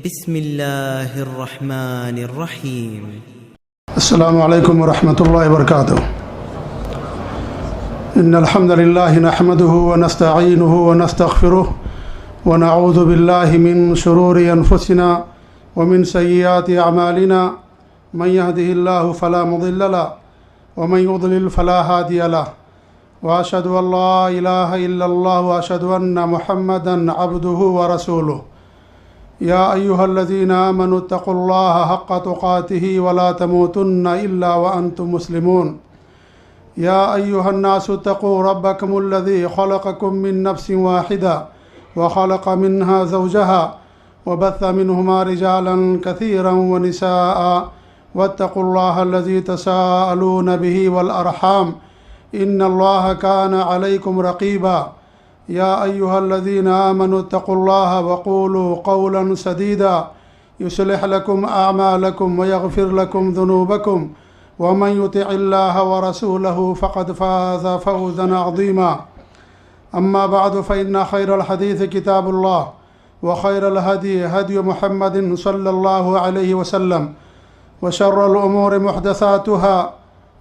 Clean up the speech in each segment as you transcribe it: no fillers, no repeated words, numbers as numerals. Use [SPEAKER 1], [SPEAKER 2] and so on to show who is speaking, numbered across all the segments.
[SPEAKER 1] بسم الله الرحمن الرحيم.
[SPEAKER 2] السلام عليكم ورحمة الله وبركاته. إن الحمد لله نحمده ونستعينه ونستغفره ونعوذ بالله من شرور أنفسنا ومن سيئات أعمالنا من يهده الله فلا مضل له ومن يضلل فلا هادي له وأشهد أن لا إله إلا الله وأشهد أن محمدا عبده ورسوله. يا أيها الذين آمنوا اتقوا الله حق تقاته ولا تموتن إلا وأنتم مسلمون. يا أيها الناس اتقوا ربكم الذي خلقكم من نفس واحدة وخلق منها زوجها وبث منهما رجالا كثيرا ونساء واتقوا الله الذي تساءلون به والأرحام إن الله كان عليكم رقيبا. يا أيها الذين آمنوا اتقوا الله وقولوا قولا سديدا يصلح لكم أعمالكم ويغفر لكم ذنوبكم ومن يطع الله ورسوله فقد فاز فوزا عظيما. أما بعد فإن خير الحديث كتاب الله وخير الهدي هدي محمد صلى الله عليه وسلم وشر الأمور محدثاتها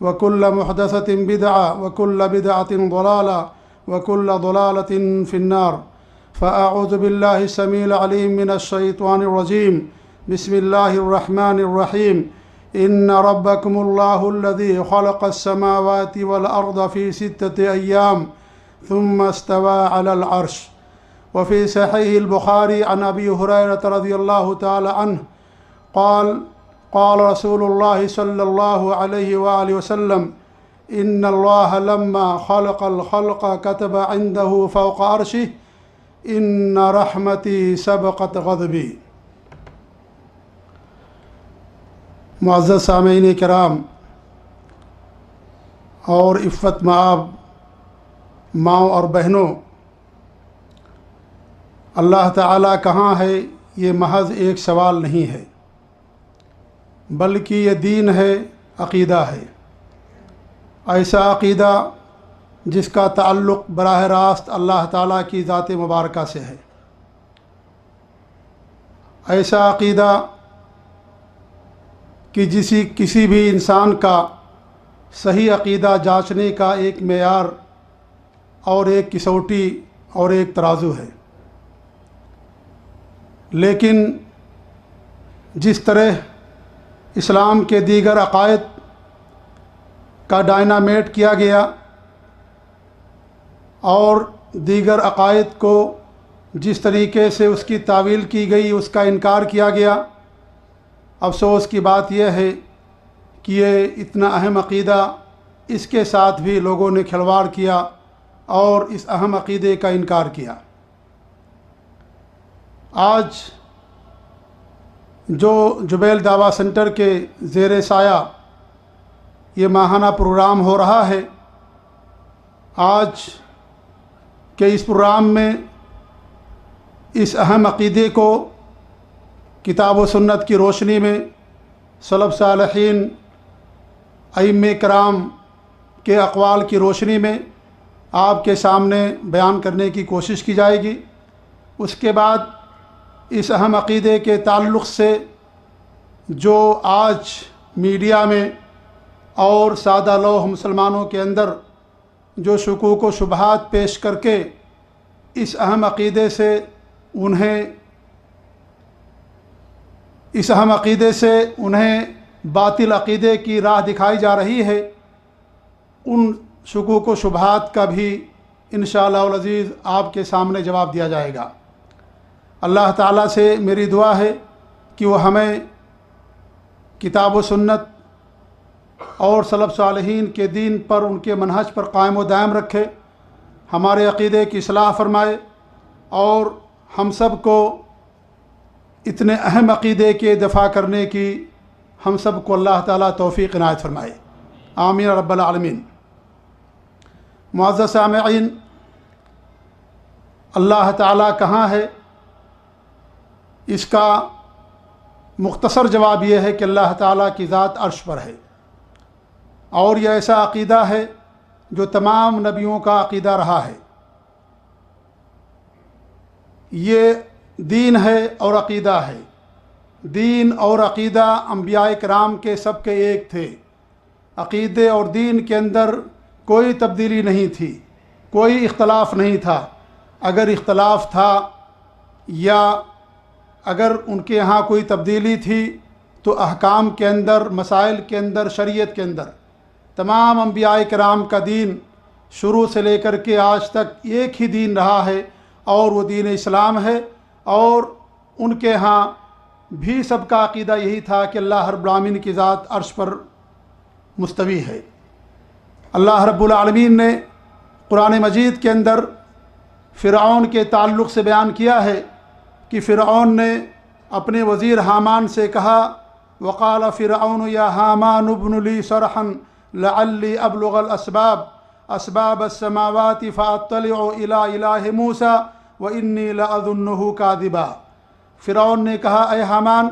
[SPEAKER 2] وكل محدثة بدعة وكل بدعة ضلالة وكل ضلالة في النار. فأعوذ بالله السميع العليم من الشيطان الرجيم. بسم الله الرحمن الرحيم. إن ربكم الله الذي خلق السماوات والأرض في 6 أيام ثم استوى على العرش. وفي صحيح البخاري عن أبي هريرة رضي الله تعالى عنه قال رسول الله صلى الله عليه وآله وسلم إن الله لما خلق الخلق كتب عنده فوق عرشه إن رحمتي سبقت غضبي. معزز سامعین کرام اور عفت مآب ماؤں اور بہنوں، اللہ تعالیٰ کہاں ہے یہ محض ایک سوال نہیں ہے، بلکہ یہ دین ہے، عقیدہ ہے، ایسا عقیدہ جس کا تعلق براہ راست اللہ تعالیٰ کی ذات مبارکہ سے ہے، ایسا عقیدہ کہ کسی بھی انسان کا صحیح عقیدہ جانچنے کا ایک معیار اور ایک کسوٹی اور ایک ترازو ہے۔ لیکن جس طرح اسلام کے دیگر عقائد کا ڈائنامیٹ کیا گیا اور دیگر عقائد کو جس طریقے سے اس کی تعویل کی گئی، اس کا انکار کیا گیا، افسوس کی بات یہ ہے کہ یہ اتنا اہم عقیدہ، اس کے ساتھ بھی لوگوں نے کھلواڑ کیا اور اس اہم عقیدے کا انکار کیا۔ آج جو جبیل دعویٰ سینٹر کے زیر سایہ یہ ماہانہ پروگرام ہو رہا ہے، آج کے اس پروگرام میں اس اہم عقیدے کو کتاب و سنت کی روشنی میں، سلف صالحین ائمہ کرام کے اقوال کی روشنی میں آپ کے سامنے بیان کرنے کی کوشش کی جائے گی۔ اس کے بعد اس اہم عقیدے کے تعلق سے جو آج میڈیا میں اور سادہ لوح مسلمانوں کے اندر جو شکوک و شبہات پیش کر کے اس اہم عقیدے سے انہیں باطل عقیدے کی راہ دکھائی جا رہی ہے، ان شکوک و شبہات کا بھی انشاءاللہ العزیز آپ کے سامنے جواب دیا جائے گا۔ اللہ تعالیٰ سے میری دعا ہے کہ وہ ہمیں کتاب و سنت اور سلف صالحین کے دین پر، ان کے منہج پر قائم و دائم رکھے، ہمارے عقیدے کی اصلاح فرمائے اور ہم سب کو اتنے اہم عقیدے کے دفاع کرنے کی ہم سب کو اللہ تعالیٰ توفیق عنایت فرمائے، آمین رب العالمین۔ معزز سامعین، اللہ تعالیٰ کہاں ہے؟ اس کا مختصر جواب یہ ہے کہ اللہ تعالیٰ کی ذات عرش پر ہے، اور یہ ایسا عقیدہ ہے جو تمام نبیوں کا عقیدہ رہا ہے۔ یہ دین ہے اور عقیدہ ہے، دین اور عقیدہ انبیاء کرام کے سب کے ایک تھے۔ عقیدے اور دین کے اندر کوئی تبدیلی نہیں تھی، کوئی اختلاف نہیں تھا۔ اگر اختلاف تھا یا اگر ان کے ہاں کوئی تبدیلی تھی تو احکام کے اندر، مسائل کے اندر، شریعت کے اندر۔ تمام انبیاء کرام کا دین شروع سے لے کر کے آج تک ایک ہی دین رہا ہے، اور وہ دین اسلام ہے۔ اور ان کے ہاں بھی سب کا عقیدہ یہی تھا کہ اللہ رب العالمین کی ذات عرش پر مستوی ہے۔ اللہ رب العالمین نے قرآن مجید کے اندر فرعون کے تعلق سے بیان کیا ہے کہ فرعون نے اپنے وزیر حامان سے کہا، وقال فرعون یا حامان ابن لی صرحا لعلی ابلغ اسباب السماوات فاطلع الى الہ موسیٰ وانی لأظنہ کاذبا۔ فرعون نے کہا، اے حامان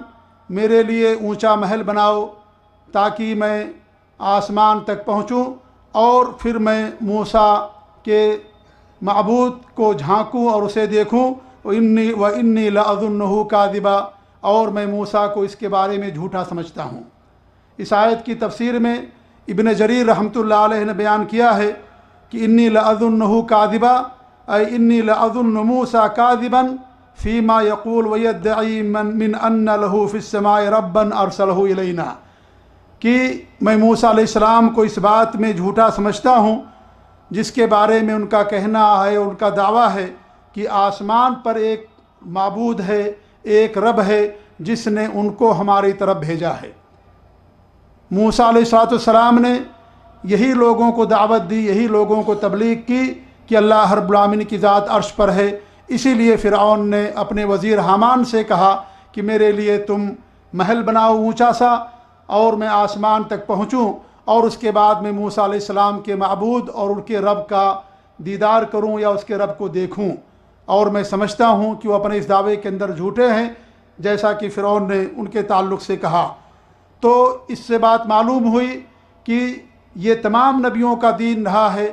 [SPEAKER 2] میرے لیے اونچا محل بناؤ تاکہ میں آسمان تک پہنچوں اور پھر میں موسیٰ کے معبود کو جھانکوں اور اسے دیکھوں، وانی لأظنہ کاذبا، اور میں موسیٰ کو اس کے بارے میں جھوٹا سمجھتا ہوں۔ اس آیت کی تفسیر میں ابن جریر رحمۃ اللہ علیہ نے بیان کیا ہے کہ انی لأظنہ کاذبا اے انی لأظن موسیٰ کاذبا فیما یقول ویدعی من ان لہ فی السماء ربا ارسلہ الینا، کہ میں موسیٰ علیہ السلام کو اس بات میں جھوٹا سمجھتا ہوں جس کے بارے میں ان کا کہنا ہے، ان کا دعویٰ ہے کہ آسمان پر ایک معبود ہے، ایک رب ہے جس نے ان کو ہماری طرف بھیجا ہے۔ موسیٰ علیہ السلام نے یہی لوگوں کو دعوت دی، یہی لوگوں کو تبلیغ کی کہ اللہ رب العالمین کی ذات عرش پر ہے۔ اسی لیے فرعون نے اپنے وزیر حامان سے کہا کہ میرے لیے تم محل بناؤ اونچا سا اور میں آسمان تک پہنچوں، اور اس کے بعد میں موسیٰ علیہ السلام کے معبود اور ان کے رب کا دیدار کروں یا اس کے رب کو دیکھوں، اور میں سمجھتا ہوں کہ وہ اپنے اس دعوے کے اندر جھوٹے ہیں، جیسا کہ فرعون نے ان کے تعلق سے کہا۔ تو اس سے بات معلوم ہوئی کہ یہ تمام نبیوں کا دین رہا ہے،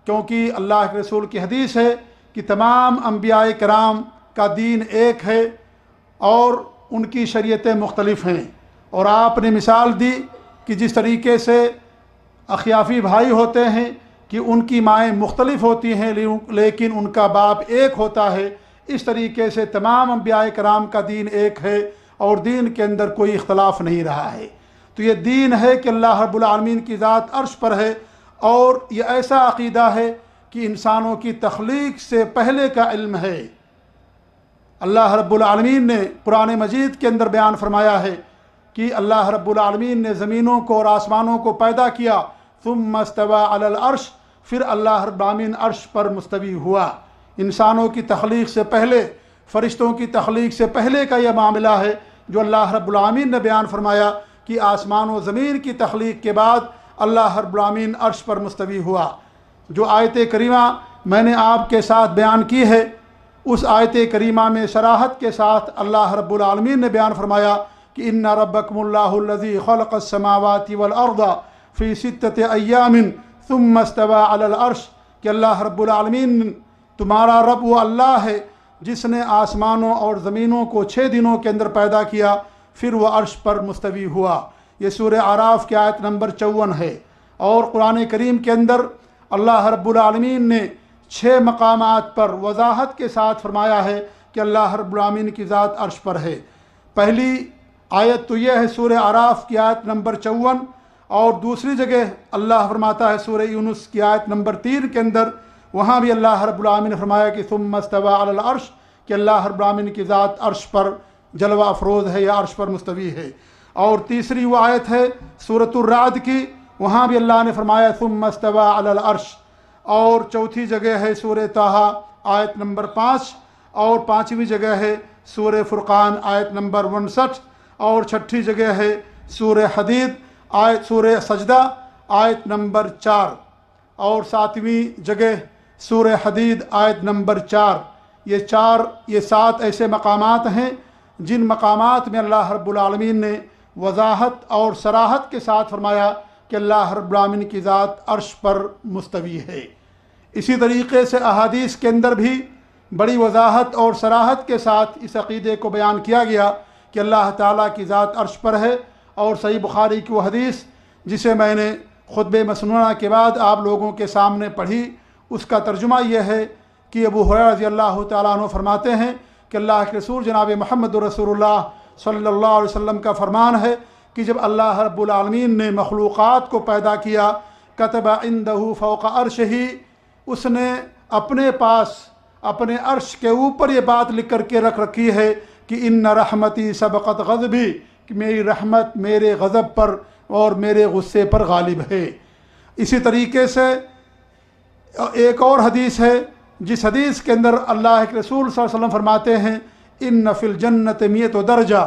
[SPEAKER 2] کیونکہ اللہ کے رسول کی حدیث ہے کہ تمام انبیاء کرام کا دین ایک ہے اور ان کی شریعتیں مختلف ہیں۔ اور آپ نے مثال دی کہ جس طریقے سے اخیافی بھائی ہوتے ہیں کہ ان کی مائیں مختلف ہوتی ہیں لیکن ان کا باپ ایک ہوتا ہے، اس طریقے سے تمام انبیاء کرام کا دین ایک ہے اور دین کے اندر کوئی اختلاف نہیں رہا ہے۔ تو یہ دین ہے کہ اللہ رب العالمین کی ذات عرش پر ہے، اور یہ ایسا عقیدہ ہے کہ انسانوں کی تخلیق سے پہلے کا علم ہے۔ اللہ رب العالمین نے قرآن مجید کے اندر بیان فرمایا ہے کہ اللہ رب العالمین نے زمینوں کو اور آسمانوں کو پیدا کیا، ثم استوى علی العرش، پھر اللہ رب العالمین عرش پر مستوی ہوا۔ انسانوں کی تخلیق سے پہلے، فرشتوں کی تخلیق سے پہلے کا یہ معاملہ ہے جو اللہ رب العالمین نے بیان فرمایا کہ آسمان و زمین کی تخلیق کے بعد اللہ رب العالمین عرش پر مستوی ہوا۔ جو آیت کریمہ میں نے آپ کے ساتھ بیان کی ہے، اس آیت کریمہ میں صراحت کے ساتھ اللہ رب العالمین نے بیان فرمایا کہ ان ربکم اللہ الذی خلق السماوات والارض فی 6 ایام ثم استوى علی العرش، کہ اللہ رب العالمین تمہارا رب وہ اللہ ہے جس نے آسمانوں اور زمینوں کو 6 دنوں کے اندر پیدا کیا، پھر وہ عرش پر مستوی ہوا۔ یہ سورہ اعراف کی آیت نمبر 54 ہے۔ اور قرآن کریم کے اندر اللہ رب العالمین نے 6 مقامات پر وضاحت کے ساتھ فرمایا ہے کہ اللہ رب العالمین کی ذات عرش پر ہے۔ پہلی آیت تو یہ ہے سورہ اعراف کی آیت نمبر 54، اور دوسری جگہ اللہ فرماتا ہے سورہ یونس کی آیت نمبر 3 کے اندر، وہاں بھی اللہ رب العالمین نے فرمایا کہ ثم استوى علی العرش، کہ اللہ رب العالمین کی ذات عرش پر جلوہ افروز ہے یا عرش پر مستوی ہے۔ اور تیسری وہ آیت ہے سورۃ الرعد کی، وہاں بھی اللہ نے فرمایا ثم استوى علی العرش۔ اور چوتھی جگہ ہے سورہ طٰہٰ آیت نمبر 5، اور 5ویں جگہ ہے سورہ فرقان آیت نمبر 59، اور 6ٹھی جگہ ہے سورہ حدید سورہ سجدہ آیت نمبر 4، اور 7ویں جگہ سورہ حدید آیت نمبر 4۔ یہ 7 ایسے مقامات ہیں جن مقامات میں اللہ رب العالمین نے وضاحت اور صراحت کے ساتھ فرمایا کہ اللہ رب العالمین کی ذات عرش پر مستوی ہے۔ اسی طریقے سے احادیث کے اندر بھی بڑی وضاحت اور صراحت کے ساتھ اس عقیدے کو بیان کیا گیا کہ اللہ تعالیٰ کی ذات عرش پر ہے۔ اور صحیح بخاری کی وہ حدیث جسے میں نے خطبہ مسنونہ کے بعد آپ لوگوں کے سامنے پڑھی، اس کا ترجمہ یہ ہے کہ ابو ہریرہ رضی اللہ تعالیٰ عنہ فرماتے ہیں کہ اللہ کے رسول جناب محمد رسول اللہ صلی اللہ علیہ وسلم کا فرمان ہے کہ جب اللہ رب العالمین نے مخلوقات کو پیدا کیا، کتب عندہ فوق عرشہ، اس نے اپنے پاس اپنے عرش کے اوپر یہ بات لکھ کر کے رکھ رکھی ہے کہ ان رحمتی سبقت غضبی، کہ میری رحمت میرے غضب پر اور میرے غصے پر غالب ہے۔ اسی طریقے سے ایک اور حدیث ہے جس حدیث کے اندر اللہ کے رسول صلی اللہ علیہ وسلم فرماتے ہیں ان فی الجنت 100 درجہ،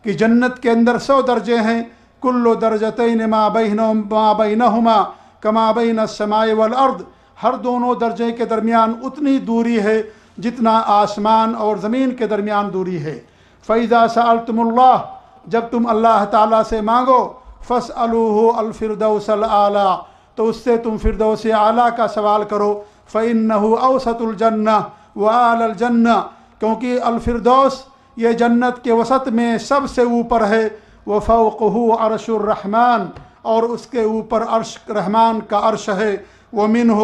[SPEAKER 2] کہ جنت کے اندر 100 درجے ہیں، کل درجتین ما بینہما کما بین السماء والارض، ہر دونوں درجے کے درمیان اتنی دوری ہے جتنا آسمان اور زمین کے درمیان دوری ہے۔ فَإِذَا سَأَلْتُمُ اللَّهَ، جب تم اللہ تعالیٰ سے مانگو، فَاسْأَلُوهُ الْفِرْدَوْسَ الْأَعْلَىٰ، تو اس سے تم فردوس اعلیٰ کا سوال کرو، فَإِنَّهُ أَوْسَطُ الْجَنَّةِ وَأَعْلَى الْجَنَّةِ، کیونکہ الفردوس یہ جنت کے وسط میں سب سے اوپر ہے، وَفَوْقُهُ عَرْشُ الرَّحْمَٰنِ، اور اس کے اوپر عرش رحمان کا عرش ہے، وَمِنْهُ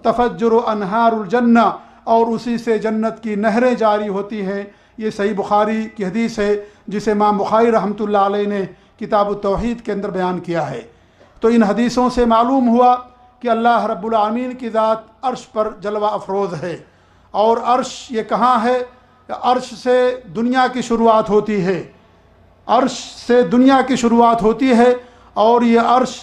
[SPEAKER 2] تفجر انہار الجنہ، اور اسی سے جنت کی نہریں جاری ہوتی ہیں۔ یہ صحیح بخاری کی حدیث ہے جسے امام بخاری رحمۃ اللہ علیہ نے کتاب التوحید کے اندر بیان کیا ہے۔ تو ان حدیثوں سے معلوم ہوا کہ اللہ رب العالمین کی ذات عرش پر جلوہ افروز ہے۔ اور عرش یہ کہاں ہے؟ عرش سے دنیا کی شروعات ہوتی ہے، عرش سے دنیا کی شروعات ہوتی ہے، اور یہ عرش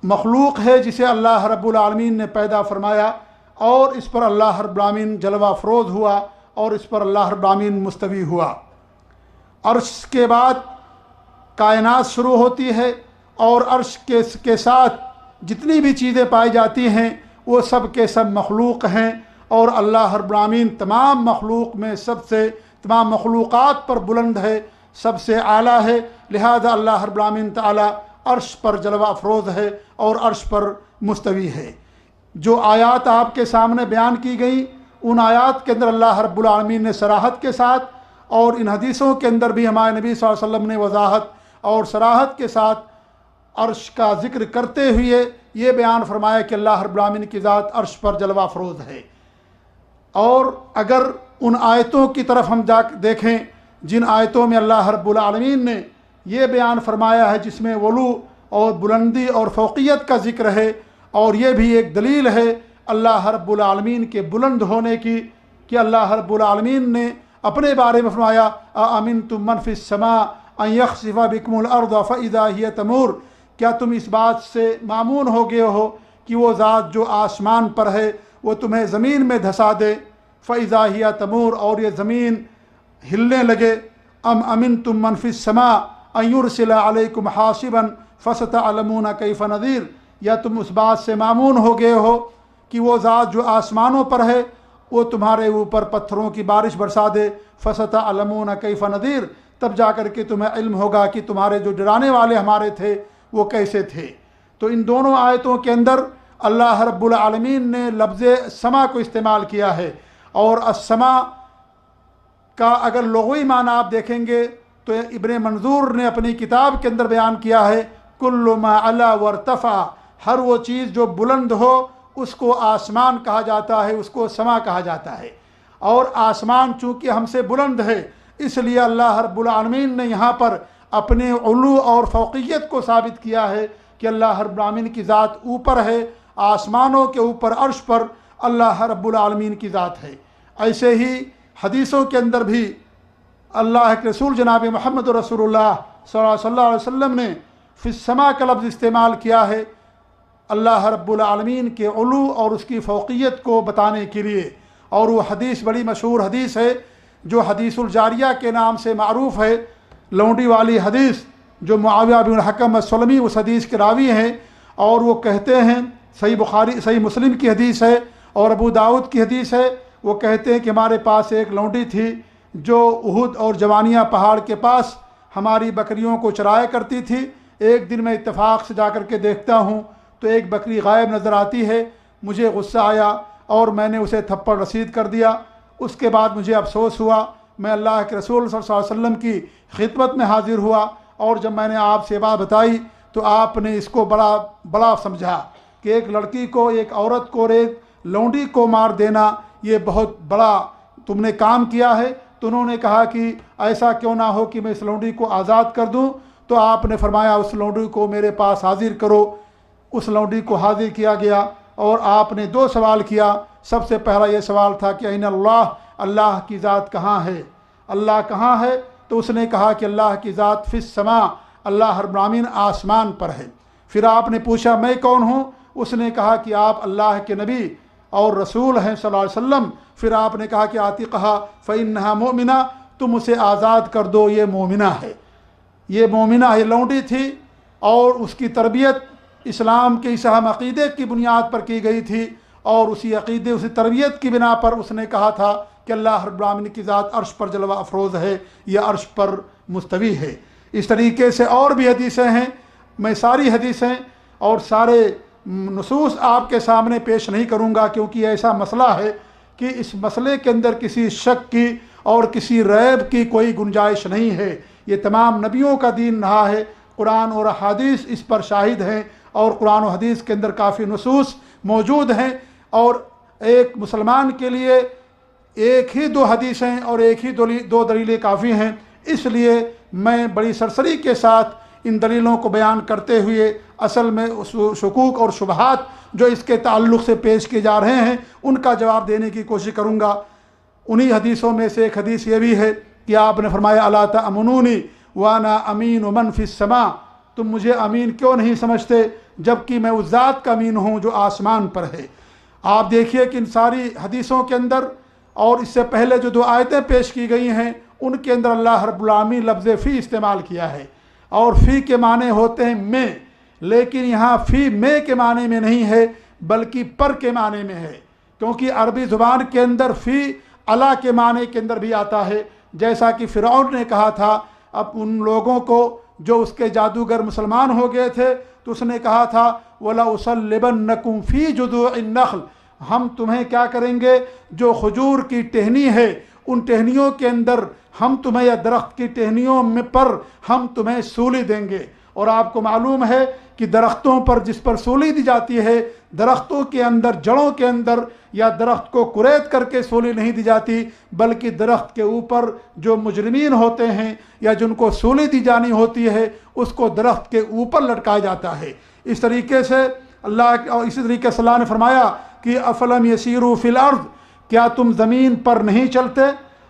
[SPEAKER 2] مخلوق ہے جسے اللہ رب العالمین نے پیدا فرمایا، اور اس پر اللہ رب العالمین جلوہ افروز ہوا، اور اس پر اللہ رب العالمین مستوی ہوا۔ عرش کے بعد کائنات شروع ہوتی ہے، اور عرش کے ساتھ جتنی بھی چیزیں پائی جاتی ہیں وہ سب کے سب مخلوق ہیں، اور اللہ رب العالمین تمام مخلوق میں تمام مخلوقات پر بلند ہے، سب سے اعلیٰ ہے، لہذا اللہ رب العالمین تعالیٰ عرش پر جلوہ افروز ہے اور عرش پر مستوی ہے۔ جو آیات آپ کے سامنے بیان کی گئیں، ان آیات کے اندر اللہ رب العالمین نے صراحت کے ساتھ، اور ان حدیثوں کے اندر بھی ہمارے نبی صلی اللہ علیہ وسلم نے وضاحت اور صراحت کے ساتھ عرش کا ذکر کرتے ہوئے یہ بیان فرمایا کہ اللہ رب العالمین کی ذات عرش پر جلوہ افروز ہے۔ اور اگر ان آیتوں کی طرف ہم دیکھیں جن آیتوں میں اللہ رب العالمین نے یہ بیان فرمایا ہے، جس میں علو اور بلندی اور فوقیت کا ذکر ہے، اور یہ بھی ایک دلیل ہے اللہ رب العالمین کے بلند ہونے کی، کہ اللہ رب العالمین نے اپنے بارے میں فرمایا أَأَمِنْتُم مَّن فِي السَّمَاءِ أَن يَخْسِفَ بِكُمُ الْأَرْضَ فَإِذَا هِيَ تَمُورُ، کیا تم اس بات سے مامون ہو گئے ہو کہ وہ ذات جو آسمان پر ہے وہ تمہیں زمین میں دھسا دے، فَإِذَا هِيَ تَمُورُ، اور یہ زمین ہلنے لگے، أَمْ أَمِنْتُم مَّن فِي السَّمَاءِ أَن يُرْسِلَ عَلَيْكُمْ حَاصِبًا فَسَتَعْلَمُونَ كَيْفَ نَذِيرٌ، یا تم اس بات سے مامون ہو گئے ہو کہ وہ ذات جو آسمانوں پر ہے وہ تمہارے اوپر پتھروں کی بارش برسا دے، فَسَتَعْلَمُونَ كَيْفَ نَذِيرٌ، تب جا کر کے تمہیں علم ہوگا کہ تمہارے جو ڈرانے والے ہمارے تھے وہ کیسے تھے۔ تو ان دونوں آیتوں کے اندر اللہ رب العالمین نے لفظ سما کو استعمال کیا ہے، اور السما کا اگر لغوی معنی آپ دیکھیں گے تو ابن منظور نے اپنی کتاب کے اندر بیان کیا ہے کل ما علا وارتفع، ہر وہ چیز جو بلند ہو اس کو آسمان کہا جاتا ہے، اس کو سما کہا جاتا ہے، اور آسمان چونکہ ہم سے بلند ہے اس لیے اللہ رب العالمین نے یہاں پر اپنے علو اور فوقیت کو ثابت کیا ہے کہ اللہ رب العالمین کی ذات اوپر ہے، آسمانوں کے اوپر عرش پر اللہ رب العالمین کی ذات ہے۔ ایسے ہی حدیثوں کے اندر بھی اللہ کے رسول جناب محمد رسول اللہ صلی اللہ علیہ وسلم نے فی السما کا لفظ استعمال کیا ہے اللہ رب العالمین کے علو اور اس کی فوقیت کو بتانے کے لیے، اور وہ حدیث بڑی مشہور حدیث ہے جو حدیث الجاریہ کے نام سے معروف ہے، لونڈی والی حدیث، جو معاویہ بن الحکم السلمی اس حدیث کے راوی ہیں، اور وہ کہتے ہیں، صحیح مسلم کی حدیث ہے اور ابو داؤد کی حدیث ہے، وہ کہتے ہیں کہ ہمارے پاس ایک لونڈی تھی جو احد اور جوانیہ پہاڑ کے پاس ہماری بکریوں کو چرایا کرتی تھی۔ ایک دن میں اتفاق سے جا کر کے دیکھتا ہوں تو ایک بکری غائب نظر آتی ہے، مجھے غصہ آیا اور میں نے اسے تھپڑ رسید کر دیا۔ اس کے بعد مجھے افسوس ہوا، میں اللہ کے رسول صلی اللہ علیہ وسلم کی خدمت میں حاضر ہوا، اور جب میں نے آپ سے بات بتائی تو آپ نے اس کو بڑا سمجھا کہ ایک لڑکی کو، ایک عورت کو اور ایک لونڈی کو مار دینا یہ بہت بڑا تم نے کام کیا ہے۔ تو انہوں نے کہا کہ ایسا کیوں نہ ہو کہ میں اس لونڈی کو آزاد کر دوں۔ تو آپ نے فرمایا اس لونڈی کو میرے پاس حاضر کرو۔ اس لونڈی کو حاضر کیا گیا اور آپ نے 2 سوال کیا۔ سب سے پہلا یہ سوال تھا کہ این اللہ، اللہ کی ذات کہاں ہے، اللہ کہاں ہے؟ تو اس نے کہا کہ اللہ کی ذات فی السماء، اللہ رب العالمین آسمان پر ہے۔ پھر آپ نے پوچھا میں کون ہوں؟ اس نے کہا کہ آپ اللہ کے نبی اور رسول ہیں صلی اللہ علیہ وسلم۔ پھر آپ نے کہا کہ عاتقہا فإنہا مؤمنہ، تم اسے آزاد کر دو، یہ مومنہ ہے، یہ مومنہ ہے۔ لونڈی تھی اور اس کی تربیت اسلام کے اس اہم عقیدے کی بنیاد پر کی گئی تھی، اور اسی عقیدے، اسی تربیت کی بنا پر اس نے کہا تھا کہ اللہ رب العالمین کی ذات عرش پر جلوہ افروز ہے، یہ عرش پر مستوی ہے۔ اس طریقے سے اور بھی حدیثیں ہیں، میں ساری حدیثیں اور سارے نصوص آپ کے سامنے پیش نہیں کروں گا، کیونکہ یہ ایسا مسئلہ ہے کہ اس مسئلے کے اندر کسی شک کی اور کسی ریب کی کوئی گنجائش نہیں ہے۔ یہ تمام نبیوں کا دین رہا ہے، قرآن اور احادیث اس پر شاہد ہیں، اور قرآن و حدیث کے اندر کافی نصوص موجود ہیں، اور ایک مسلمان کے لیے ایک ہی 2 حدیثیں اور ایک ہی 2 دلیلیں کافی ہیں۔ اس لیے میں بڑی سرسری کے ساتھ ان دلیلوں کو بیان کرتے ہوئے اصل میں شکوک اور شبہات جو اس کے تعلق سے پیش کیے جا رہے ہیں ان کا جواب دینے کی کوشش کروں گا۔ انہی حدیثوں میں سے ایک حدیث یہ بھی ہے کہ آپ نے فرمایا الا تأمنونی وانا امین من فی السماء، تم مجھے امین کیوں نہیں سمجھتے جبکہ میں اس ذات کا امین ہوں جو آسمان پر ہے۔ آپ دیکھیے کہ ان ساری حدیثوں کے اندر اور اس سے پہلے جو 2 آیتیں پیش کی گئی ہیں ان کے اندر اللہ رب العالمین لفظ فی استعمال کیا ہے، اور فی کے معنی ہوتے ہیں میں، لیکن یہاں فی میں کے معنی میں نہیں ہے بلکہ پر کے معنی میں ہے، کیونکہ عربی زبان کے اندر فی علی کے معنی کے اندر بھی آتا ہے، جیسا کہ فرعون نے کہا تھا اب ان لوگوں کو جو اس کے جادوگر مسلمان ہو گئے تھے، تو اس نے کہا تھا وَلَأُصَلِّبَنَّكُمْ فِي جُذُوعِ النَّخْلِ، ہم تمہیں کیا کریں گے، جو کھجور کی ٹہنی ہے ان ٹہنیوں کے اندر ہم تمہیں، یا درخت کی ٹہنیوں میں پر ہم تمہیں سولی دیں گے۔ اور آپ کو معلوم ہے کہ درختوں پر جس پر سولی دی جاتی ہے، درختوں کے اندر، جڑوں کے اندر، یا درخت کو کریت کر کے سولی نہیں دی جاتی، بلکہ درخت کے اوپر جو مجرمین ہوتے ہیں یا جن کو سولی دی جانی ہوتی ہے اس کو درخت کے اوپر لٹکایا جاتا ہے۔ اس طریقے سے اللہ، اور اسی طریقے سے اللہ نے فرمایا کہ افلم یسیروا فی الارض، کیا تم زمین پر نہیں چلتے؟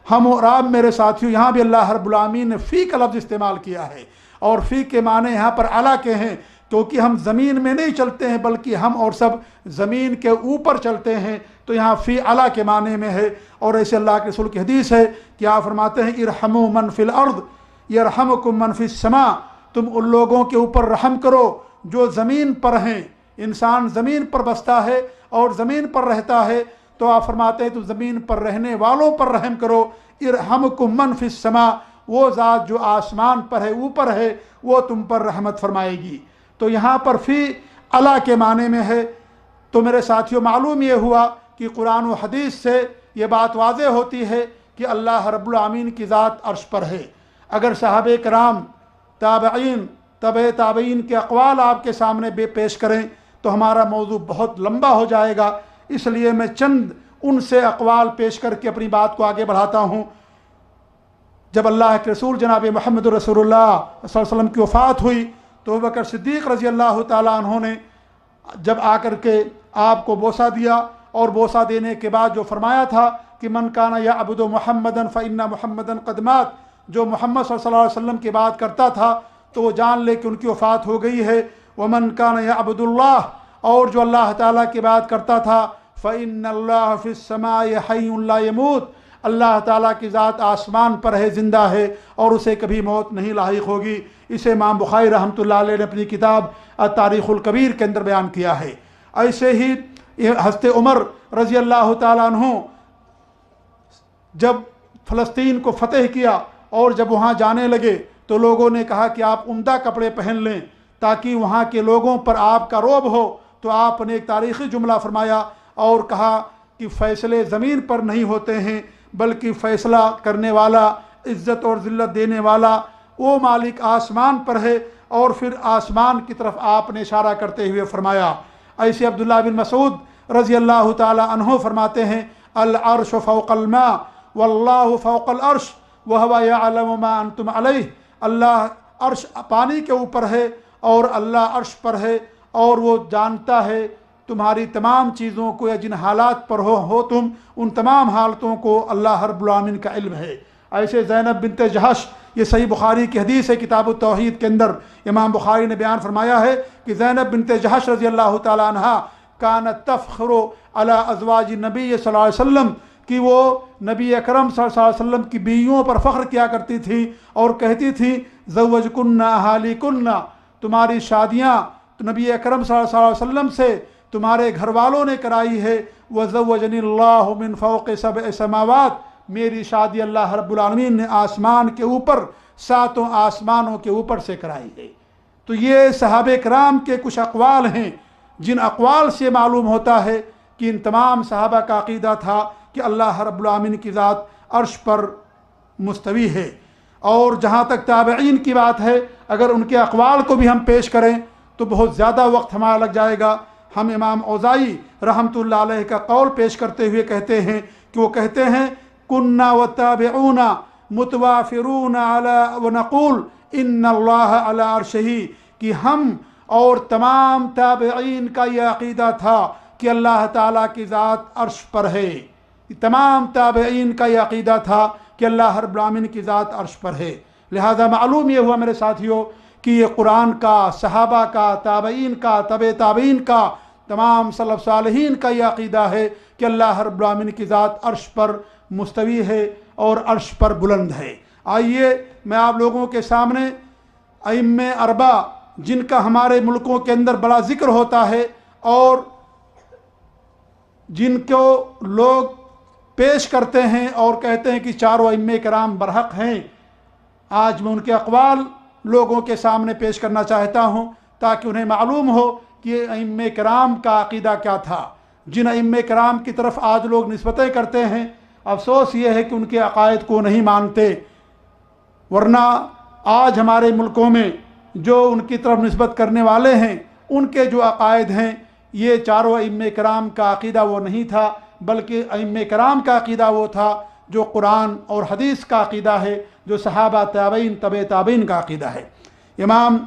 [SPEAKER 2] ہم اور آپ میرے ساتھیوں، یہاں بھی اللہ رب العالمین نے فی کا لفظ استعمال کیا ہے، اور فی کے معنی یہاں پر اعلیٰ کے ہیں، کیونکہ ہم زمین میں نہیں چلتے ہیں بلکہ ہم اور سب زمین کے اوپر چلتے ہیں، تو یہاں فی اعلیٰ کے معنی میں ہے۔ اور ایسے اللہ کے رسول کی حدیث ہے کہ آپ فرماتے ہیں ارحموا من فی الارض یرحمکم من فی السماء، تم ان لوگوں کے اوپر رحم کرو جو زمین پر ہیں۔ انسان زمین پر بستا ہے اور زمین پر رہتا ہے، تو آپ فرماتے ہیں تو زمین پر رہنے والوں پر رحم کرو۔ ارحمکم من فی السماء، وہ ذات جو آسمان پر ہے، اوپر ہے، وہ تم پر رحمت فرمائے گی۔ تو یہاں پر فی علی کے معنی میں ہے۔ تو میرے ساتھیوں، معلوم یہ ہوا کہ قرآن و حدیث سے یہ بات واضح ہوتی ہے کہ اللہ رب العالمین کی ذات عرش پر ہے۔ اگر صحابہ کرام، تابعین، تبع تابعین کے اقوال آپ کے سامنے پیش کریں تو ہمارا موضوع بہت لمبا ہو جائے گا، اس لیے میں چند ان سے اقوال پیش کر کے اپنی بات کو آگے بڑھاتا ہوں۔ جب اللہ کے رسول جناب محمد رسول اللہ صلی اللہ علیہ وسلم کی وفات ہوئی تو ابوبکر صدیق رضی اللہ تعالیٰ عنہ نے جب آ کر کے آپ کو بوسہ دیا، اور بوسہ دینے کے بعد جو فرمایا تھا کہ من کان یعبد محمدا فإن محمدا قد مات، جو محمد صلی اللہ علیہ وسلم کی بات کرتا تھا تو وہ جان لے کہ ان کی وفات ہو گئی ہے۔ ومن کان یعبد اللہ، اور جو اللہ تعالیٰ کی بات کرتا تھا فإن اللہ فی السماء حی لا یموت، اللہ تعالیٰ کی ذات آسمان پر ہے، زندہ ہے، اور اسے کبھی موت نہیں لاحق ہوگی۔ اسے امام بخاری رحمۃ اللہ علیہ نے اپنی کتاب التاریخ الکبیر کے اندر بیان کیا ہے۔ ایسے ہی حضرت عمر رضی اللہ تعالیٰ عنہ جب فلسطین کو فتح کیا اور جب وہاں جانے لگے تو لوگوں نے کہا کہ آپ عمدہ کپڑے پہن لیں تاکہ وہاں کے لوگوں پر آپ کا رعب ہو، تو آپ نے ایک تاریخی جملہ فرمایا اور کہا کہ فیصلے زمین پر نہیں ہوتے ہیں بلکہ فیصلہ کرنے والا، عزت اور ذلت دینے والا وہ مالک آسمان پر ہے۔ اور پھر آسمان کی طرف آپ نے اشارہ کرتے ہوئے فرمایا۔ ایسے عبداللہ بن مسعود رضی اللہ تعالی عنہ فرماتے ہیں العرش فوق الماء واللہ فوق العرش وہو یعلم ما انتم علیہ، اللہ عرش پانی کے اوپر ہے اور اللہ عرش پر ہے، اور وہ جانتا ہے تمہاری تمام چیزوں کو، یا جن حالات پر ہو تم، ان تمام حالتوں کو اللہ رب العالمین کا علم ہے۔ ایسے زینب بنت جہش، یہ صحیح بخاری کی حدیث ہے، کتاب التوحید کے اندر امام بخاری نے بیان فرمایا ہے کہ زینب بنت جہش رضی اللہ تعالی عنہا کانت تفخر علی ازواج نبی صلی اللہ علیہ وسلم، کہ وہ نبی اکرم صلی اللہ علیہ وسلم کی بیویوں پر فخر کیا کرتی تھی اور کہتی تھی زوجکن اہالیکن، تمہاری شادیاں تو نبی اکرم صلی اللہ علیہ وسلم سے تمہارے گھر والوں نے کرائی ہے، وزوجنی اللہ من فوق سبع سماوات، میری شادی اللہ رب العالمین نے آسمان کے اوپر، ساتوں آسمانوں کے اوپر سے کرائی ہے۔ تو یہ صحابہ کرام کے کچھ اقوال ہیں جن اقوال سے معلوم ہوتا ہے کہ ان تمام صحابہ کا عقیدہ تھا کہ اللہ رب العالمین کی ذات عرش پر مستوی ہے۔ اور جہاں تک تابعین کی بات ہے، اگر ان کے اقوال کو بھی ہم پیش کریں تو بہت زیادہ وقت ہمارا لگ جائے گا۔ ہم امام اوزاعی رحمۃ اللہ علیہ کا قول پیش کرتے ہوئے کہتے ہیں کہ وہ کہتے ہیں کننا والتابعون متوافرون علی ونقول ان اللہ علی عرشہ، کہ ہم اور تمام تابعین کا یہ عقیدہ تھا کہ اللہ تعالیٰ کی ذات عرش پر ہے۔ تمام تابعین کا یہ عقیدہ تھا کہ اللہ رب العالمین کی ذات عرش پر ہے۔ لہذا معلوم یہ ہوا میرے ساتھیوں کہ یہ قرآن کا، صحابہ کا، تابعین کا، تابعین کا، تمام سلف صالحین کا یہ عقیدہ ہے کہ اللہ رب العالمین کی ذات عرش پر مستوی ہے اور عرش پر بلند ہے۔ آئیے میں آپ لوگوں کے سامنے ائمہ اربعہ جن کا ہمارے ملکوں کے اندر بڑا ذکر ہوتا ہے اور جن کو لوگ پیش کرتے ہیں اور کہتے ہیں کہ چاروں ائمہ کرام برحق ہیں، آج میں ان کے اقوال لوگوں کے سامنے پیش کرنا چاہتا ہوں تاکہ انہیں معلوم ہو کہ ائمہ کرام کا عقیدہ کیا تھا۔ جن ائمہ کرام کی طرف آج لوگ نسبتیں کرتے ہیں، افسوس یہ ہے کہ ان کے عقائد کو نہیں مانتے، ورنہ آج ہمارے ملکوں میں جو ان کی طرف نسبت کرنے والے ہیں ان کے جو عقائد ہیں، یہ چاروں ائمہ کرام کا عقیدہ وہ نہیں تھا، بلکہ ائمہ کرام کا عقیدہ وہ تھا جو قرآن اور حدیث کا عقیدہ ہے، جو صحابہ تابعین تابعین کا عقیدہ ہے۔ امام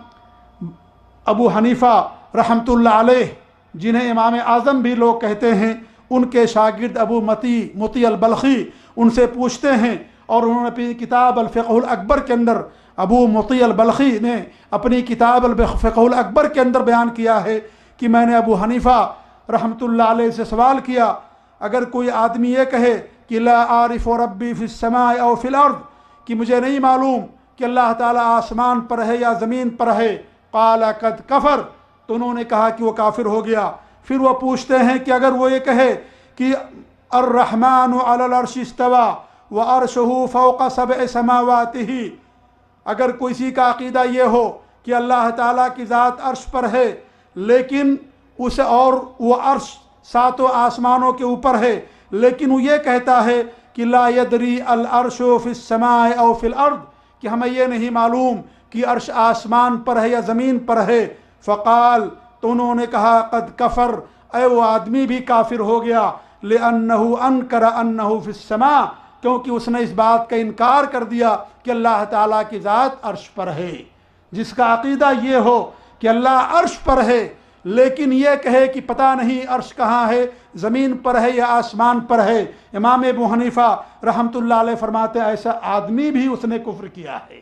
[SPEAKER 2] ابو حنیفہ رحمۃ اللہ علیہ، جنہیں امام اعظم بھی لوگ کہتے ہیں، ان کے شاگرد ابو مطی البلخی ان سے پوچھتے ہیں، اور انہوں نے اپنی کتاب الفقہ الاکبر کے اندر، ابو مطی البلخی نے اپنی کتاب الفقہ الاکبر کے اندر بیان کیا ہے کہ میں نے ابو حنیفہ رحمۃ اللہ علیہ سے سوال کیا، اگر کوئی آدمی یہ کہے کہ لا عارف ربی فی السماء او فی الارض، کہ مجھے نہیں معلوم کہ اللہ تعالیٰ آسمان پر ہے یا زمین پر ہے، قال قد کفر، تو انہوں نے کہا کہ وہ کافر ہو گیا۔ پھر وہ پوچھتے ہیں کہ اگر وہ یہ کہے کہ الرحمن علی العرش استوى وعرشہ فوق سبع سماواتہ، اگر کسی کا عقیدہ یہ ہو کہ اللہ تعالیٰ کی ذات عرش پر ہے لیکن اسے اور وہ عرش ساتوں آسمانوں کے اوپر ہے، لیکن وہ یہ کہتا ہے کہ لا یدری العرش فی السماء او فی الارض، کہ ہمیں یہ نہیں معلوم کہ عرش آسمان پر ہے یا زمین پر ہے، فقال، تو انہوں نے کہا قد کفر، اے وہ آدمی بھی کافر ہو گیا، لأنہ انکر انہ فی السماء، کیونکہ اس نے اس بات کا انکار کر دیا کہ اللہ تعالیٰ کی ذات عرش پر ہے۔ جس کا عقیدہ یہ ہو کہ اللہ عرش پر ہے لیکن یہ کہے کہ پتہ نہیں عرش کہاں ہے، زمین پر ہے یا آسمان پر ہے، امام ابو حنیفہ رحمۃ اللہ علیہ فرماتے ہیں ایسا آدمی بھی اس نے کفر کیا ہے۔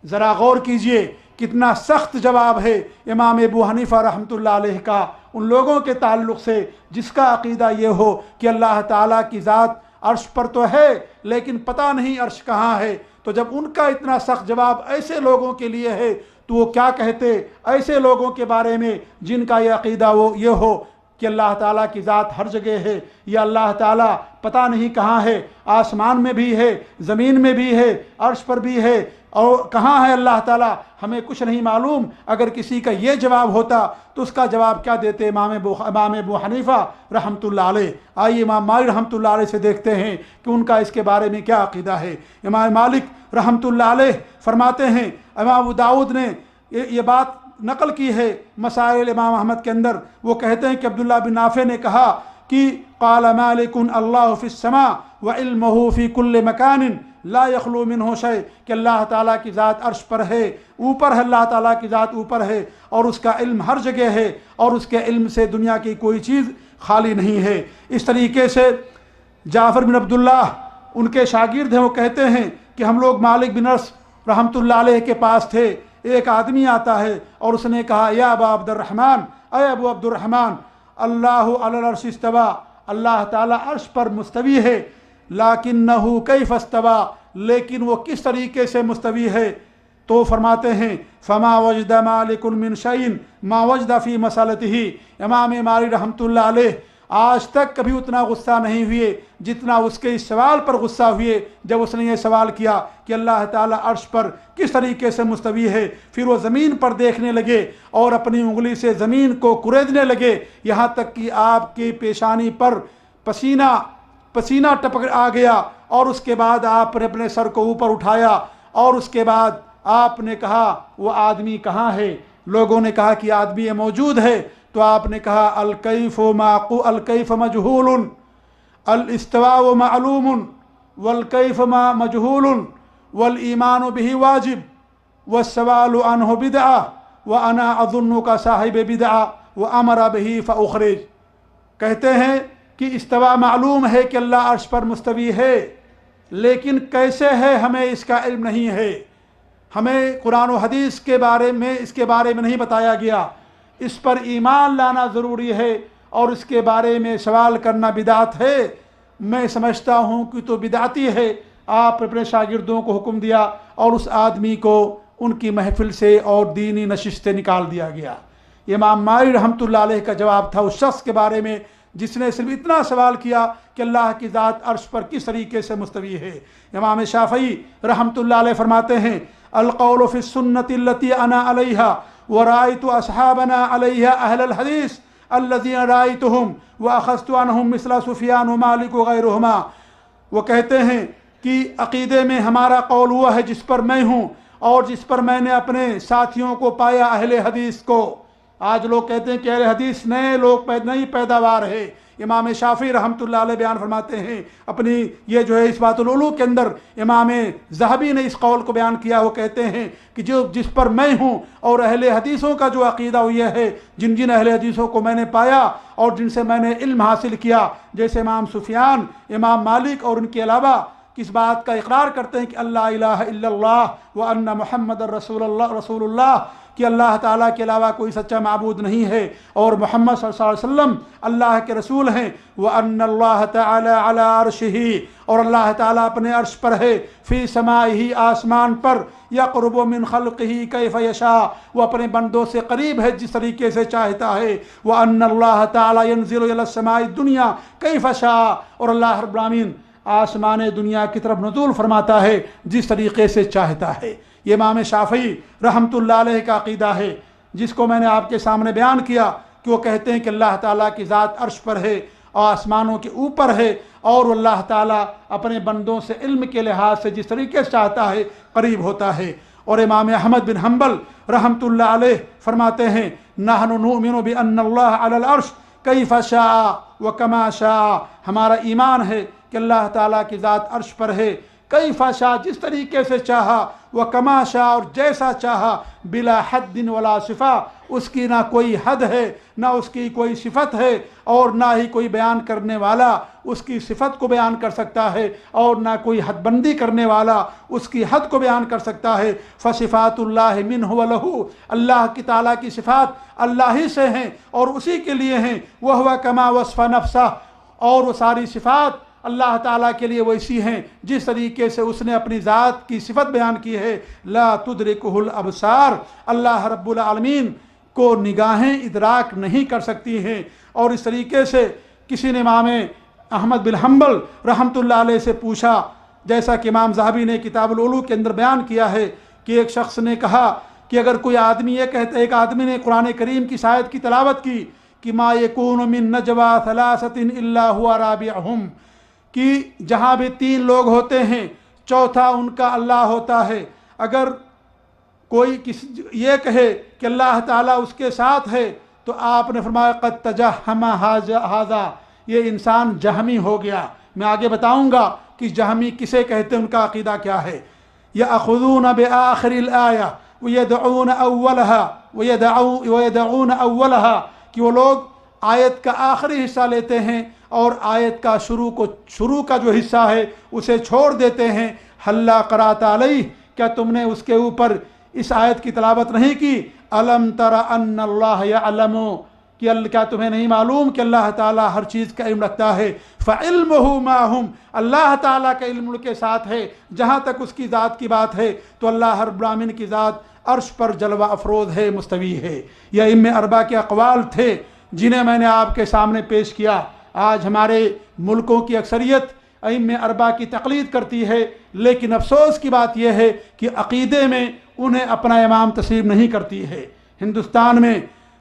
[SPEAKER 2] ذرا غور کیجئے کتنا سخت جواب ہے امام ابو حنیفہ رحمۃ اللہ علیہ کا ان لوگوں کے تعلق سے جس کا عقیدہ یہ ہو کہ اللہ تعالیٰ کی ذات عرش پر تو ہے لیکن پتہ نہیں عرش کہاں ہے۔ تو جب ان کا اتنا سخت جواب ایسے لوگوں کے لیے ہے تو وہ کیا کہتے ایسے لوگوں کے بارے میں جن کا یہ عقیدہ وہ یہ ہو کہ اللہ تعالیٰ کی ذات ہر جگہ ہے، یا اللہ تعالیٰ پتہ نہیں کہاں ہے، آسمان میں بھی ہے، زمین میں بھی ہے، عرش پر بھی ہے، اور کہاں ہے اللہ تعالیٰ ہمیں کچھ نہیں معلوم۔ اگر کسی کا یہ جواب ہوتا تو اس کا جواب کیا دیتے امام ابو حنیفہ رحمۃ اللہ علیہ۔ آئیے امام مالک رحمۃ اللہ علیہ سے دیکھتے ہیں کہ ان کا اس کے بارے میں کیا عقیدہ ہے۔ امام مالک رحمۃ اللہ علیہ فرماتے ہیں، امام ابو داؤد نے یہ بات نقل کی ہے مسائل امام احمد کے اندر، وہ کہتے ہیں کہ عبداللہ بن نافع نے کہا کہ قال مالک اللہ فی السماء وعلمہ فی کل مکان لا یخلو منہ شیء، کہ اللہ تعالیٰ کی ذات عرش پر ہے، اوپر ہے، اللہ تعالیٰ کی ذات اوپر ہے، اور اس کا علم ہر جگہ ہے، اور اس کے علم سے دنیا کی کوئی چیز خالی نہیں ہے۔ اس طریقے سے جعفر بن عبداللہ ان کے شاگرد ہیں، وہ کہتے ہیں کہ ہم لوگ مالک بن انس رحمۃ اللہ علیہ کے پاس تھے، ایک آدمی آتا ہے اور اس نے کہا یا ابا عبد الرحمن، اے ابو عبد الرحمن، اللہ علی العرش استوى، اللہ تعالیٰ عرش پر مستوی ہے، لیکنہ کیف استوى، لیکن وہ کس طریقے سے مستوی ہے؟ تو فرماتے ہیں فما وجد مالک من شیء ما وجد فی مسألتہ، امام مالک رحمۃ اللہ علیہ آج تک کبھی اتنا غصہ نہیں ہوئے جتنا اس کے اس سوال پر غصہ ہوئے جب اس نے یہ سوال کیا کہ اللہ تعالیٰ عرش پر کس طریقے سے مستوی ہے۔ پھر وہ زمین پر دیکھنے لگے اور اپنی انگلی سے زمین کو کریدنے لگے، یہاں تک کہ آپ کی پیشانی پر پسینہ ٹپک آ گیا، اور اس کے بعد آپ نے اپنے سر کو اوپر اٹھایا، اور اس کے بعد آپ نے کہا وہ آدمی کہاں ہے؟ لوگوں نے کہا کہ آدمی یہ موجود ہے، تو آپ نے کہا الکیف مجہول، الاستواء معلوم، والکیف مجہول، والایمان بہ واجب، والسوال عنہ بدعہ، وانا اظنک صاحب بدعہ، وامر بہ فاخرج۔ کہتے ہیں کہ استوا معلوم ہے کہ اللہ عرش پر مستوی ہے، لیکن کیسے ہے ہمیں اس کا علم نہیں ہے، ہمیں قرآن و حدیث کے بارے میں اس کے بارے میں نہیں بتایا گیا، اس پر ایمان لانا ضروری ہے، اور اس کے بارے میں سوال کرنا بدعت ہے، میں سمجھتا ہوں کہ تو بدعتی ہے۔ آپ اپنے شاگردوں کو حکم دیا اور اس آدمی کو ان کی محفل سے اور دینی نشست سے نکال دیا گیا۔ امام مالک رحمۃ اللہ علیہ کا جواب تھا اس شخص کے بارے میں جس نے صرف اتنا سوال کیا کہ اللہ کی ذات عرش پر کس طریقے سے مستوی ہے۔ امام شافعی رحمۃ اللہ علیہ فرماتے ہیں القول فی السنۃ التی انا علیہا ورأیت اصحابنا علیہا اہل الحدیث الذین رأیتہم واخذت عنہم مثل سفیان و مالک وغیرہما۔ وہ کہتے ہیں کہ عقیدے میں ہمارا قول ہوا ہے جس پر میں ہوں اور جس پر میں نے اپنے ساتھیوں کو پایا اہل حدیث کو۔ آج لوگ کہتے ہیں کہ اہل حدیث نئی پیداوار ہے۔ امام شافعی رحمۃ اللہ علیہ بیان فرماتے ہیں اپنی یہ جو ہے اثبات العلو کے اندر، امام ذہبی نے اس قول کو بیان کیا، وہ کہتے ہیں کہ جس پر میں ہوں اور اہل حدیثوں کا جو عقیدہ یہ ہے، جن اہل حدیثوں کو میں نے پایا اور جن سے میں نے علم حاصل کیا، جیسے امام سفیان، امام مالک اور ان کے علاوہ، کس بات کا اقرار کرتے ہیں کہ اللہ الہ الا اللہ وان محمد رسول اللہ، کہ اللہ تعالیٰ کے علاوہ کوئی سچا معبود نہیں ہے اور محمد صلی اللہ علیہ وسلم اللہ کے رسول ہیں، وَأَنَّ اللَّهَ تَعَالَى عَلَىٰ عَرْشِهِ، اور اللہ تعالیٰ اپنے عرش پر ہے، فی سمائه آسمان پر، یقرب من خلقہ کیف یشاء، وہ اپنے بندوں سے قریب ہے جس طریقے سے چاہتا ہے، وَأَنَّ اللَّهَ تَعَالَى يَنزِلُ إِلَى السَّمَاءِ الدُّنْيَا کیف شاء، اور اللہ رب العالمین آسمان دنیا کی طرف نزول فرماتا ہے جس طریقے سے چاہتا ہے۔ یہ امام شافعی رحمۃ اللہ علیہ کا عقیدہ ہے، جس کو میں نے آپ کے سامنے بیان کیا کہ وہ کہتے ہیں کہ اللہ تعالیٰ کی ذات عرش پر ہے اور آسمانوں کے اوپر ہے، اور اللہ تعالیٰ اپنے بندوں سے علم کے لحاظ سے جس طریقے سے چاہتا ہے قریب ہوتا ہے۔ اور امام احمد بن حنبل رحمۃ اللہ علیہ فرماتے ہیں نحن نؤمن بأن اللہ علی العرش کیف شاء وکما شاء، ہمارا ایمان ہے کہ اللہ تعالیٰ کی ذات عرش پر ہے، کیف شاء جس طریقے سے چاہا، وکما شاء اور جیسا چاہا، بلا حد ولا صفہ، اس کی نہ کوئی حد ہے نہ اس کی کوئی صفت ہے، اور نہ ہی کوئی بیان کرنے والا اس کی صفت کو بیان کر سکتا ہے، اور نہ کوئی حد بندی کرنے والا اس کی حد کو بیان کر سکتا ہے۔ فصفات اللہ منہ ولہ، اللہ کی تعالیٰ کی صفات اللہ ہی سے ہیں اور اسی کے لیے ہیں، وہو کما وصف نفسہ، اور وہ ساری صفات اللہ تعالیٰ کے لیے ویسی ہیں جس طریقے سے اس نے اپنی ذات کی صفت بیان کی ہے۔ لا تدرکہ الابصار، اللہ رب العالمین کو نگاہیں ادراک نہیں کر سکتی ہیں۔ اور اس طریقے سے کسی نے امام احمد بن حنبل رحمۃ اللہ علیہ سے پوچھا، جیسا کہ امام ذہبی نے کتاب العلو کے اندر بیان کیا ہے کہ ایک شخص نے کہا کہ اگر کوئی آدمی یہ کہتا ہے، ایک آدمی نے قرآن کریم کی آیت کی تلاوت کی کہ ما یکون من نجوا ثلاثۃ الا هو رابعہم، کہ جہاں بھی 3 لوگ ہوتے ہیں چوتھا ان کا اللہ ہوتا ہے، اگر کوئی یہ کہے کہ اللہ تعالیٰ اس کے ساتھ ہے تو آپ نے فرمایا قد تجہم ھذا، یہ انسان جہمی ہو گیا۔ میں آگے بتاؤں گا کہ جہمی کسے کہتے ہیں، ان کا عقیدہ کیا ہے۔ یأخذون بآخر الآیہ ویدعون اولها ویدعون اولها، کہ وہ لوگ آیت کا آخری حصہ لیتے ہیں اور آیت کا شروع کا جو حصہ ہے اسے چھوڑ دیتے ہیں۔ حلا قرأت علیہ، کیا تم نے اس کے اوپر اس آیت کی تلاوت نہیں کی؟ الم تر ان اللہ یعلم، کہ کیا تمہیں نہیں معلوم کہ اللہ تعالیٰ ہر چیز کا علم رکھتا ہے۔ فعلمہ معہم، اللہ تعالیٰ کا علم ان کے ساتھ ہے۔ جہاں تک اس کی ذات کی بات ہے تو اللہ رب العالمین کی ذات عرش پر جلوہ افروز ہے، مستوی ہے۔ یہ ائمہ اربعہ کے اقوال تھے جنہیں میں نے آپ کے سامنے پیش کیا۔ آج ہمارے ملکوں کی اکثریت ائمہ اربعہ کی تقلید کرتی ہے، لیکن افسوس کی بات یہ ہے کہ عقیدے میں انہیں اپنا امام تسلیم نہیں کرتی ہے۔ ہندوستان میں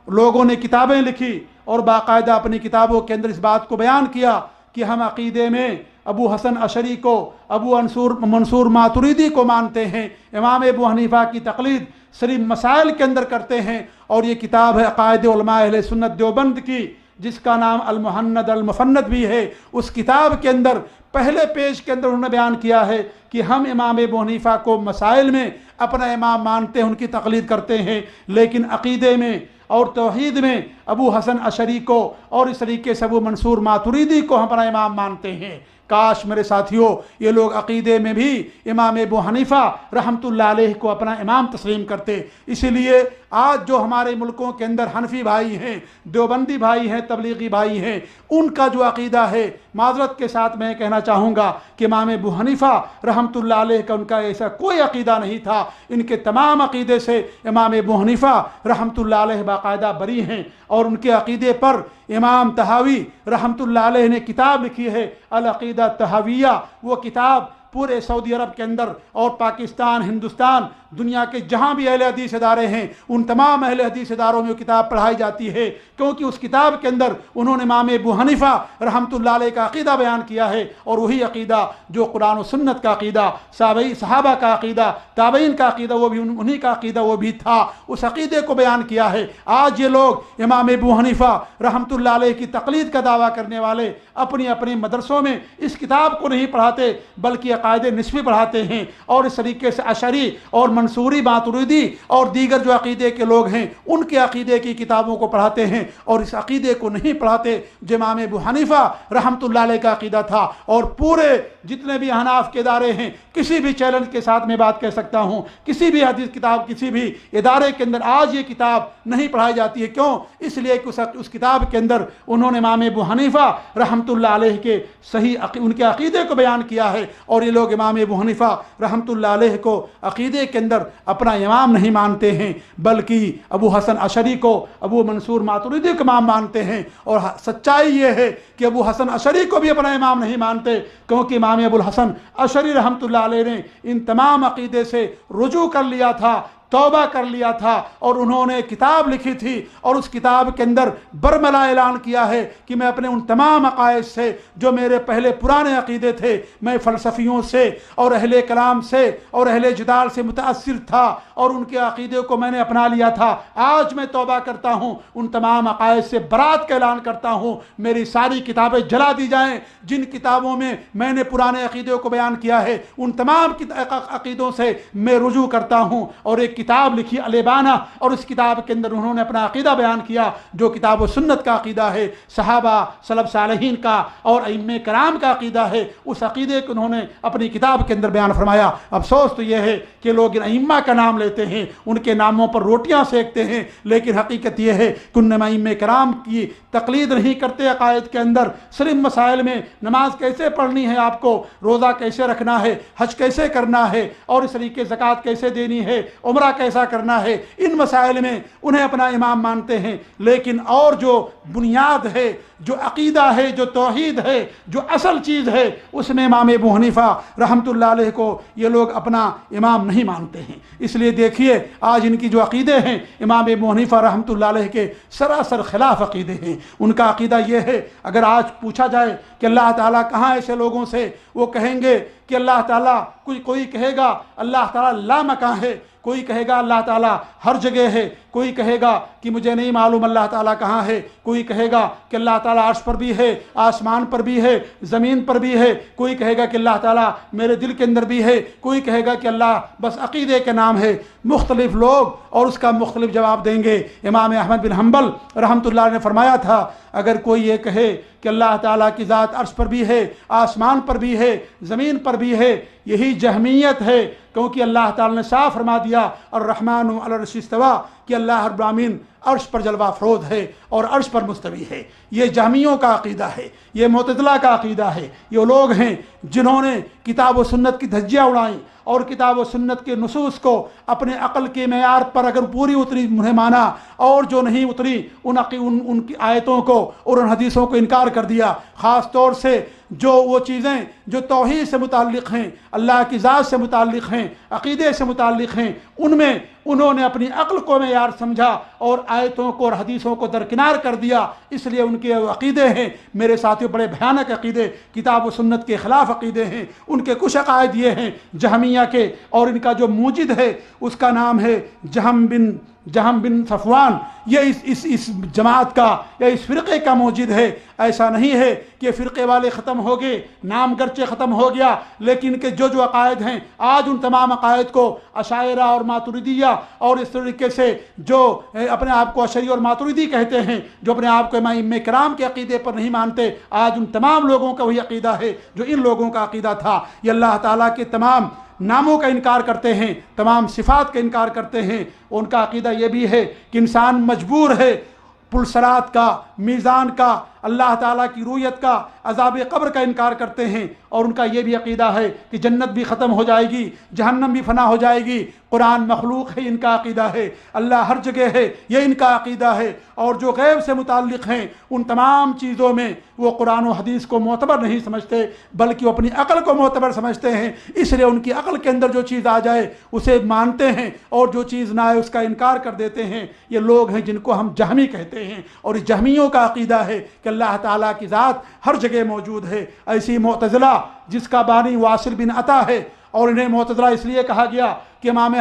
[SPEAKER 2] لوگوں نے کتابیں لکھی اور باقاعدہ اپنی کتابوں کے اندر اس بات کو بیان کیا کہ ہم عقیدے میں ابو حسن اشعری کو، ابو منصور ماتریدی کو مانتے ہیں، امام ابو حنیفہ کی تقلید صرف مسائل کے اندر کرتے ہیں۔ اور یہ کتاب ہے عقائد علماء اہل سنت دیوبند کی، جس کا نام المحند المفند بھی ہے۔ اس کتاب کے اندر پہلے پیج کے اندر انہوں نے بیان کیا ہے کہ ہم امام ابو حنیفہ کو مسائل میں اپنا امام مانتے ہیں، ان کی تقلید کرتے ہیں، لیکن عقیدے میں اور توحید میں ابو حسن اشعری کو اور اس طریقے سے ابو منصور ماتریدی کو ہم اپنا امام مانتے ہیں۔ کاش میرے ساتھیوں یہ لوگ عقیدے میں بھی امام ابو حنیفہ رحمۃ اللہ علیہ کو اپنا امام تسلیم کرتے۔ اسی لیے آج جو ہمارے ملکوں کے اندر حنفی بھائی ہیں، دیوبندی بھائی ہیں، تبلیغی بھائی ہیں، ان کا جو عقیدہ ہے، معذرت کے ساتھ میں کہنا چاہوں گا کہ امام ابو حنیفہ رحمۃ اللہ علیہ کا ان کا ایسا کوئی عقیدہ نہیں تھا۔ ان کے تمام عقیدے سے امام ابو حنیفہ رحمۃ اللہ علیہ باقاعدہ بری ہیں، اور ان کے عقیدے پر امام طحاوی رحمۃ اللہ علیہ نے کتاب لکھی ہے العقیدہ طحاویہ۔ وہ کتاب پورے سعودی عرب کے اندر اور پاکستان، ہندوستان، دنیا کے جہاں بھی اہل حدیث ادارے ہیں، ان تمام اہل حدیث اداروں میں وہ کتاب پڑھائی جاتی ہے، کیونکہ اس کتاب کے اندر انہوں نے امام ابو حنیفہ رحمۃ اللہ علیہ کا عقیدہ بیان کیا ہے، اور وہی عقیدہ جو قرآن و سنت کا عقیدہ، صحابہ کا عقیدہ، تابعین کا عقیدہ، وہ بھی انہی کا عقیدہ وہ بھی تھا، اس عقیدے کو بیان کیا ہے۔ آج یہ لوگ امام ابو حنیفہ رحمۃ اللہ علیہ کی تقلید کا دعویٰ کرنے والے اپنی اپنی مدرسوں میں اس کتاب کو نہیں پڑھاتے، بلکہ عقائد نسبی پڑھاتے ہیں، اور اس طریقے سے اشعری اور منصوری ماتریدی اور دیگر جو عقیدے کے لوگ ہیں ان کے عقیدے کی کتابوں کو پڑھاتے ہیں، اور اس عقیدے کو نہیں پڑھاتے جو امام ابو حنیفہ رحمۃ اللہ علیہ کا عقیدہ تھا۔ اور پورے جتنے بھی احناف کے ادارے ہیں، کسی بھی چیلنج کے ساتھ میں بات کہہ سکتا ہوں، کسی بھی حدیث کتاب کسی بھی ادارے کے اندر آج یہ کتاب نہیں پڑھائی جاتی ہے۔ کیوں؟ اس لیے کہ اس کتاب کے اندر انہوں نے امام ابو حنیفہ رحمۃ اللہ علیہ کے صحیح ان کے عقیدے کو بیان کیا ہے، اور یہ لوگ امام ابو حنیفہ رحمۃ اللہ علیہ کو عقیدے کے اندر اپنا امام نہیں مانتے ہیں، بلکہ ابو حسن اشعری کو، ابو منصور ماتریدی کو امام مانتے ہیں۔ اور سچائی یہ ہے کہ ابو حسن اشعری کو بھی اپنا امام نہیں مانتے، کیونکہ امام ابو الحسن اشعری رحمۃ اللہ علیہ نے ان تمام عقیدے سے رجوع کر لیا تھا، توبہ کر لیا تھا، اور انہوں نے کتاب لکھی تھی، اور اس کتاب کے اندر برملا اعلان کیا ہے کہ میں اپنے ان تمام عقائد سے جو میرے پہلے پرانے عقیدے تھے، میں فلسفیوں سے اور اہل کلام سے اور اہل جدال سے متاثر تھا، اور ان کے عقیدے کو میں نے اپنا لیا تھا۔ آج میں توبہ کرتا ہوں، ان تمام عقائد سے برات کا اعلان کرتا ہوں، میری ساری کتابیں جلا دی جائیں جن کتابوں میں نے پرانے عقیدوں کو بیان کیا ہے، ان تمام عقیدوں سے میں رجوع کرتا ہوں۔ اور ایک کتاب لکھی الابانہ، اور اس کتاب کے اندر انہوں نے اپنا عقیدہ بیان کیا جو کتاب و سنت کا عقیدہ ہے، صحابہ سلف صالحین کا اور ائمہ کرام کا عقیدہ ہے، اس عقیدے کو انہوں نے اپنی کتاب کے اندر بیان فرمایا۔ افسوس تو یہ ہے کہ لوگ ان ائمہ کا نام لیتے ہیں، ان کے ناموں پر روٹیاں سینکتے ہیں، لیکن حقیقت یہ ہے کہ ان ائمہ کرام کی تقلید نہیں کرتے عقائد کے اندر، صرف مسائل میں نماز کیسے پڑھنی ہے، آپ کو روزہ کیسے رکھنا ہے، حج کیسے کرنا ہے، اور اس طریقے زکوٰۃ کیسے دینی ہے، عمرہ کیسا کرنا ہے، ان مسائل میں انہیں اپنا امام مانتے ہیں، لیکن اور جو بنیاد ہے، جو عقیدہ ہے، جو توحید ہے، جو اصل چیز ہے، اس میں امام ابو حنیفہ رحمۃ اللہ علیہ کو یہ لوگ اپنا امام نہیں مانتے ہیں۔ اس لیے دیکھیے آج ان کی جو عقیدے ہیں امام ابو حنیفہ رحمۃ اللہ علیہ کے سراسر خلاف عقیدے ہیں۔ ان کا عقیدہ یہ ہے، اگر آج پوچھا جائے کہ اللہ تعالیٰ کہاں ایسے لوگوں سے، وہ کہیں گے کہ اللہ تعالیٰ، کوئی کہے گا اللہ تعالیٰ لامکاں ہے، کوئی کہے گا اللہ تعالیٰ ہر جگہ ہے، کوئی کہے گا کہ مجھے نہیں معلوم اللہ تعالیٰ کہاں ہے، کوئی کہے گا کہ اللہ تعالیٰ عرش پر بھی ہے، آسمان پر بھی ہے، زمین پر بھی ہے، کوئی کہے گا کہ اللہ تعالیٰ میرے دل کے اندر بھی ہے، کوئی کہے گا کہ اللہ بس عقیدے کے نام ہے۔ مختلف لوگ اور اس کا مختلف جواب دیں گے۔ امام احمد بن حنبل رحمۃ اللہ نے فرمایا تھا، اگر کوئی یہ کہے کہ اللہ تعالیٰ کی ذات عرش پر بھی ہے، آسمان پر بھی ہے، زمین پر بھی ہے، یہی جہمیت ہے، کیونکہ اللہ تعالیٰ نے صاف فرما دیا الرحمن علی العرش استویٰ کہ اللہ رب العالمین عرش پر جلوہ افروز ہے اور عرش پر مستوی ہے۔ یہ جہمیوں کا عقیدہ ہے، یہ معتزلہ کا عقیدہ ہے۔ یہ لوگ ہیں جنہوں نے کتاب و سنت کی دھجیاں اڑائیں اور کتاب و سنت کے نصوص کو اپنے عقل کے معیار پر اگر پوری اتری انہیں مانا، اور جو نہیں اتری ان کی آیتوں کو اور ان حدیثوں کو انکار کر دیا۔ خاص طور سے جو وہ چیزیں جو توحید سے متعلق ہیں، اللہ کی ذات سے متعلق ہیں، عقیدے سے متعلق ہیں، ان میں انہوں نے اپنی عقل کو معیار سمجھا اور آیتوں کو اور حدیثوں کو درکنار کر دیا۔ اس لیے ان کے عقیدے ہیں میرے ساتھیوں بڑے بھیانک عقیدے، کتاب و سنت کے خلاف عقیدے ہیں۔ ان کے کچھ عقائد یہ ہیں جہمیہ کے، اور ان کا جو موجد ہے اس کا نام ہے جہم بن صفوان۔ یہ اس جماعت کا یا اس فرقے کا موجد ہے۔ ایسا نہیں ہے کہ فرقے والے ختم ہو گئے، نام گرچہ ختم ہو گیا، لیکن کہ جو عقائد ہیں آج ان تمام عقائد کو اشاعرہ اور ماتریدیہ اور اس طریقے سے جو اپنے آپ کو اشعری اور ماتریدی کہتے ہیں، جو اپنے آپ کو ائمہ کرام کے عقیدے پر نہیں مانتے، آج ان تمام لوگوں کا وہی عقیدہ ہے جو ان لوگوں کا عقیدہ تھا۔ یہ اللہ تعالیٰ کے تمام ناموں کا انکار کرتے ہیں، تمام صفات کا انکار کرتے ہیں۔ ان کا عقیدہ یہ بھی ہے کہ انسان مجبور ہے پلسرات کا، میزان کا، اللہ تعالیٰ کی رویت کا، عذاب قبر کا انکار کرتے ہیں۔ اور ان کا یہ بھی عقیدہ ہے کہ جنت بھی ختم ہو جائے گی، جہنم بھی فنا ہو جائے گی، قرآن مخلوق ہے، ان کا عقیدہ ہے، اللہ ہر جگہ ہے، یہ ان کا عقیدہ ہے۔ اور جو غیب سے متعلق ہیں ان تمام چیزوں میں وہ قرآن و حدیث کو معتبر نہیں سمجھتے، بلکہ وہ اپنی عقل کو معتبر سمجھتے ہیں۔ اس لیے ان کی عقل کے اندر جو چیز آ جائے اسے مانتے ہیں، اور جو چیز نہ آئے اس کا انکار کر دیتے ہیں۔ یہ لوگ ہیں جن کو ہم جہمی کہتے ہیں، اور اس جہمیوں کا عقیدہ ہے کہ اللہ تعالیٰ کی ذات ہر جگہ موجود ہے۔ ایسی معتزلہ جس کا بانی واصل بن عطا ہے، اور انہیں معتزلہ اس لیے کہا گیا کہ امام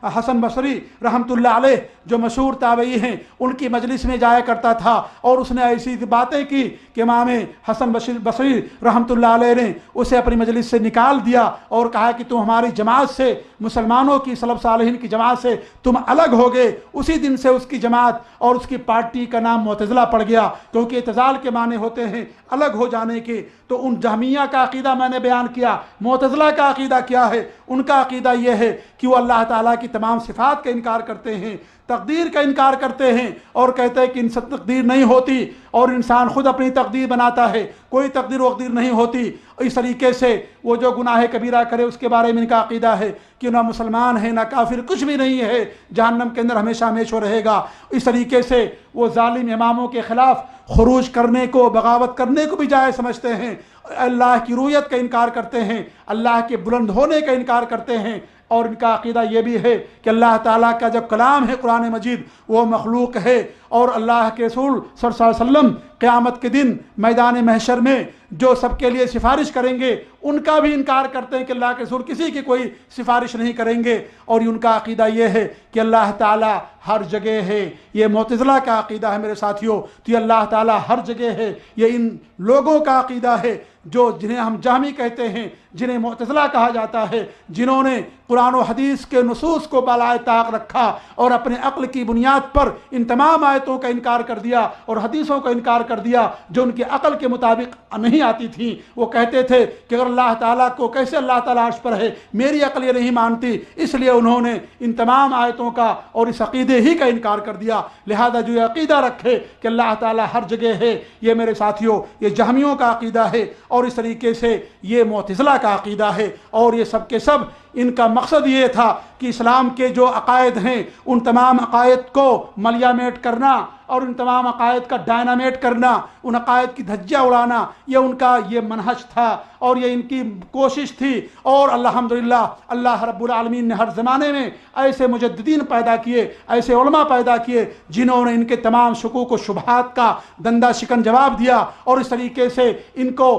[SPEAKER 2] حسن بصری رحمۃ اللہ علیہ جو مشہور تابعی ہیں ان کی مجلس میں جایا کرتا تھا، اور اس نے ایسی باتیں کی کہ امام حسن بصری رحمۃ اللہ علیہ نے اسے اپنی مجلس سے نکال دیا اور کہا کہ تم ہماری جماعت سے، مسلمانوں کی سلف صالحین کی جماعت سے تم الگ ہو گئے۔ اسی دن سے اس کی جماعت اور اس کی پارٹی کا نام معتزلہ پڑ گیا، کیونکہ اعتزال کے معنی ہوتے ہیں الگ ہو جانے کے۔ تو ان جہمیہ کا عقیدہ میں نے بیان کیا۔ معتزلہ کا عقیدہ کیا ہے؟ ان کا عقیدہ یہ ہے کہ وہ اللہ تعالیٰ کی تمام صفات کا انکار کرتے ہیں، تقدیر کا انکار کرتے ہیں، اور کہتے ہیں کہ ان سے تقدیر نہیں ہوتی اور انسان خود اپنی تقدیر بناتا ہے، کوئی تقدیر وقدیر نہیں ہوتی۔ اس طریقے سے وہ جو گناہ کبیرہ کرے اس کے بارے میں ان کا عقیدہ ہے کہ نہ مسلمان ہے نہ کافر، کچھ بھی نہیں ہے، جہنم کے اندر ہمیشہ ہمیشہ رہے گا۔ اس طریقے سے وہ ظالم اماموں کے خلاف خروج کرنے کو، بغاوت کرنے کو بھی جائز سمجھتے ہیں، اللہ کی رویت کا انکار کرتے ہیں، اللہ کے بلند ہونے کا انکار کرتے ہیں۔ اور ان کا عقیدہ یہ بھی ہے کہ اللہ تعالیٰ کا جو کلام ہے قرآن مجید وہ مخلوق ہے، اور اللہ کے رسول صلی اللہ علیہ وسلم قیامت کے دن میدان محشر میں جو سب کے لیے سفارش کریں گے ان کا بھی انکار کرتے ہیں کہ اللہ کے رسول کسی کی کوئی سفارش نہیں کریں گے۔ اور ان کا عقیدہ یہ ہے کہ اللہ تعالیٰ ہر جگہ ہے۔ یہ معتزلہ کا عقیدہ ہے میرے ساتھیوں، تو یہ اللہ تعالیٰ ہر جگہ ہے، یہ ان لوگوں کا عقیدہ ہے جنہیں ہم جہمی کہتے ہیں، جنہیں معتزلہ کہا جاتا ہے، جنہوں نے قرآن و حدیث کے نصوص کو بالائے طاق رکھا اور اپنے عقل کی بنیاد پر ان تمام آیتوں کا انکار کر دیا اور حدیثوں کا انکار کر دیا جو ان کی عقل کے مطابق نہیں آتی تھیں۔ وہ کہتے تھے کہ اگر اللہ تعالیٰ کو کیسے اللہ تعالیٰ عرش پر ہے، میری عقل یہ نہیں مانتی، اس لیے انہوں نے ان تمام آیتوں کا اور اس عقیدے ہی کا انکار کر دیا۔ لہذا جو یہ عقیدہ رکھے کہ اللہ تعالیٰ ہر جگہ ہے، یہ میرے ساتھیوں یہ جہمیوں کا عقیدہ ہے، اور اس طریقے سے یہ معتزلہ کا عقیدہ ہے، اور یہ سب کے سب ان کا مقصد یہ تھا کہ اسلام کے جو عقائد ہیں ان تمام عقائد کو ملیامیٹ کرنا اور ان تمام عقائد کا ڈائنامیٹ کرنا، ان عقائد کی دھجیاں اڑانا، یہ ان کا یہ منہج تھا اور یہ ان کی کوشش تھی۔ اور الحمدللہ اللہ رب العالمین نے ہر زمانے میں ایسے مجددین پیدا کیے، ایسے علماء پیدا کیے جنہوں نے ان کے تمام شکوک و شبہات کا دندہ شکن جواب دیا اور اس طریقے سے ان کو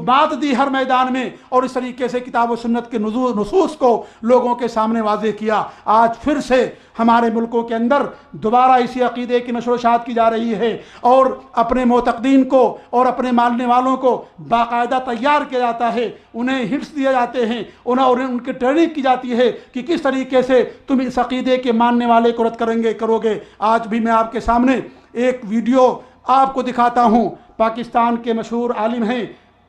[SPEAKER 2] مات دی ہر میدان میں، اور اس طریقے سے کتاب و سنت کے نصوص کو لوگوں کے سامنے واضح کیا۔ آج پھر سے ہمارے ملکوں کے اندر دوبارہ اسی عقیدے کی نشر و اشاعت کی جا رہی ہے اور اپنے معتقدین کو اور اپنے ماننے والوں کو باقاعدہ تیار کیا جاتا ہے، انہیں ہنٹس دیے جاتے ہیں، انہیں ان کی ٹریننگ کی جاتی ہے کہ کس طریقے سے تم اس عقیدے کے ماننے والے کو رد کرو گے۔ آج بھی میں آپ کے سامنے ایک ویڈیو آپ کو دکھاتا ہوں۔ پاکستان کے مشہور عالم ہیں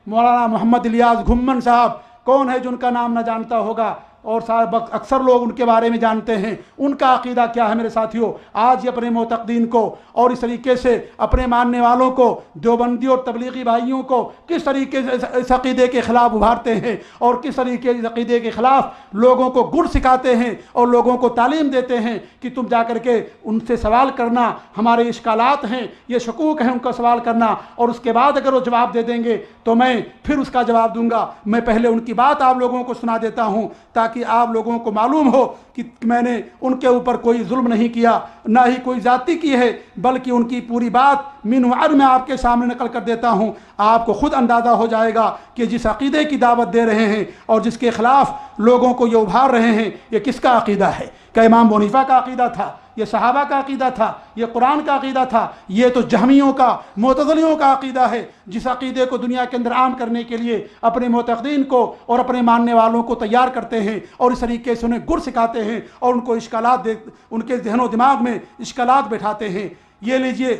[SPEAKER 2] مولانا محمد الیاس گھمن صاحب، کون ہے جو ان کا نام نہ جانتا ہوگا، اور اکثر لوگ ان کے بارے میں جانتے ہیں۔ ان کا عقیدہ کیا ہے میرے ساتھیوں؟ آج یہ اپنے معتقدین کو اور اس طریقے سے اپنے ماننے والوں کو، دیوبندی اور تبلیغی بھائیوں کو کس طریقے سے اس عقیدے کے خلاف ابھارتے ہیں اور کس طریقے سے اس عقیدے کے خلاف لوگوں کو گر سکھاتے ہیں اور لوگوں کو تعلیم دیتے ہیں کہ تم جا کر کے ان سے سوال کرنا، ہمارے اشکالات ہیں، یہ شکوک ہیں، ان کا سوال کرنا، اور اس کے بعد اگر وہ جواب دے دیں گے تو میں پھر اس کا جواب دوں گا۔ میں پہلے ان کی بات آپ لوگوں کو سنا دیتا ہوں تاکہ آپ لوگوں کو معلوم ہو کہ میں نے ان کے اوپر کوئی ظلم نہیں کیا، نہ ہی کوئی زیادتی کی ہے، بلکہ ان کی پوری بات من وعر میں آپ کے سامنے نقل کر دیتا ہوں۔ آپ کو خود اندازہ ہو جائے گا کہ جس عقیدے کی دعوت دے رہے ہیں اور جس کے خلاف لوگوں کو یہ ابھار رہے ہیں یہ کس کا عقیدہ ہے۔ کیا امام ابو حنیفہ کا عقیدہ تھا؟ یہ صحابہ کا عقیدہ تھا؟ یہ قرآن کا عقیدہ تھا؟ یہ تو جہمیوں کا، معتزلیوں کا عقیدہ ہے، جس عقیدے کو دنیا کے اندر عام کرنے کے لیے اپنے معتقدین کو اور اپنے ماننے والوں کو تیار کرتے ہیں اور اس طریقے سے انہیں گر سکھاتے ہیں اور ان کو اشکالات ان کے ذہن و دماغ میں اشکالات بٹھاتے ہیں۔ یہ لیجئے،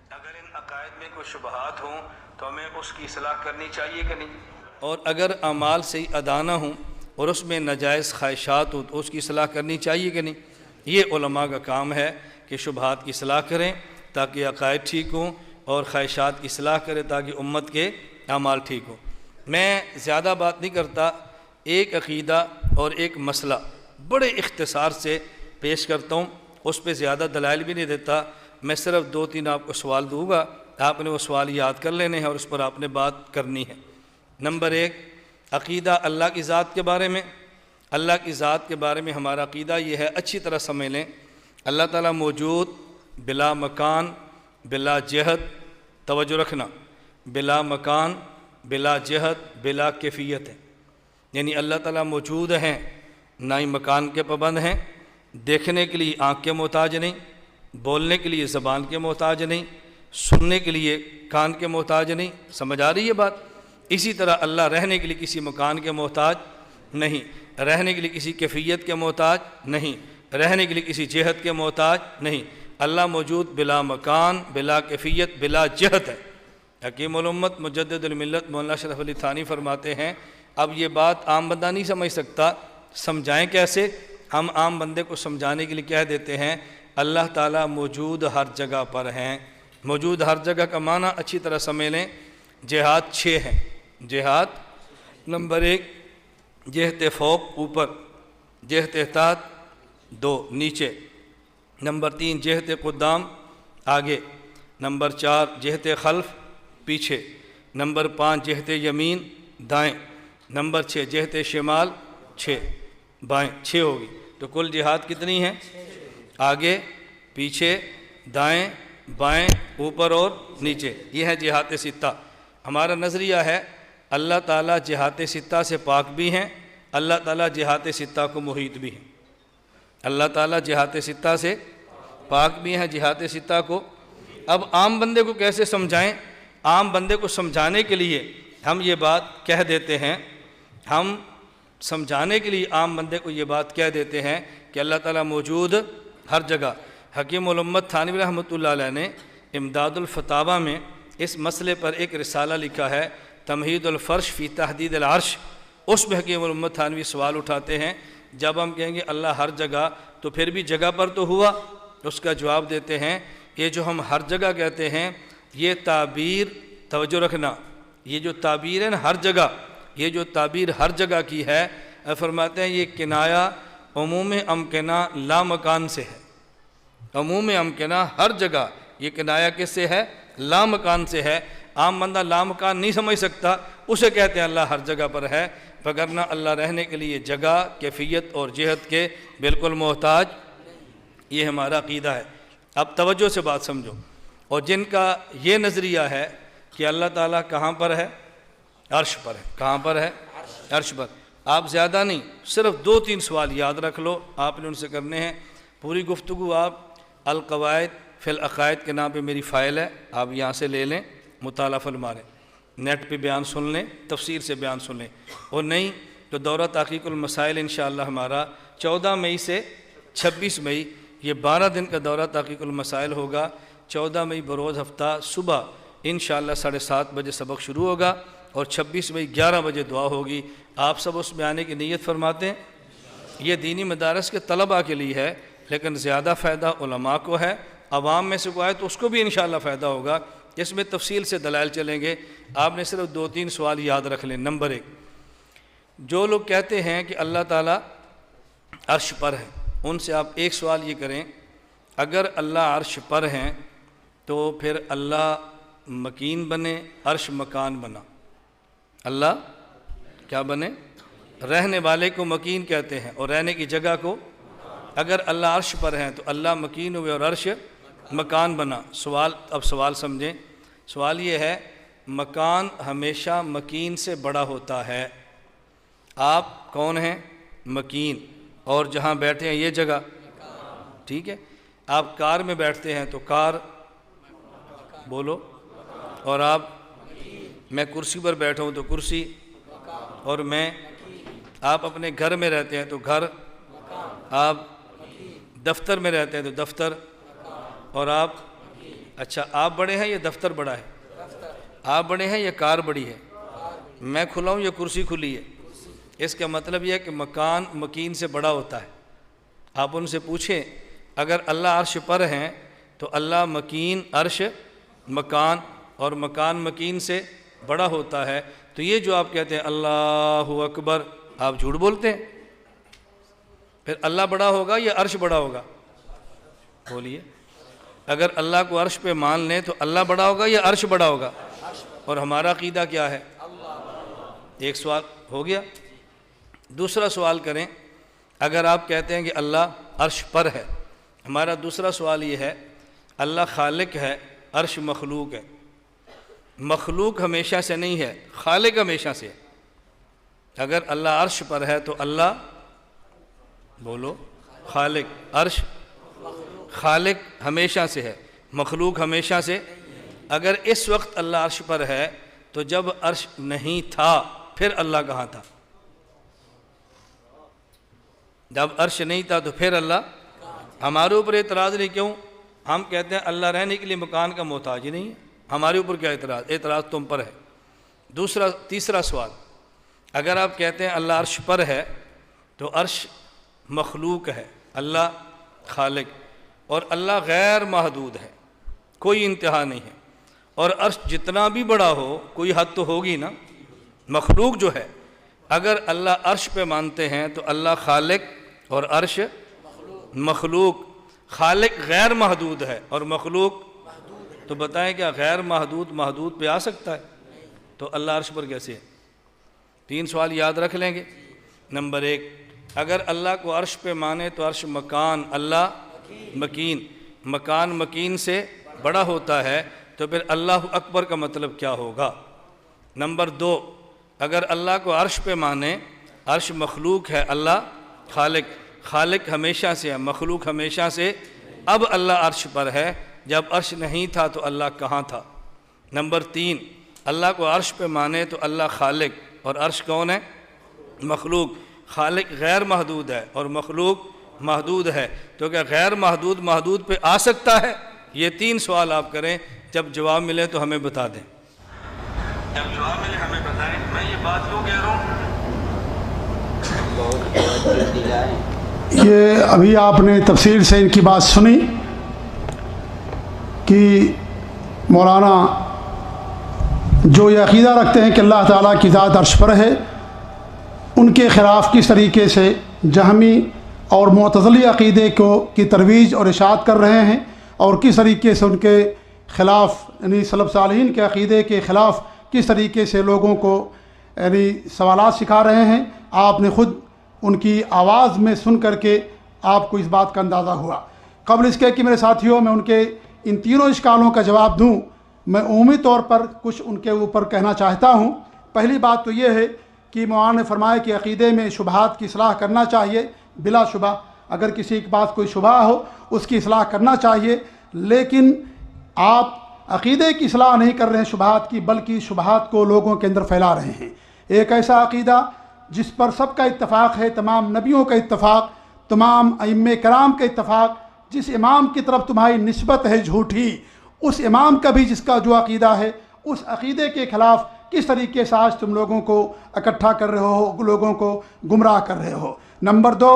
[SPEAKER 3] اگر ان عقائد میں کوئی شبہات ہوں تو ہمیں اس کی اصلاح کرنی چاہیے کہ نہیں، اور اگر اعمال صحیح ادا نہ ہوں اور اس میں ناجائز خواہشات ہوں تو اس کی اصلاح کرنی چاہیے کہ نہیں۔ یہ علماء کا کام ہے کہ شبہات کی اصلاح کریں تاکہ عقائد ٹھیک ہوں اور خواہشات کی اصلاح کریں تاکہ امت کے اعمال ٹھیک ہوں۔ میں زیادہ بات نہیں کرتا، ایک عقیدہ اور ایک مسئلہ بڑے اختصار سے پیش کرتا ہوں، اس پہ زیادہ دلائل بھی نہیں دیتا۔ میں صرف 2-3 آپ کو سوال دوں گا، آپ نے وہ سوال یاد کر لینے ہیں اور اس پر آپ نے بات کرنی ہے۔ نمبر 1، عقیدہ اللہ کی ذات کے بارے میں۔ اللہ کی ذات کے بارے میں ہمارا عقیدہ یہ ہے، اچھی طرح سمجھ لیں، اللہ تعالیٰ موجود، بلا مکان، بلا جہت، توجہ رکھنا، بلا مکان، بلا جہت، بلا کیفیت ہے، یعنی اللہ تعالیٰ موجود ہیں، نہ ہی مکان کے پابند ہیں، دیکھنے کے لیے آنکھ کے محتاج نہیں، بولنے کے لیے زبان کے محتاج نہیں، سننے کے لیے کان کے محتاج نہیں۔ سمجھ آ رہی ہے بات؟ اسی طرح اللہ رہنے کے لیے کسی مکان کے محتاج نہیں، رہنے کے لیے کسی کیفیت کے محتاج نہیں، رہنے کے لیے کسی جہت کے محتاج نہیں۔ اللہ موجود، بلا مکان، بلا کیفیت، بلا جہت ہے۔ حکیم الامت مجدد الملت مولانا اشرف علی تھانی فرماتے ہیں، اب یہ بات عام بندہ نہیں سمجھ سکتا، سمجھائیں کیسے؟ ہم عام بندے کو سمجھانے کے لیے کہہ دیتے ہیں اللہ تعالیٰ موجود ہر جگہ پر ہیں۔ موجود ہر جگہ کا معنی اچھی طرح سمجھ لیں، جہات 6 ہیں۔ جہات، نمبر 1 جہت فوق اوپر، جہت تحت 2 نیچے، نمبر 3 جہت قدام آگے، نمبر 4 جہت خلف پیچھے، نمبر 5 جہت یمین دائیں، نمبر 6 جہت شمال 6 بائیں، 6 ہوگی۔ تو کل جہات کتنی ہیں؟ آگے، پیچھے، دائیں، بائیں، اوپر اور نیچے، یہ ہے جہات 6۔ ہمارا نظریہ ہے اللہ تعالیٰ جہات 6 سے پاک بھی ہیں، اللہ تعالیٰ جہات 6 کو محیط بھی ہیں۔ اللہ تعالیٰ جہات 6 سے پاک بھی ہیں، جہات 6 کو۔ اب عام بندے کو کیسے سمجھائیں؟ عام بندے کو سمجھانے کے لیے ہم یہ بات کہہ دیتے ہیں، ہم سمجھانے کے لیے عام بندے کو یہ بات کہہ دیتے ہیں کہ اللہ تعالیٰ موجود ہر جگہ۔ حکیم الامت تھانوی رحمۃ اللہ علیہ نے امداد الفتاوی میں اس مسئلے پر ایک رسالہ لکھا ہے، تمہید الفرش فی تحدید العرش۔ اس میں حکیم الامت تھانوی سوال اٹھاتے ہیں، جب ہم کہیں گے اللہ ہر جگہ تو پھر بھی جگہ پر تو ہوا؟ اس کا جواب دیتے ہیں، یہ جو ہم ہر جگہ کہتے ہیں یہ تعبیر، توجہ رکھنا، یہ جو تعبیر ہے نا ہر جگہ، یہ جو تعبیر ہر جگہ کی ہے فرماتے ہیں یہ کنایا عموم امکنہ لا مکان سے ہے. عموم امکنہ ہر جگہ، یہ کنایا کس سے ہے؟ لا مکان سے ہے. عام بندہ لا مکان نہیں سمجھ سکتا، اسے کہتے ہیں اللہ ہر جگہ پر ہے، وگرنہ اللہ رہنے کے لیے جگہ، کیفیت اور جہت کے بالکل محتاج. یہ ہمارا عقیدہ ہے. اب توجہ سے بات سمجھو. اور جن کا یہ نظریہ ہے کہ اللہ تعالیٰ کہاں پر ہے؟ عرش پر ہے. کہاں پر ہے؟ عرش پر. آپ زیادہ نہیں، صرف 2-3 سوال یاد رکھ لو، آپ نے ان سے کرنے ہیں. پوری گفتگو آپ القواعد فی العقائد کے نام پہ میری فائل ہے، آپ یہاں سے لے لیں، مطالعہ فرما لیں، نیٹ پہ بیان سن لیں، تفسیر سے بیان سن لیں. اور نہیں تو دورہ تحقیق المسائل انشاءاللہ ہمارا 14 مئی سے 26 مئی، یہ 12 دن کا دورہ تحقیق المسائل ہوگا. 14 مئی بروز ہفتہ صبح انشاءاللہ 7:30 بجے سبق شروع ہوگا، اور 26 مئی 11 بجے دعا ہوگی. آپ سب اس میں آنے کی نیت فرماتے ہیں. یہ دینی مدارس کے طلباء کے لیے ہے، لیکن زیادہ فائدہ علماء کو ہے. عوام میں سے کوئی آئے تو اس کو بھی انشاءاللہ فائدہ ہوگا. اس میں تفصیل سے دلائل چلیں گے. آپ نے صرف 2-3 سوال یاد رکھ لیں. نمبر 1، جو لوگ کہتے ہیں کہ اللہ تعالیٰ عرش پر ہے، ان سے آپ ایک سوال یہ کریں، اگر اللہ عرش پر ہیں تو پھر اللہ مکین بنے، عرش مکان بنا. اللہ کیا بنے؟ رہنے والے کو مکین کہتے ہیں، اور رہنے کی جگہ کو. اگر اللہ عرش پر ہیں تو اللہ مکین ہوئے اور عرش مکان بنا. اب سوال سمجھیں. سوال یہ ہے، مکان ہمیشہ مکین سے بڑا ہوتا ہے. آپ کون ہیں؟ مکین. اور جہاں بیٹھے ہیں یہ جگہ، ٹھیک ہے. آپ کار میں بیٹھتے ہیں تو کار بولو. اور میں کرسی پر بیٹھا ہوں تو کرسی. اور آپ اپنے گھر میں رہتے ہیں تو گھر. آپ دفتر میں رہتے ہیں تو دفتر. اور اچھا آپ بڑے ہیں یا دفتر بڑا ہے؟ آپ بڑے ہیں یا کار بڑی ہے؟ میں کھلا ہوں یا کرسی کھلی ہے؟ اس کا مطلب یہ ہے کہ مکان مکین سے بڑا ہوتا ہے. آپ ان سے پوچھیں، اگر اللہ عرش پر ہیں تو اللہ مکین، عرش مکان، اور مکان مکین سے بڑا ہوتا ہے. تو یہ جو آپ کہتے ہیں اللہ اکبر، آپ جھوٹ بولتے ہیں. پھر اللہ بڑا ہوگا یا عرش بڑا ہوگا؟ بولیے. اگر اللہ کو عرش پہ مان لیں تو اللہ بڑا ہوگا یا عرش بڑا ہوگا؟ اور ہمارا عقیدہ کیا ہے؟ ایک سوال ہو گیا. دوسرا سوال کریں، اگر آپ کہتے ہیں کہ اللہ عرش پر ہے، ہمارا دوسرا سوال یہ ہے، اللہ خالق ہے، عرش مخلوق ہے. مخلوق ہمیشہ سے نہیں ہے، خالق ہمیشہ سے ہے. اگر اللہ عرش پر ہے تو اللہ بولو خالق، عرش خالق ہمیشہ سے ہے، مخلوق ہمیشہ سے. اگر اس وقت اللہ عرش پر ہے تو جب عرش نہیں تھا پھر اللہ کہاں تھا؟ جب عرش نہیں تھا تو پھر اللہ. ہمارے اوپر اعتراض نہیں. کیوں؟ ہم کہتے ہیں اللہ رہنے کے لیے مکان کا محتاج ہی نہیں ہے. ہمارے اوپر کیا اعتراض؟ اعتراض تم پر ہے. تیسرا سوال، اگر آپ کہتے ہیں اللہ عرش پر ہے تو عرش مخلوق ہے، اللہ خالق، اور اللہ غیر محدود ہے، کوئی انتہا نہیں ہے. اور عرش جتنا بھی بڑا ہو کوئی حد تو ہوگی نا. مخلوق جو ہے، اگر اللہ عرش پہ مانتے ہیں تو اللہ خالق اور عرش مخلوق. خالق غیر محدود ہے اور مخلوق، تو بتائیں کیا غیر محدود محدود پہ آ سکتا ہے؟ تو اللہ عرش پر کیسے ہے؟ 3 سوال یاد رکھ لیں گے. نمبر 1، اگر اللہ کو عرش پہ مانے تو عرش مکان، اللہ مکین. مکان مکین سے بڑا ہوتا ہے تو پھر اللہ اکبر کا مطلب کیا ہوگا؟ نمبر 2، اگر اللہ کو عرش پہ مانے، عرش مخلوق ہے، اللہ خالق ہمیشہ سے ہے، مخلوق ہمیشہ سے. اب اللہ عرش پر ہے، جب عرش نہیں تھا تو اللہ کہاں تھا؟ نمبر 3، اللہ کو عرش پہ مانے تو اللہ خالق، اور عرش کون ہے؟ مخلوق. خالق غیر محدود ہے اور مخلوق محدود ہے، تو کیا غیر محدود محدود پہ آ سکتا ہے؟ یہ 3 سوال آپ کریں. جب جواب ملے تو ہمیں بتا دیں. جب جواب ملے ہمیں بتائیں. میں یہ بات کیوں کہہ رہا ہوں؟
[SPEAKER 2] یہ ابھی آپ نے تفصیل سے ان کی بات سنی کہ مولانا جو یہ عقیدہ رکھتے ہیں کہ اللہ تعالیٰ کی ذات عرش پر ہے، ان کے خلاف کس طریقے سے جہمی اور معتزلی عقیدے کی ترویج اور اشاعت کر رہے ہیں، اور کس طریقے سے ان کے خلاف یعنی سلف صالحین کے عقیدے کے خلاف کس طریقے سے لوگوں کو یعنی سوالات سکھا رہے ہیں، آپ نے خود ان کی آواز میں سن کر کے آپ کو اس بات کا اندازہ ہوا۔ قبل اس کے کہ میرے ساتھیوں میں ان کے ان تینوں اشکالوں کا جواب دوں، میں عمومی طور پر کچھ ان کے اوپر کہنا چاہتا ہوں۔ پہلی بات تو یہ ہے کہ مولانا نے فرمایا کہ عقیدے میں شبہات کی اصلاح کرنا چاہیے، بلا شبہ اگر کسی کے پاس کوئی شبہ ہو اس کی اصلاح کرنا چاہیے، لیکن آپ عقیدے کی اصلاح نہیں کر رہے ہیں شبہات کی، بلکہ شبہات کو لوگوں کے اندر پھیلا رہے ہیں۔ ایک ایسا عقیدہ جس پر سب کا اتفاق ہے، تمام نبیوں کا اتفاق، تمام ائمہ کرام کا اتفاق، جس امام کی طرف تمہاری نسبت ہے جھوٹی، اس امام کا بھی جس کا جو عقیدہ ہے، اس عقیدے کے خلاف کس طریقے سے آج تم لوگوں کو اکٹھا کر رہے ہو، لوگوں کو گمراہ کر رہے ہو۔ نمبر 2،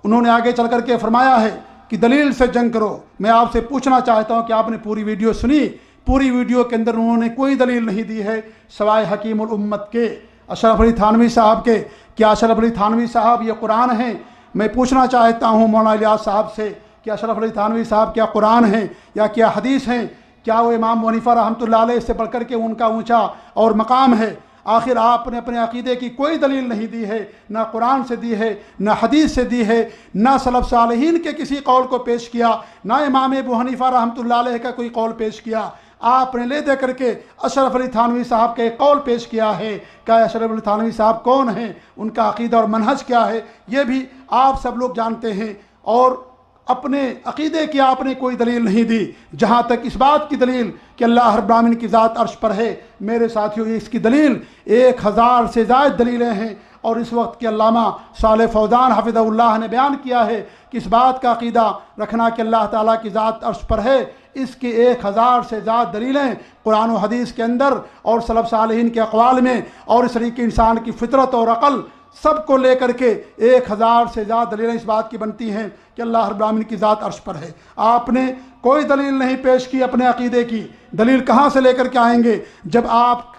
[SPEAKER 2] انہوں نے آگے چل کر کے فرمایا ہے کہ دلیل سے جنگ کرو۔ میں آپ سے پوچھنا چاہتا ہوں کہ آپ نے پوری ویڈیو سنی؟ پوری ویڈیو کے اندر انہوں نے کوئی دلیل نہیں دی ہے سوائے حکیم الامت کے اشرف علی تھانوی صاحب کے۔ کیا اشرف علی تھانوی صاحب یہ قرآن ہیں؟ میں پوچھنا چاہتا ہوں مولانا الیاس صاحب سے کہ اشرف علی تھانوی صاحب کیا قرآن ہیں یا کیا حدیث ہیں؟ کیا وہ امام ابو حنیفہ رحمۃ اللہ علیہ سے بڑھ کر کے ان کا اونچا اور مقام ہے؟ آخر آپ نے اپنے عقیدے کی کوئی دلیل نہیں دی ہے، نہ قرآن سے دی ہے، نہ حدیث سے دی ہے، نہ سلف صالحین کے کسی قول کو پیش کیا، نہ امام ابو حنیفہ رحمۃ اللہ علیہ کا کوئی قول پیش کیا۔ آپ نے لے دے کر کے اشرف علی تھانوی صاحب کا ایک قول پیش کیا ہے۔ کیا اشرف علی تھانوی صاحب کون ہیں؟ ان کا عقیدہ اور منہج کیا ہے؟ یہ بھی آپ سب لوگ جانتے ہیں، اور اپنے عقیدے کی آپ نے کوئی دلیل نہیں دی۔ جہاں تک اس بات کی دلیل کہ اللہ رب العالمین کی ذات عرش پر ہے، میرے ساتھیوں اس کی دلیل 1000 سے زائد دلیلیں ہیں، اور اس وقت کے علامہ صالح فوزان حفظہ اللہ نے بیان کیا ہے کہ اس بات کا عقیدہ رکھنا کہ اللہ تعالیٰ کی ذات عرش پر ہے، اس کی 1000 سے زیادہ دلیلیں قرآن و حدیث کے اندر اور سلف صالحین کے اقوال میں، اور اس طریقے انسان کی فطرت اور عقل سب کو لے کر کے 1000 سے زیادہ دلیلیں اس بات کی بنتی ہیں کہ اللہ رب العالمین کی ذات عرش پر ہے۔ آپ نے کوئی دلیل نہیں پیش کی اپنے عقیدے کی۔ دلیل کہاں سے لے کر کے آئیں گے جب آپ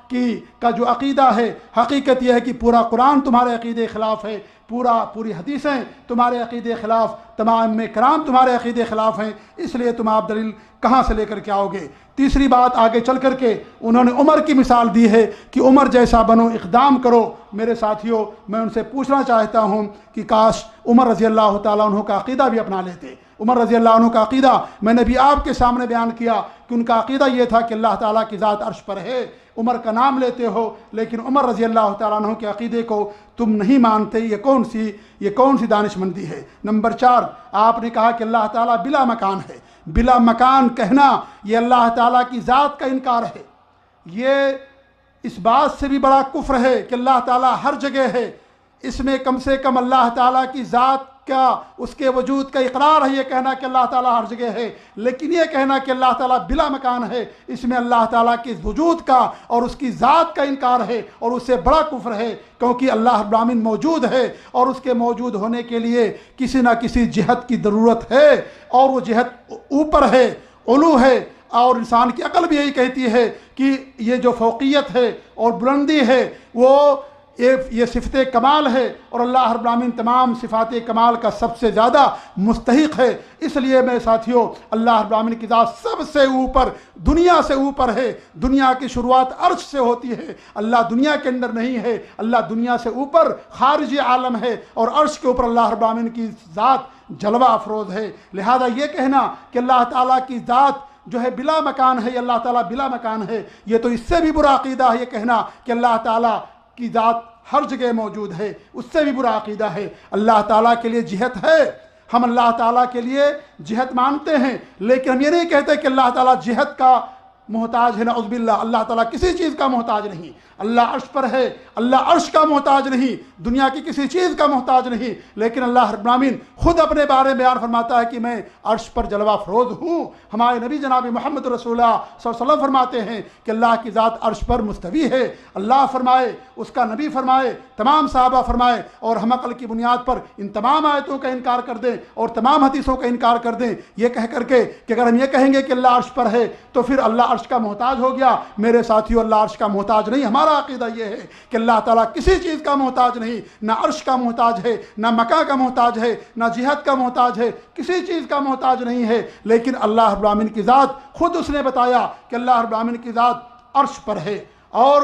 [SPEAKER 2] کا جو عقیدہ ہے، حقیقت یہ ہے کہ پورا قرآن تمہارے عقیدے خلاف ہے، پوری حدیثیں تمہارے عقیدے خلاف، تمام ائمہ کرام تمہارے عقیدے خلاف ہیں، اس لیے تم آپ دلیل کہاں سے لے کر کے آؤ گے؟ تیسری بات آگے چل کر کے انہوں نے عمر کی مثال دی ہے کہ عمر جیسا بنو، اقدام کرو۔ میرے ساتھیوں، میں ان سے پوچھنا چاہتا ہوں کہ کاش عمر رضی اللہ تعالیٰ عنہ کا عقیدہ بھی اپنا لیتے۔ عمر رضی اللہ عنہ کا عقیدہ میں نے بھی آپ کے سامنے بیان کیا کہ ان کا عقیدہ یہ تھا کہ اللہ تعالیٰ کی ذات عرش پر ہے۔ عمر کا نام لیتے ہو لیکن عمر رضی اللہ تعالیٰ عنہ کے عقیدے کو تم نہیں مانتے، یہ کون سی دانش مندی ہے؟ نمبر 4، آپ نے کہا کہ اللہ تعالیٰ بلا مکان ہے۔ بلا مکان کہنا یہ اللہ تعالیٰ کی ذات کا انکار ہے۔ یہ اس بات سے بھی بڑا کفر ہے کہ اللہ تعالیٰ ہر جگہ ہے۔ اس میں کم سے کم اللہ تعالیٰ کی ذات کا، اس کے وجود کا اقرار ہے یہ کہنا کہ اللہ تعالیٰ ہر جگہ ہے، لیکن یہ کہنا کہ اللہ تعالیٰ بلا مکان ہے، اس میں اللہ تعالیٰ کے وجود کا اور اس کی ذات کا انکار ہے، اور اس سے بڑا کفر ہے، کیونکہ اللہ رب العالمین موجود ہے اور اس کے موجود ہونے کے لیے کسی نہ کسی جہت کی ضرورت ہے، اور وہ جہت اوپر ہے، علو ہے، اور انسان کی عقل بھی یہی کہتی ہے کہ یہ جو فوقیت ہے اور بلندی ہے وہ یہ صفت کمال ہے، اور اللہ رب العالمین تمام صفات کمال کا سب سے زیادہ مستحق ہے۔ اس لیے میرے ساتھیوں، اللہ رب العالمین کی ذات سب سے اوپر، دنیا سے اوپر ہے۔ دنیا کی شروعات عرش سے ہوتی ہے، اللہ دنیا کے اندر نہیں ہے، اللہ دنیا سے اوپر خارجی عالم ہے، اور عرش کے اوپر اللہ رب العالمین کی ذات جلوہ افروز ہے۔ لہذا یہ کہنا کہ اللہ تعالیٰ کی ذات جو ہے بلا مکان ہے، یا اللہ تعالیٰ بلا مکان ہے، یہ تو اس سے بھی برا عقیدہ ہے۔ یہ کہنا کہ اللہ تعالیٰ کی ذات ہر جگہ موجود ہے، اس سے بھی برا عقیدہ ہے۔ اللہ تعالیٰ کے لیے جہت ہے، ہم اللہ تعالیٰ کے لیے جہت مانتے ہیں، لیکن ہم یہ نہیں کہتے کہ اللہ تعالیٰ جہت کا محتاج ہے، نعوذ باللہ۔ اللہ تعالیٰ کسی چیز کا محتاج نہیں، اللہ عرش پر ہے، اللہ عرش کا محتاج نہیں، دنیا کی کسی چیز کا محتاج نہیں، لیکن اللہ رب العالمین خود اپنے بارے میں بیان فرماتا ہے کہ میں عرش پر جلوہ افروز ہوں۔ ہمارے نبی جناب محمد رسول اللہ صلی اللہ علیہ وسلم فرماتے ہیں کہ اللہ کی ذات عرش پر مستوی ہے۔ اللہ فرمائے، اس کا نبی فرمائے، تمام صحابہ فرمائے، اور ہم عقل کی بنیاد پر ان تمام آیتوں کا انکار کر دیں اور تمام حدیثوں کا انکار کر دیں، یہ کہہ کر کے کہ اگر ہم یہ کہیں گے کہ اللہ عرش پر ہے تو پھر اللہ عرش کا محتاج ہو گیا۔ میرے ساتھیو، اللہ عرش کا محتاج نہیں۔ ہمارا عقیدہ یہ ہے کہ اللہ تعالیٰ کسی چیز کا محتاج نہیں، نہ عرش کا محتاج ہے، نہ مکان کا محتاج ہے، نہ جہت کا محتاج ہے، کسی چیز کا محتاج نہیں ہے۔ لیکن اللہ رب العالمین کی ذات خود اس نے بتایا کہ اللہ رب العالمین کی ذات عرش پر ہے۔ اور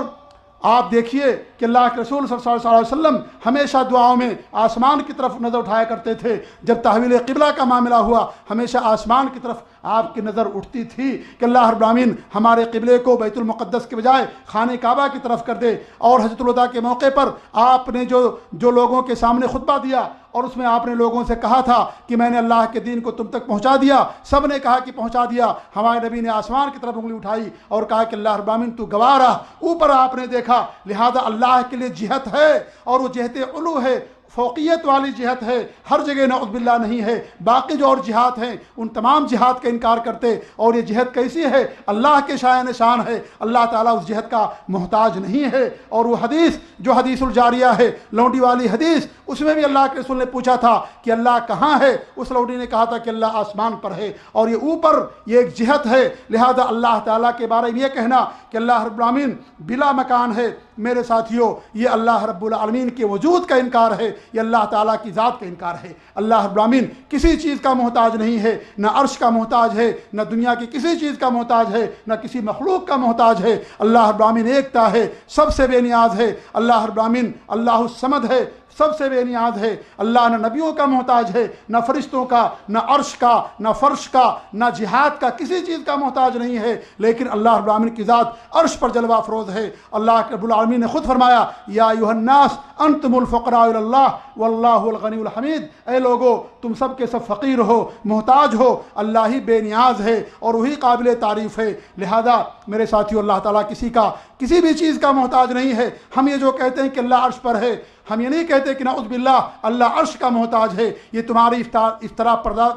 [SPEAKER 2] آپ دیکھیے کہ اللہ کے رسول صلی اللہ علیہ وسلم ہمیشہ دعاؤں میں آسمان کی طرف نظر اٹھایا کرتے تھے۔ جب تحویل قبلہ کا معاملہ ہوا، ہمیشہ آسمان کی طرف آپ کی نظر اٹھتی تھی کہ اللہ رب العالمین ہمارے قبلے کو بیت المقدس کے بجائے خانہ کعبہ کی طرف کر دے۔ اور حجۃ الوداع کے موقع پر آپ نے جو لوگوں کے سامنے خطبہ دیا، اور اس میں آپ نے لوگوں سے کہا تھا کہ میں نے اللہ کے دین کو تم تک پہنچا دیا۔ سب نے کہا کہ پہنچا دیا۔ ہمارے نبی نے آسمان کی طرف انگلی اٹھائی اور کہا کہ اللہ رب العالمین تو گواہ رہا۔ اوپر آپ نے دیکھا، لہذا اللہ کے لیے جہت ہے، اور وہ جہت علو ہے، فوقیت والی جہت ہے، ہر جگہ نعوذ باللہ نہیں ہے۔ باقی جو اور جہات ہیں ان تمام جہات کا انکار کرتے، اور یہ جہت کیسی ہے؟ اللہ کے شایان شان ہے۔ اللہ تعالیٰ اس جہت کا محتاج نہیں ہے۔ اور وہ حدیث جو حدیث الجاریہ ہے، لونڈی والی حدیث، اس میں بھی اللہ کے رسول نے پوچھا تھا کہ اللہ کہاں ہے؟ اس لونڈی نے کہا تھا کہ اللہ آسمان پر ہے، اور یہ اوپر یہ ایک جہت ہے۔ لہذا اللہ تعالیٰ کے بارے میں یہ کہنا کہ اللہ رب العالمین بلا مکان ہے، میرے ساتھیوں، یہ اللہ رب العالمین کے وجود کا انکار ہے، یہ اللہ تعالیٰ کی ذات کا انکار ہے۔ اللہ رب العالمین کسی چیز کا محتاج نہیں ہے، نہ عرش کا محتاج ہے، نہ دنیا کی کسی چیز کا محتاج ہے، نہ کسی مخلوق کا محتاج ہے۔ اللہ رب العالمین ایکتا ہے، سب سے بے نیاز ہے۔ اللہ رب العالمین اللہ الصمد ہے، سب سے بے نیاز ہے۔ اللہ نہ نبیوں کا محتاج ہے، نہ فرشتوں کا، نہ عرش کا، نہ فرش کا، نہ جہاد کا، کسی چیز کا محتاج نہیں ہے۔ لیکن اللہ رب العالمین کی ذات عرش پر جلوہ افروز ہے۔ اللہ رب العالمین نے خود فرمایا، یا ایھا الناس انتم الفقراء الی اللہ واللہ الغنی الحمید۔ اے لوگو، تم سب کے سب فقیر ہو، محتاج ہو، اللہ ہی بے نیاز ہے اور وہی قابل تعریف ہے۔ لہذا میرے ساتھیو، اللہ تعالیٰ کسی بھی چیز کا محتاج نہیں ہے۔ ہم یہ جو کہتے ہیں کہ اللہ عرش پر ہے، ہم یہ نہیں کہتے کہ نعوذ باللہ اللہ عرش کا محتاج ہے۔ یہ تمہاری افتراء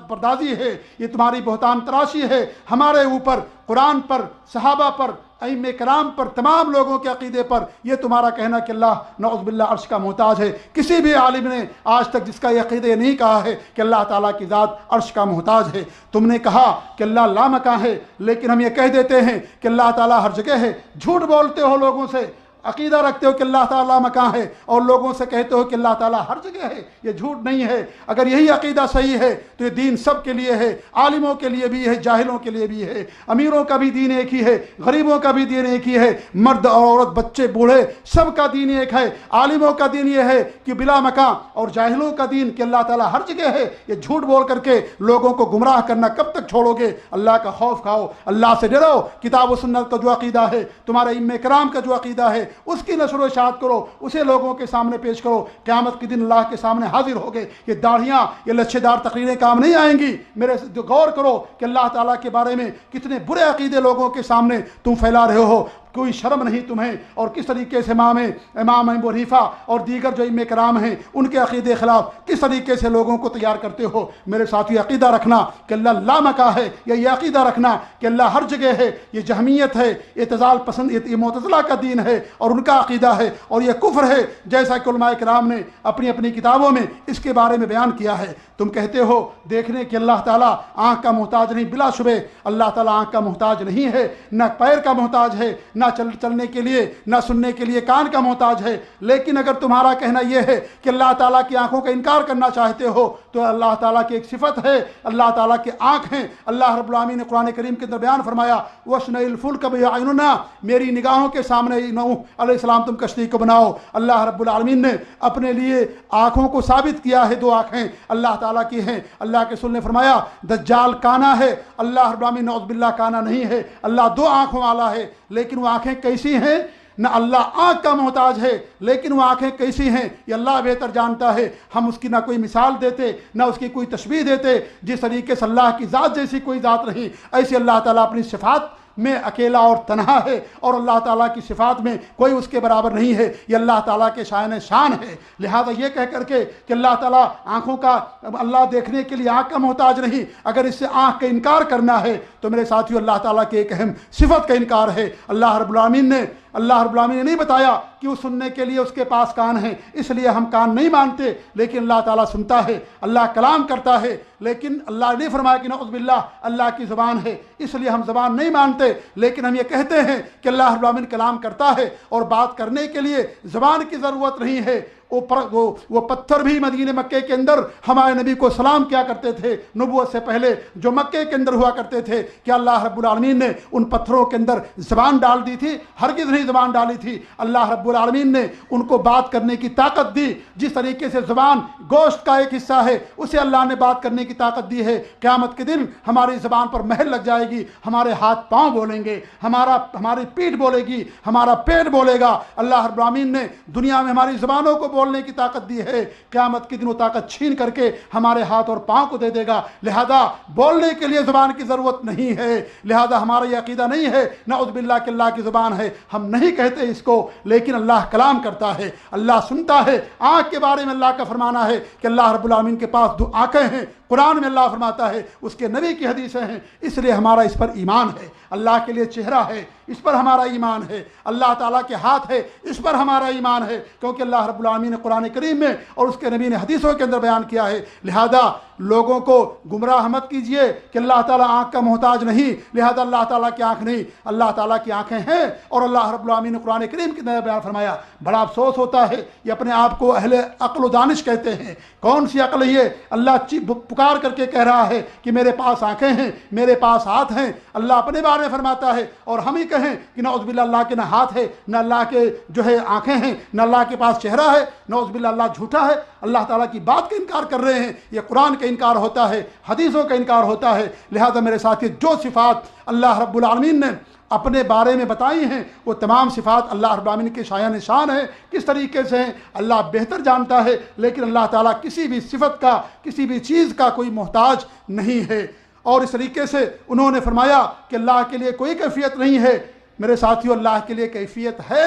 [SPEAKER 2] پردازی ہے، یہ تمہاری بہتان تراشی ہے ہمارے اوپر، قرآن پر، صحابہ پر، ائمہ کرام پر، تمام لوگوں کے عقیدے پر یہ تمہارا کہنا کہ اللہ نعوذ باللہ عرش کا محتاج ہے۔ کسی بھی عالم نے آج تک جس کا یہ عقیدہ نہیں کہا ہے کہ اللہ تعالیٰ کی ذات عرش کا محتاج ہے۔ تم نے کہا کہ اللہ لامکاں ہے، لیکن ہم یہ کہہ دیتے ہیں کہ اللہ تعالیٰ ہر جگہ ہے۔ جھوٹ بولتے ہو، لوگوں سے عقیدہ رکھتے ہو کہ اللہ تعالیٰ مکان ہے، اور لوگوں سے کہتے ہو کہ اللہ تعالیٰ ہر جگہ ہے۔ یہ جھوٹ نہیں ہے۔ اگر یہی عقیدہ صحیح ہے تو یہ دین سب کے لیے ہے، عالموں کے لیے بھی ہے، جاہلوں کے لیے بھی ہے، امیروں کا بھی دین ایک ہی ہے، غریبوں کا بھی دین ایک ہی ہے، مرد اور عورت، بچے بوڑھے، سب کا دین ایک ہے۔ عالموں کا دین یہ ہے کہ بلا مکان، اور جاہلوں کا دین کہ اللہ تعالیٰ ہر جگہ ہے۔ یہ جھوٹ بول کر کے لوگوں کو گمراہ کرنا کب تک چھوڑو گے؟ اللہ کا خوف کھاؤ، اللہ سے ڈرو۔ کتاب و سنت کا جو عقیدہ ہے، تمہارے ائمہ کرام کا جو عقیدہ ہے، اس کی نشر و اشاعت کرو، اسے لوگوں کے سامنے پیش کرو۔ قیامت کے دن اللہ کے سامنے حاضر ہوگے۔ یہ داڑھیاں، یہ لچھے دار تقریریں کام نہیں آئیں گی۔ میرے غور کرو کہ اللہ تعالیٰ کے بارے میں کتنے برے عقیدے لوگوں کے سامنے تم پھیلا رہے ہو۔ کوئی شرم نہیں تمہیں؟ اور کس طریقے سے امام ابو حنیفہ اور دیگر جو ائمہ کرام ہیں ان کے عقیدے خلاف کس طریقے سے لوگوں کو تیار کرتے ہو۔ میرے ساتھی، عقیدہ رکھنا کہ اللہ لامکاں ہے، یا یہ عقیدہ رکھنا کہ اللہ ہر جگہ ہے، یہ جہمیت ہے، اعتزال پسند، یہ معتزلہ کا دین ہے اور ان کا عقیدہ ہے، اور یہ کفر ہے، جیسا کہ علماء کرام نے اپنی اپنی کتابوں میں اس کے بارے میں بیان کیا ہے۔ تم کہتے ہو دیکھنے کہ اللہ تعالیٰ آنکھ کا محتاج نہیں، بلا شبہ اللہ تعالیٰ آنکھ کا محتاج نہیں ہے، نہ پیر کا محتاج ہے، نہ چلنے کے لیے، نہ سننے کے لیے کان کا محتاج ہے۔ لیکن اگر تمہارا کہنا یہ ہے کہ اللہ تعالیٰ کی آنکھوں کا انکار کرنا چاہتے ہو، تو اللہ تعالیٰ کی ایک صفت ہے، اللہ تعالیٰ کی آنکھ ہیں۔ اللہ رب العالمین نے قرآن کریم کے اندر بیان فرمایا، وَاصْنَعِ الْفُلْكَ بِأَعْيُنِنَا، میری نگاہوں کے سامنے نوح علیہ السلام تم کشتی کو بناؤ۔ اللہ رب العالمین نے اپنے لیے آنکھوں کو ثابت کیا ہے، دو آنکھیں اللہ تعالیٰ کی ہیں۔ اللہ کے رسول نے فرمایا دجال کانا ہے، اللہ رب العالمین نعوذ باللہ کانا نہیں ہے، اللہ دو آنکھوں والا ہے۔ لیکن وہ آنکھیں کیسی ہیں؟ نہ اللہ آنکھ کا محتاج ہے، لیکن وہ آنکھیں کیسی ہیں یہ اللہ بہتر جانتا ہے۔ ہم اس کی نہ کوئی مثال دیتے، نہ اس کی کوئی تشبیہ دیتے۔ جس طریقے سے اللہ کی ذات جیسی کوئی ذات نہیں، ایسے اللہ تعالیٰ اپنی صفات میں اکیلا اور تنہا ہے، اور اللہ تعالیٰ کی صفات میں کوئی اس کے برابر نہیں ہے۔ یہ اللہ تعالیٰ کے شایان شان ہے۔ لہذا یہ کہہ کر کے کہ اللہ تعالیٰ آنکھوں کا، اللہ دیکھنے کے لیے آنکھ کا محتاج نہیں، اگر اس سے آنکھ کا انکار کرنا ہے تو میرے ساتھیو اللہ تعالیٰ کی ایک اہم صفت کا انکار ہے۔ اللہ رب العالمین نے اللہ رب العالمین نے نہیں بتایا کہ وہ سننے کے لیے اس کے پاس کان ہیں اس لیے ہم کان نہیں مانتے، لیکن اللہ تعالیٰ سنتا ہے، اللہ کلام کرتا ہے، لیکن اللہ نے فرمایا کہ نعوذ باللہ اللہ کی زبان ہے اس لیے ہم زبان نہیں مانتے، لیکن ہم یہ کہتے ہیں کہ اللہ رب العالمین کلام کرتا ہے اور بات کرنے کے لیے زبان کی ضرورت نہیں ہے۔ وہ پتھر بھی مدینہ مکے کے اندر ہمارے نبی کو سلام کیا کرتے تھے نبوت سے پہلے، جو مکے کے اندر ہوا کرتے تھے، کہ اللہ رب العالمین نے ان پتھروں کے اندر زبان ڈال دی تھی؟ ہرگز نہیں زبان ڈالی تھی، اللہ رب العالمین نے ان کو بات کرنے کی طاقت دی۔ جس طریقے سے زبان گوشت کا ایک حصہ ہے، اسے اللہ نے بات کرنے کی طاقت دی ہے۔ قیامت کے دن ہماری زبان پر مہر لگ جائے گی، ہمارے ہاتھ پاؤں بولیں گے، ہماری پیٹھ بولے گی، ہمارا پیٹ بولے گا۔ اللہ رب العالمین نے دنیا میں ہماری زبانوں کو بولنے کی طاقت دی ہے، قیامت کے دن وہ طاقت چھین کر کے ہمارے ہاتھ اور پاؤں کو دے دے گا۔ لہذا بولنے کے لیے زبان کی ضرورت نہیں ہے، لہذا ہمارا یہ عقیدہ نہیں ہے نعوذ باللہ کہ اللہ کی زبان ہے، ہم نہیں کہتے اس کو، لیکن اللہ کلام کرتا ہے، اللہ سنتا ہے۔ آنکھ کے بارے میں اللہ کا فرمانا ہے کہ اللہ رب العالمین کے پاس 2 آنکھیں ہیں، قرآن میں اللہ فرماتا ہے، اس کے نبی کی حدیثیں ہیں، اس لیے ہمارا اس پر ایمان ہے۔ اللہ کے لیے چہرہ ہے، اس پر ہمارا ایمان ہے۔ اللہ تعالیٰ کے ہاتھ ہے، اس پر ہمارا ایمان ہے، کیونکہ اللہ رب العالمین نے قرآن کریم میں اور اس کے نبی نے حدیثوں کے اندر بیان کیا ہے۔ لہذا لوگوں کو گمراہ مت کیجئے کہ اللہ تعالیٰ آنکھ کا محتاج نہیں، لہذا اللہ تعالیٰ کی آنکھ نہیں، اللہ تعالیٰ کی آنکھیں ہیں، اور اللہ رب العالمین نے قرآن کریم کے اندر بیان فرمایا۔ بڑا افسوس ہوتا ہے، یہ اپنے آپ کو اہل عقل و دانش کہتے ہیں۔ کون سی عقل ہے یہ؟ اللہ پکار کر کے کہہ رہا ہے کہ میرے پاس آنکھیں ہیں، میرے پاس ہاتھ ہیں، اللہ اپنے بارے میں فرماتا ہے، اور ہم ہی کہیں کہ نعوذ باللہ اللہ کے نہ ہاتھ ہے، نہ اللہ کے آنکھیں ہیں، نہ اللہ کے پاس چہرہ ہے، نعوذ باللہ اللہ جھوٹا ہے، اللہ تعالیٰ کی بات کا انکار کر رہے ہیں۔ یہ قرآن کا انکار ہوتا ہے، حدیثوں کا انکار ہوتا ہے۔ لہذا میرے ساتھی، جو صفات اللہ رب العالمین نے اپنے بارے میں بتائی ہیں وہ تمام صفات اللہ رب العالمین کے شایان شان ہیں۔ کس طریقے سے ہیں اللہ بہتر جانتا ہے، لیکن اللہ تعالیٰ کسی بھی صفت کا، کسی بھی چیز کا کوئی محتاج نہیں ہے۔ اور اس طریقے سے انہوں نے فرمایا کہ اللہ کے لیے کوئی کیفیت نہیں ہے۔ میرے ساتھیو، اللہ کے لیے کیفیت ہے،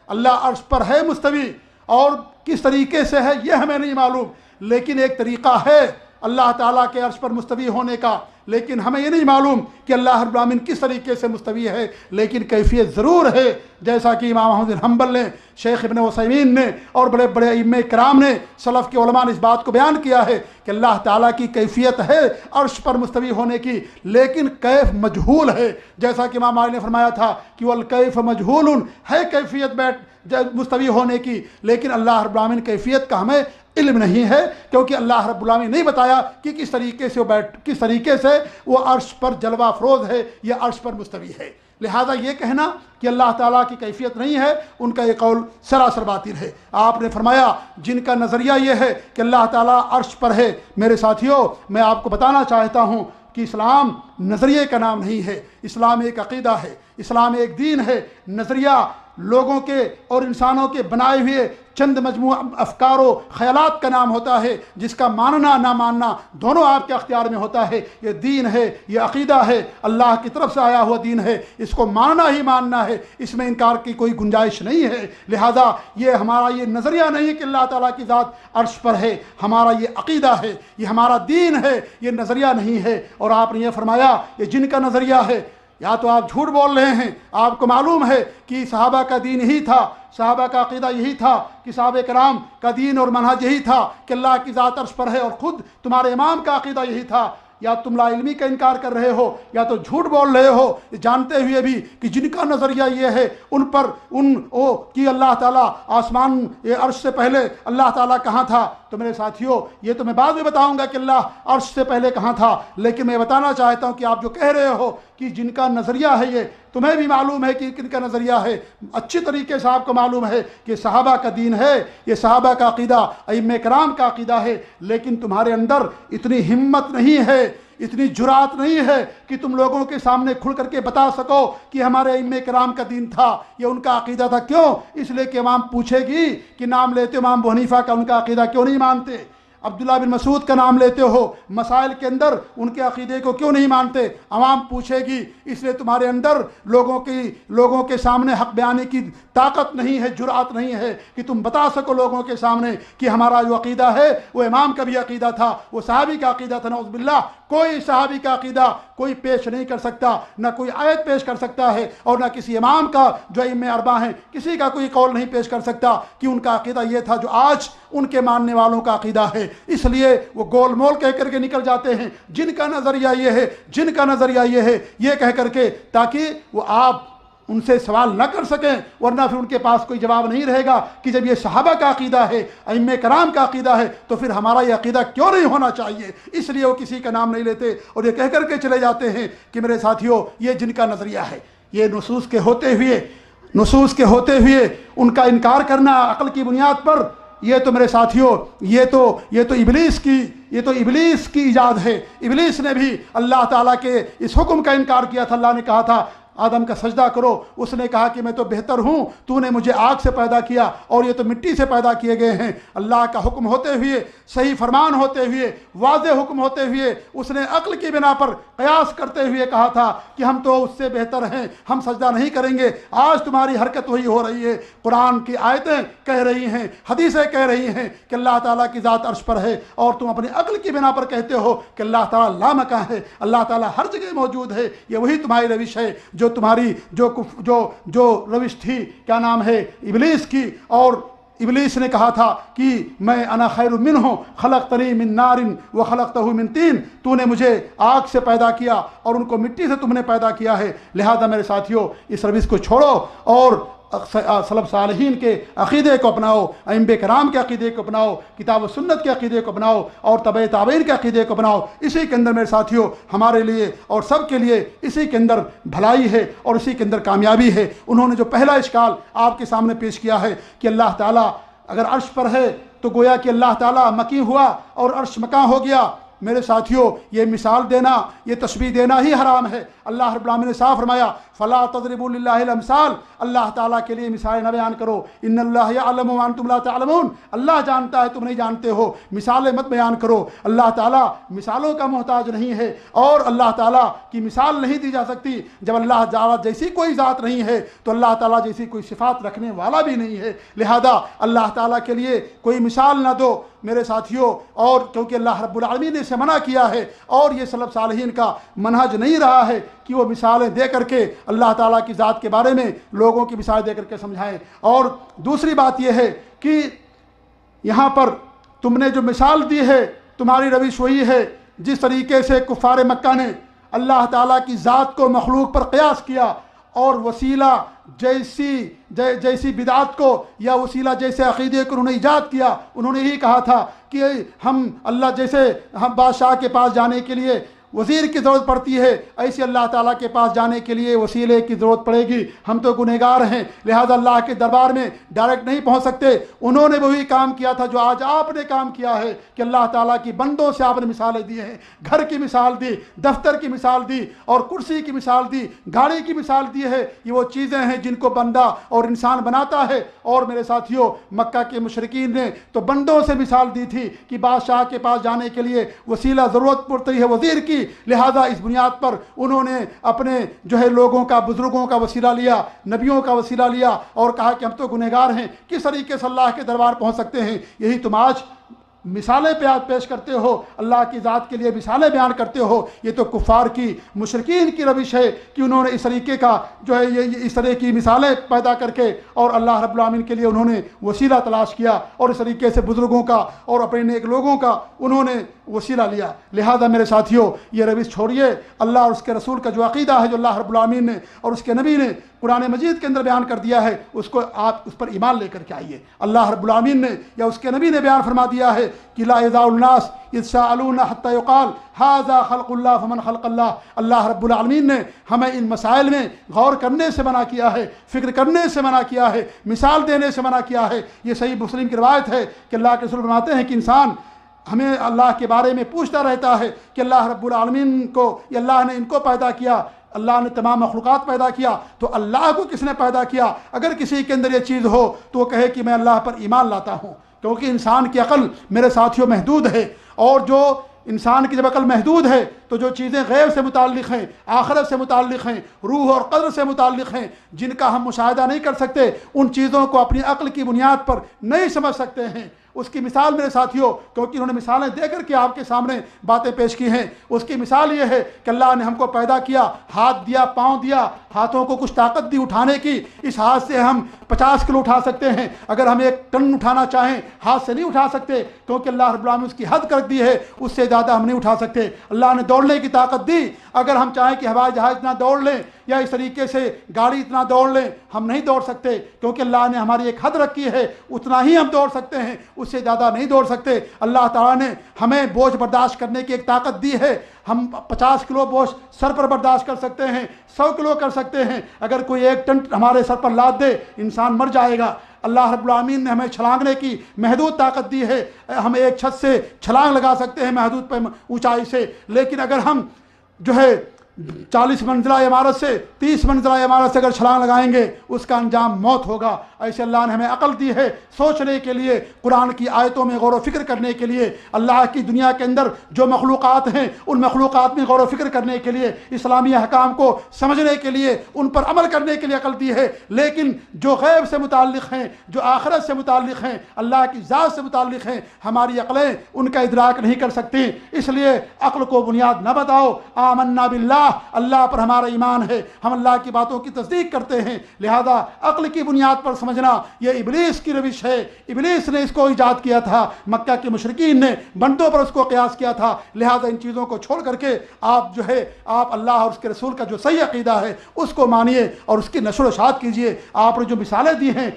[SPEAKER 2] اللہ عرش پر ہے مستوی، اور کس طریقے سے ہے یہ ہمیں نہیں معلوم، لیکن ایک طریقہ ہے اللہ تعالیٰ کے عرش پر مستوی ہونے کا، لیکن ہمیں یہ نہیں معلوم کہ اللہ رب العالمین کس طریقے سے مستوی ہے، لیکن کیفیت ضرور ہے۔ جیسا کہ امام احمد بن حنبل نے، شیخ ابن عثیمین نے، اور بڑے بڑے ائمہ کرام نے، سلف کے علماء نے اس بات کو بیان کیا ہے کہ اللہ تعالیٰ کی کیفیت ہے عرش پر مستوی ہونے کی، لیکن کیف مجہول ہے۔ جیسا کہ امام مالک نے فرمایا تھا کہ والکیف مجہول، ہے کیفیت مستوی ہونے کی، لیکن اللہ رب العالمین کیفیت کا ہمیں علم نہیں ہے، کیونکہ اللہ رب العالمین نہیں بتایا کہ کس طریقے سے وہ عرش پر جلوہ افروز ہے یا عرش پر مستوی ہے۔ لہذا یہ کہنا کہ اللہ تعالیٰ کی کیفیت نہیں ہے، ان کا یہ قول سراسر باطل ہے۔ آپ نے فرمایا جن کا نظریہ یہ ہے کہ اللہ تعالیٰ عرش پر ہے، میرے ساتھیوں میں آپ کو بتانا چاہتا ہوں کہ اسلام نظریے کا نام نہیں ہے، اسلام ایک عقیدہ ہے، اسلام ایک دین ہے۔ نظریہ لوگوں کے اور انسانوں کے بنائے ہوئے چند مجموعہ افکار و خیالات کا نام ہوتا ہے، جس کا ماننا نہ ماننا دونوں آپ کے اختیار میں ہوتا ہے۔ یہ دین ہے، یہ عقیدہ ہے، اللہ کی طرف سے آیا ہوا دین ہے، اس کو ماننا ہی ماننا ہے، اس میں انکار کی کوئی گنجائش نہیں ہے۔ لہذا یہ ہمارا یہ نظریہ نہیں ہے کہ اللہ تعالیٰ کی ذات عرش پر ہے، ہمارا یہ عقیدہ ہے، یہ ہمارا دین ہے، یہ نظریہ نہیں ہے۔ اور آپ نے یہ فرمایا یہ جن کا نظریہ ہے، یا تو آپ جھوٹ بول رہے ہیں، آپ کو معلوم ہے کہ صحابہ کا دین یہی تھا، صحابہ کا عقیدہ یہی تھا، کہ صحابہ کرام کا دین اور منہج یہی تھا کہ اللہ کی ذات عرش پر ہے، اور خود تمہارے امام کا عقیدہ یہی تھا۔ یا تم لا علمی کا انکار کر رہے ہو، یا تو جھوٹ بول رہے ہو، جانتے ہوئے بھی کہ جن کا نظریہ یہ ہے ان پر کہ اللہ تعالیٰ آسمان عرش سے پہلے اللہ تعالیٰ کہاں تھا۔ تو میرے ساتھیوں یہ تو میں بعد میں بتاؤں گا کہ اللہ عرش سے پہلے کہاں تھا، لیکن میں بتانا چاہتا ہوں کہ آپ جو کہہ رہے ہو کہ جن کا نظریہ ہے، یہ تمہیں بھی معلوم ہے کہ کن کا نظریہ ہے، اچھی طریقے سے آپ کو معلوم ہے کہ صحابہ کا دین ہے، یہ صحابہ کا عقیدہ، ائمہ کرام کا عقیدہ ہے، لیکن تمہارے اندر اتنی ہمت نہیں ہے، اتنی جرات نہیں ہے کہ تم لوگوں کے سامنے کھل کر کے بتا سکو کہ ہمارے ائمہ کرام کا دین تھا، یہ ان کا عقیدہ تھا۔ کیوں؟ اس لیے کہ امام پوچھے گی کہ نام لیتے امام ابو حنیفہ کا، ان کا عقیدہ کیوں نہیں مانتے؟ عبداللہ بن مسعود کا نام لیتے ہو، مسائل کے اندر ان کے عقیدے کو کیوں نہیں مانتے؟ عوام پوچھے گی، اس لیے تمہارے اندر لوگوں کے سامنے حق بیانی کی طاقت نہیں ہے، جرأت نہیں ہے کہ تم بتا سکو لوگوں کے سامنے کہ ہمارا جو عقیدہ ہے وہ امام کا بھی عقیدہ تھا، وہ صحابی کا عقیدہ تھا۔ نعوذ باللہ، کوئی صحابی کا عقیدہ کوئی پیش نہیں کر سکتا، نہ کوئی آیت پیش کر سکتا ہے، اور نہ کسی امام کا جو ائمہ اربعہ ہیں کسی کا کوئی قول نہیں پیش کر سکتا کہ ان کا عقیدہ یہ تھا جو آج ان کے ماننے والوں کا عقیدہ ہے۔ اس لیے وہ گول مول کہہ کر کے نکل جاتے ہیں، جن کا نظریہ یہ ہے، جن کا نظریہ یہ ہے، یہ کہہ کر کے، تاکہ وہ آپ ان سے سوال نہ کر سکیں، ورنہ پھر ان کے پاس کوئی جواب نہیں رہے گا کہ جب یہ صحابہ کا عقیدہ ہے، ائمہ کرام کا عقیدہ ہے، تو پھر ہمارا یہ عقیدہ کیوں نہیں ہونا چاہیے؟ اس لیے وہ کسی کا نام نہیں لیتے اور یہ کہہ کر کے چلے جاتے ہیں کہ میرے ساتھیوں یہ جن کا نظریہ ہے، یہ نصوص کے ہوتے ہوئے ان کا انکار کرنا عقل کی بنیاد پر، یہ تو میرے ساتھیوں یہ تو ابلیس کی ایجاد ہے۔ ابلیس نے بھی اللہ تعالیٰ کے اس حکم کا انکار کیا تھا۔ اللہ نے کہا تھا آدم کا سجدہ کرو، اس نے کہا کہ میں تو بہتر ہوں، تو نے مجھے آگ سے پیدا کیا اور یہ تو مٹی سے پیدا کیے گئے ہیں۔ اللہ کا حکم ہوتے ہوئے، صحیح فرمان ہوتے ہوئے، واضح حکم ہوتے ہوئے، اس نے عقل کی بنا پر قیاس کرتے ہوئے کہا تھا کہ ہم تو اس سے بہتر ہیں، ہم سجدہ نہیں کریں گے۔ آج تمہاری حرکت وہی ہو رہی ہے، قرآن کی آیتیں کہہ رہی ہیں، حدیثیں کہہ رہی ہیں کہ اللہ تعالیٰ کی ذات عرش پر ہے، اور تم اپنی عقل کی بنا پر کہتے ہو کہ اللہ تعالیٰ لامکاں ہے، اللہ تعالیٰ ہر جگہ موجود ہے۔ یہ وہی تمہاری روش ہے جو تمہاری جو روش تھی، کیا نام ہے، ابلیس کی۔ اور ابلیس نے کہا تھا کہ میں انا خیر منہ خلقتنی من نار وخلقتہ من طین، تو نے مجھے آگ سے پیدا کیا اور ان کو مٹی سے تم نے پیدا کیا ہے۔ لہذا میرے ساتھیوں اس روش کو چھوڑو اور سلف صالحین کے عقیدے کو اپناؤ، ائمہ کرام کے عقیدے کو اپناؤ، کتاب و سنت کے عقیدے کو اپناؤ اور تبع تابعین کے عقیدے کو اپناؤ۔ اسی کے اندر میرے ساتھیوں ہمارے لیے اور سب کے لیے اسی کے اندر بھلائی ہے اور اسی کے اندر کامیابی ہے۔ انہوں نے جو پہلا اشکال آپ کے سامنے پیش کیا ہے کہ اللہ تعالیٰ اگر عرش پر ہے تو گویا کہ اللہ تعالیٰ مکی ہوا اور عرش مکاں ہو گیا۔ میرے ساتھیوں یہ مثال دینا، یہ تشبیہ دینا ہی حرام ہے۔ اللہ رب العالمین نے صاف فرمایا فلا تضربوا للہ الامثال، اللہ تعالیٰ کے لیے مثالیں نہ بیان کرو، ان اللہ یعلم وانتم لا تعلمون، اللہ جانتا ہے تم نہیں جانتے ہو، مثالیں مت بیان کرو۔ اللہ تعالیٰ مثالوں کا محتاج نہیں ہے اور اللہ تعالیٰ کی مثال نہیں دی جا سکتی۔ جب اللہ تعالیٰ جیسی کوئی ذات نہیں ہے تو اللہ تعالیٰ جیسی کوئی صفات رکھنے والا بھی نہیں ہے، لہذا اللہ تعالیٰ کے لیے کوئی مثال نہ دو میرے ساتھیوں، اور کیونکہ اللہ رب العالمین نے اسے منع کیا ہے، اور یہ سلف صالحین کا منہج نہیں رہا ہے کہ وہ مثالیں دے کر کے اللہ تعالیٰ کی ذات کے بارے میں لوگوں کی مثال دے کر کے سمجھائیں۔ اور دوسری بات یہ ہے کہ یہاں پر تم نے جو مثال دی ہے تمہاری روش وہی ہے جس طریقے سے کفار مکہ نے اللہ تعالیٰ کی ذات کو مخلوق پر قیاس کیا، اور وسیلہ جیسی بدعت کو یا وسیلہ جیسے عقیدے کو انہوں نے ایجاد کیا۔ انہوں نے یہی کہا تھا کہ ہم اللہ جیسے ہم بادشاہ کے پاس جانے کے لیے وزیر کی ضرورت پڑتی ہے، ایسے اللہ تعالیٰ کے پاس جانے کے لیے وسیلے کی ضرورت پڑے گی، ہم تو گنہگار ہیں لہذا اللہ کے دربار میں ڈائریکٹ نہیں پہنچ سکتے۔ انہوں نے وہی کام کیا تھا جو آج آپ نے کام کیا ہے کہ اللہ تعالیٰ کی بندوں سے آپ نے مثالیں دی ہیں، گھر کی مثال دی، دفتر کی مثال دی، اور کرسی کی مثال دی، گاڑی کی مثال دی ہے۔ یہ وہ چیزیں ہیں جن کو بندہ اور انسان بناتا ہے، اور میرے ساتھیوں مکہ کے مشرکین نے تو بندوں سے مثال دی تھی کہ بادشاہ کے پاس جانے کے لیے وسیلہ ضرورت پڑتی ہے وزیر کی، لہذا اس بنیاد پر انہوں نے اپنے لوگوں کا، بزرگوں کا وسیلہ لیا، نبیوں کا وسیلہ لیا اور کہا کہ ہم تو گنہگار ہیں، کس طریقے سے اللہ کے دربار پہنچ سکتے ہیں۔ یہی تم آج مثالیں پیش کرتے ہو، اللہ کی ذات کے لیے مثالیں بیان کرتے ہو۔ یہ تو کفار کی، مشرکین کی روش ہے کہ انہوں نے اس طریقے کا اس طرح کی مثالیں پیدا کر کے اور اللہ رب العالمین کے لیے انہوں نے وسیلہ تلاش کیا، اور اس طریقے سے بزرگوں کا اور اپنے نیک لوگوں کا انہوں نے وسیلہ لیا۔ لہذا میرے ساتھیوں یہ روش چھوڑیے، اللہ اور اس کے رسول کا جو عقیدہ ہے جو اللہ رب العالمین نے اور اس کے نبی نے قرآن مجید کے اندر بیان کر دیا ہے، اس کو آپ اس پر ایمان لے کر کے آئیے۔ اللہ رب العالمین نے یا اس کے نبی نے بیان فرما دیا ہے کہ لا یزال الناس یتساءلون حتی یقال ھذا خلق اللہ فمن خلق اللہ۔ اللہ رب العالمین نے ہمیں ان مسائل میں غور کرنے سے منع کیا ہے، فکر کرنے سے منع کیا ہے، مثال دینے سے منع کیا ہے۔ یہ صحیح مسلم کی روایت ہے کہ اللہ کے رسول فرماتے ہیں کہ انسان ہمیں اللہ کے بارے میں پوچھتا رہتا ہے کہ اللہ رب العالمین کو، یا اللہ نے ان کو پیدا کیا، اللہ نے تمام مخلوقات پیدا کیا، تو اللہ کو کس نے پیدا کیا؟ اگر کسی کے اندر یہ چیز ہو تو وہ کہے کہ میں اللہ پر ایمان لاتا ہوں، کیونکہ انسان کی عقل میرے ساتھیوں محدود ہے، اور جو انسان کی جب عقل محدود ہے تو جو چیزیں غیب سے متعلق ہیں، آخرت سے متعلق ہیں، روح اور قدر سے متعلق ہیں، جن کا ہم مشاہدہ نہیں کر سکتے، ان چیزوں کو اپنی عقل کی بنیاد پر نہیں سمجھ سکتے ہیں۔ اس کی مثال میرے ساتھیوں، کیونکہ انہوں نے مثالیں دے کر کے آپ کے سامنے باتیں پیش کی ہیں، اس کی مثال یہ ہے کہ اللہ نے ہم کو پیدا کیا، ہاتھ دیا، پاؤں دیا، ہاتھوں کو کچھ طاقت دی اٹھانے کی، اس ہاتھ سے ہم 50 کلو اٹھا سکتے ہیں، اگر ہم 1 ٹن اٹھانا چاہیں ہاتھ سے نہیں اٹھا سکتے، کیونکہ اللہ رب العالمین اس کی حد کر دی ہے، اس سے زیادہ ہم نہیں اٹھا سکتے۔ اللہ نے دوڑنے کی طاقت دی، اگر ہم چاہیں کہ ہوائی جہاز اتنا دوڑ لیں یا اس طریقے سے گاڑی اتنا دوڑ لیں، ہم نہیں دوڑ سکتے، کیونکہ اللہ نے ہماری ایک حد رکھی ہے، اتنا ہی ہم دوڑ سکتے ہیں، اس سے زیادہ نہیں دوڑ سکتے۔ اللہ تعالیٰ نے ہمیں بوجھ برداشت کرنے کی ایک طاقت دی ہے، ہم 50 کلو بوجھ سر پر برداشت کر سکتے ہیں، 100 کلو کر سکتے ہیں، اگر کوئی 1 ٹن ہمارے سر پر لاد دے انسان مر جائے گا۔ اللہ رب العالمین نے ہمیں چھلانگنے کی محدود طاقت دی ہے، ہم ایک چھت سے چھلانگ لگا سکتے ہیں محدود اونچائی سے، لیکن اگر ہم جو ہے 40 منزلہ عمارت سے 30 منزلہ عمارت سے اگر چھلانگ لگائیں گے اس کا انجام موت ہوگا۔ ایسے اللہ نے ہمیں عقل دی ہے سوچنے کے لیے، قرآن کی آیتوں میں غور و فکر کرنے کے لیے، اللہ کی دنیا کے اندر جو مخلوقات ہیں ان مخلوقات میں غور و فکر کرنے کے لیے، اسلامی احکام کو سمجھنے کے لیے، ان پر عمل کرنے کے لیے عقل دی ہے۔ لیکن جو غیب سے متعلق ہیں، جو آخرت سے متعلق ہیں، اللہ کی ذات سے متعلق ہیں، ہماری عقلیں ان کا ادراک نہیں کر سکتی۔ اس لیے عقل کو بنیاد نہ بتاؤ، آمنا باللہ، اللہ پر ہمارا ایمان ہے، ہم اللہ کی باتوں کی تصدیق کرتے ہیں، لہذا عقل کی بنیاد پر سمجھنا یہ ابلیس کی روش ہے، ابلیس نے اس کو ایجاد کیا تھا، مکہ کے مشرکین نے بندوں پر اس کو قیاس کیا تھا، لہذا ان چیزوں کو چھوڑ کر کے آپ جو ہے آپ اللہ اور اس کے رسول کا جو صحیح عقیدہ ہے اس کو مانیے اور اس کی نشر و اشاعت کیجیے۔ آپ نے جو مثالیں دی ہیں،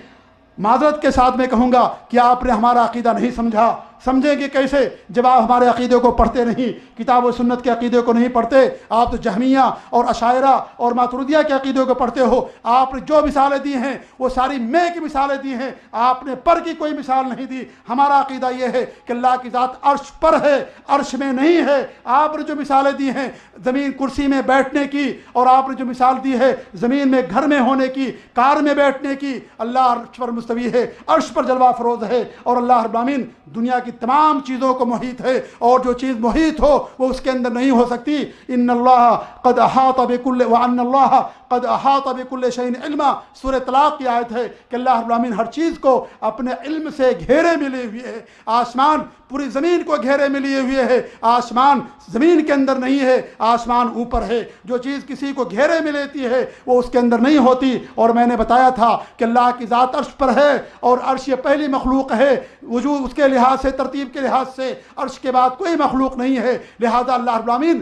[SPEAKER 2] معذرت کے ساتھ میں کہوں گا کہ آپ نے ہمارا عقیدہ نہیں سمجھا۔ سمجھیں گے کیسے جب آپ ہمارے عقیدے کو پڑھتے نہیں، کتاب و سنت کے عقیدے کو نہیں پڑھتے، آپ تو جہمیہ اور اشاعرہ اور ماتریدیہ کے عقیدے کو پڑھتے ہو۔ آپ نے جو مثالیں دی ہیں وہ ساری میں کی مثالیں دی ہیں، آپ نے پر کی کوئی مثال نہیں دی۔ ہمارا عقیدہ یہ ہے کہ اللہ کی ذات عرش پر ہے، عرش میں نہیں ہے۔ آپ نے جو مثالیں دی ہیں زمین کرسی میں بیٹھنے کی، اور آپ نے جو مثال دی ہے زمین میں گھر میں ہونے کی، کار میں بیٹھنے کی، اللہ عرش پر مستوی ہے، عرش پر جلوہ افروز ہے، اور اللہ رب العالمین دنیا کی تمام چیزوں کو محیط ہے، اور جو چیز محیط ہو وہ اس کے اندر نہیں ہو سکتی۔ ان اللہ قد احاط بكل وان اللہ قد احاط بكل شيء علما، سورہ طلاق کی آیت ہے کہ اللہ رب العالمین ہر چیز کو اپنے علم سے گھیرے میں لیے ہوئے ہے۔ آسمان پوری زمین کو گھیرے میں لیے ہوئے ہے، آسمان زمین کے اندر نہیں ہے، آسمان اوپر ہے۔ جو چیز کسی کو گھیرے میں لیتی ہے وہ اس کے اندر نہیں ہوتی۔ اور میں نے بتایا تھا کہ اللہ کی ذات عرش پر ہے، اور عرش یہ پہلی مخلوق ہے وجود، اس کے لحاظ سے، ترتیب کے لحاظ سے عرش کے بعد کوئی مخلوق نہیں ہے، لہذا اللہ رب العالمین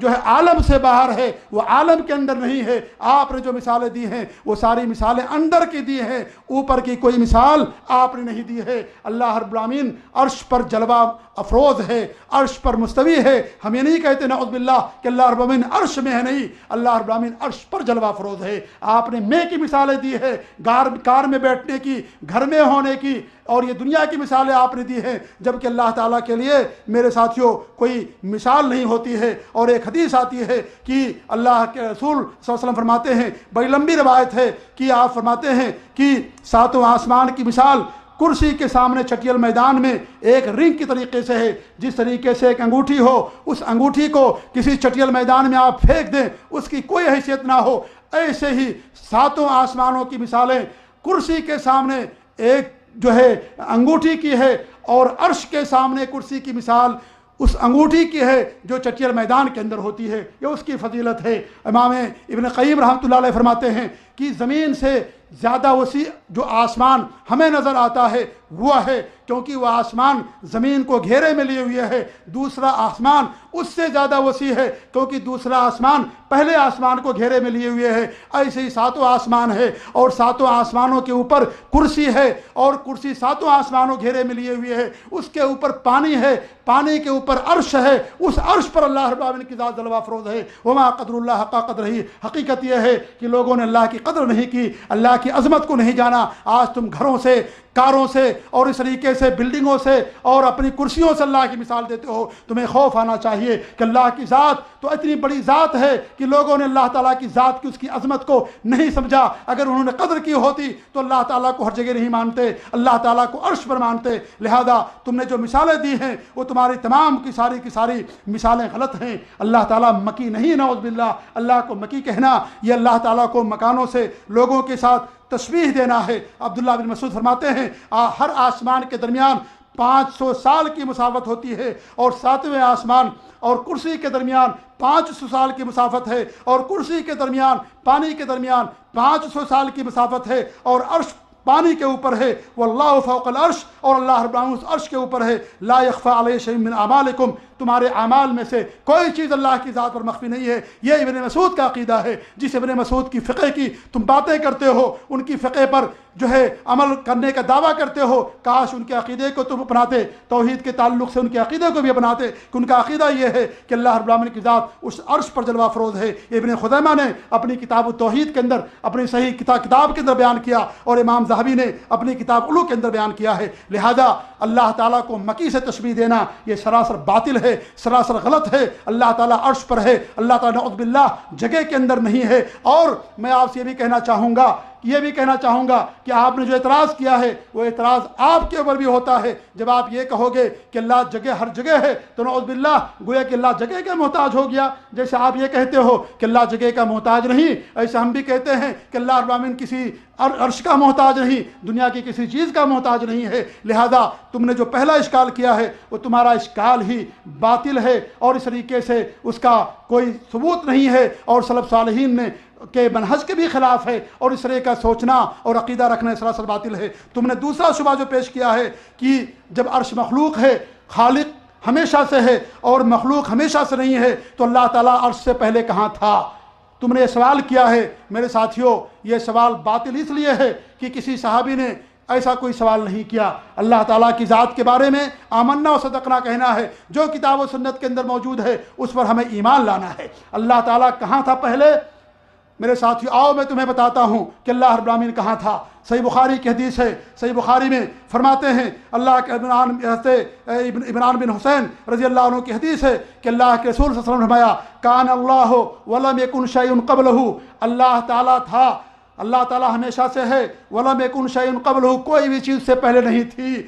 [SPEAKER 2] جو ہے عالم سے باہر ہے، وہ عالم کے اندر نہیں ہے۔ آپ نے جو مثالیں دی ہیں وہ ساری مثالیں اندر کی دی ہیں، اوپر کی کوئی مثال آپ نے نہیں دی ہے۔ اللہ رب العالمین عرش پر جلوہ افروز ہے، عرش پر مستوی ہے۔ ہم یہ نہیں کہتے نعوذ باللہ کہ اللہ رب العالمین عرش میں ہے، نہیں، اللہ رب العالمین عرش پر جلوہ افروز ہے۔ آپ نے میں کی مثالیں دی ہے، کار میں بیٹھنے کی، گھر میں ہونے کی، اور یہ دنیا کی مثالیں آپ نے دی ہیں، جبکہ اللہ تعالیٰ کے لیے میرے ساتھیوں کوئی مثال نہیں ہوتی ہے۔ اور ایک حدیث آتی ہے کہ اللہ کے رسول صلی اللہ علیہ وسلم فرماتے ہیں، بڑی لمبی روایت ہے کہ آپ فرماتے ہیں کہ 7 آسمان کی مثال کرسی کے سامنے چٹیل میدان میں ایک رنگ کی طریقے سے ہے۔ جس طریقے سے ایک انگوٹھی ہو، اس انگوٹھی کو کسی چٹیل میدان میں آپ پھینک دیں، اس کی کوئی حیثیت نہ ہو، ایسے ہی 7 آسمانوں کی مثالیں کرسی کے سامنے ایک جو ہے انگوٹھی کی ہے، اور عرش کے سامنے کرسی کی مثال اس انگوٹھی کی ہے جو چٹیل میدان کے اندر ہوتی ہے۔ یہ اس کی فضیلت ہے۔ امام ابن قیم رحمۃ اللہ علیہ فرماتے ہیں کہ زمین سے زیادہ وسیع جو آسمان ہمیں نظر آتا ہے وہ ہے، کیونکہ وہ آسمان زمین کو گھیرے میں لیے ہوئے ہے۔ دوسرا آسمان اس سے زیادہ وسیع ہے، کیونکہ دوسرا آسمان پہلے آسمان کو گھیرے میں لیے ہوئے ہے۔ ایسے ہی 7 آسمان ہے، اور 7 آسمانوں کے اوپر کرسی ہے، اور کرسی 7 آسمانوں گھیرے میں لیے ہوئے ہے۔ اس کے اوپر پانی ہے، پانی کے اوپر عرش ہے، اس عرش پر اللہ رب العالمین کی ذات جلوہ افروز ہے۔ وما قدر اللہ حق قدرہ، حقیقت یہ ہے کہ لوگوں نے اللہ کی قدر نہیں کی، اللہ کی عظمت کو نہیں جانا۔ آج تم گھروں سے کاروں سے اور اس طریقے سے بلڈنگوں سے اور اپنی کرسیوں سے اللہ کی مثال دیتے ہو، تمہیں خوف آنا چاہیے کہ اللہ کی ذات تو اتنی بڑی ذات ہے کہ لوگوں نے اللہ تعالیٰ کی ذات کی، اس کی عظمت کو نہیں سمجھا۔ اگر انہوں نے قدر کی ہوتی تو اللہ تعالیٰ کو ہر جگہ نہیں مانتے، اللہ تعالیٰ کو عرش پر مانتے۔ لہذا تم نے جو مثالیں دی ہیں وہ تمہاری تمام کی ساری مثالیں غلط ہیں۔ اللہ تعالیٰ مکی نہیں، نعوذ باللہ، اللہ کو مکی کہنا یہ اللہ تعالیٰ کو مکانوں سے لوگوں کے ساتھ تشبیہ دینا ہے۔ عبداللہ بن مسعود فرماتے ہیں ہر آسمان کے درمیان 500 سال کی مسافت ہوتی ہے، اور 7ویں آسمان اور کرسی کے درمیان 500 سال کی مسافت ہے، اور کرسی کے درمیان پانی کے درمیان 500 سال کی مسافت ہے، اور عرش پانی کے اوپر ہے، واللہ فوق العرش، اور اللہ رب العالمین اس عرش کے اوپر ہے۔ لا یخفی علیہ شیء من اعمالکم، تمہارے اعمال میں سے کوئی چیز اللہ کی ذات پر مخفی نہیں ہے۔ یہ ابن مسعود کا عقیدہ ہے۔ جس ابن مسعود کی فقہ کی تم باتیں کرتے ہو، ان کی فقہ پر جو ہے عمل کرنے کا دعویٰ کرتے ہو، کاش ان کے عقیدے کو تم اپناتے، توحید کے تعلق سے ان کے عقیدے کو بھی اپناتے کہ ان کا عقیدہ یہ ہے کہ اللہ رب العالمین کی ذات اس عرش پر جلوہ افروز ہے۔ ابن خزیمہ نے اپنی کتاب التوحید کے اندر، اپنی صحیح کتاب کے اندر بیان کیا، اور امام ذہبی نے اپنی کتاب علو کے اندر بیان کیا ہے۔ لہذا اللہ تعالیٰ کو مکی سے تشبیہ دینا یہ سراسر باطل ہے، سراسر غلط ہے۔ اللہ تعالیٰ عرش پر ہے، اللہ تعالیٰ نعوذ باللہ جگہ کے اندر نہیں ہے۔ اور میں آپ سے یہ بھی کہنا چاہوں گا کہ آپ نے جو اعتراض کیا ہے وہ اعتراض آپ کے اوپر بھی ہوتا ہے۔ جب آپ یہ کہو گے کہ اللہ جگہ ہر جگہ ہے تو نعوذ باللہ گویا کہ اللہ جگہ کا محتاج ہو گیا۔ جیسے آپ یہ کہتے ہو کہ اللہ جگہ کا محتاج نہیں، ایسے ہم بھی کہتے ہیں کہ اللہ رب العالمین کسی عرش کا محتاج نہیں، دنیا کی کسی چیز کا محتاج نہیں ہے۔ لہذا تم نے جو پہلا اشکال کیا ہے وہ تمہارا اشکال ہی باطل ہے، اور اس طریقے سے اس کا کوئی ثبوت نہیں ہے، اور سلف صالحین نے کے منہج کے بھی خلاف ہے، اور اس طرح کا سوچنا اور عقیدہ رکھنا سراسر باطل ہے۔ تم نے دوسرا شبہ جو پیش کیا ہے کہ جب عرش مخلوق ہے، خالق ہمیشہ سے ہے اور مخلوق ہمیشہ سے نہیں ہے، تو اللہ تعالیٰ عرش سے پہلے کہاں تھا؟ تم نے یہ سوال کیا ہے میرے ساتھیوں، یہ سوال باطل اس لیے ہے کہ کسی صحابی نے ایسا کوئی سوال نہیں کیا۔ اللہ تعالیٰ کی ذات کے بارے میں آمنا و صدقنا کہنا ہے، جو کتاب و سنت کے اندر موجود ہے اس پر ہمیں ایمان لانا ہے۔ اللہ تعالیٰ کہاں تھا پہلے؟ میرے ساتھی آؤ میں تمہیں بتاتا ہوں کہ اللہ رب العالمین کہاں تھا۔ صحیح بخاری کی حدیث ہے، صحیح بخاری میں فرماتے ہیں اللہ کے عمران بن حسین رضی اللہ عنہ کی حدیث ہے کہ اللہ کے رسول صلی اللہ علیہ وسلم نے فرمایا کان اللہ ولم یکن شیء قبلہ، اللہ تعالیٰ تھا، اللہ تعالیٰ ہمیشہ سے ہے، ولم یکن شیء قبلہ، کوئی بھی چیز سے پہلے نہیں تھی۔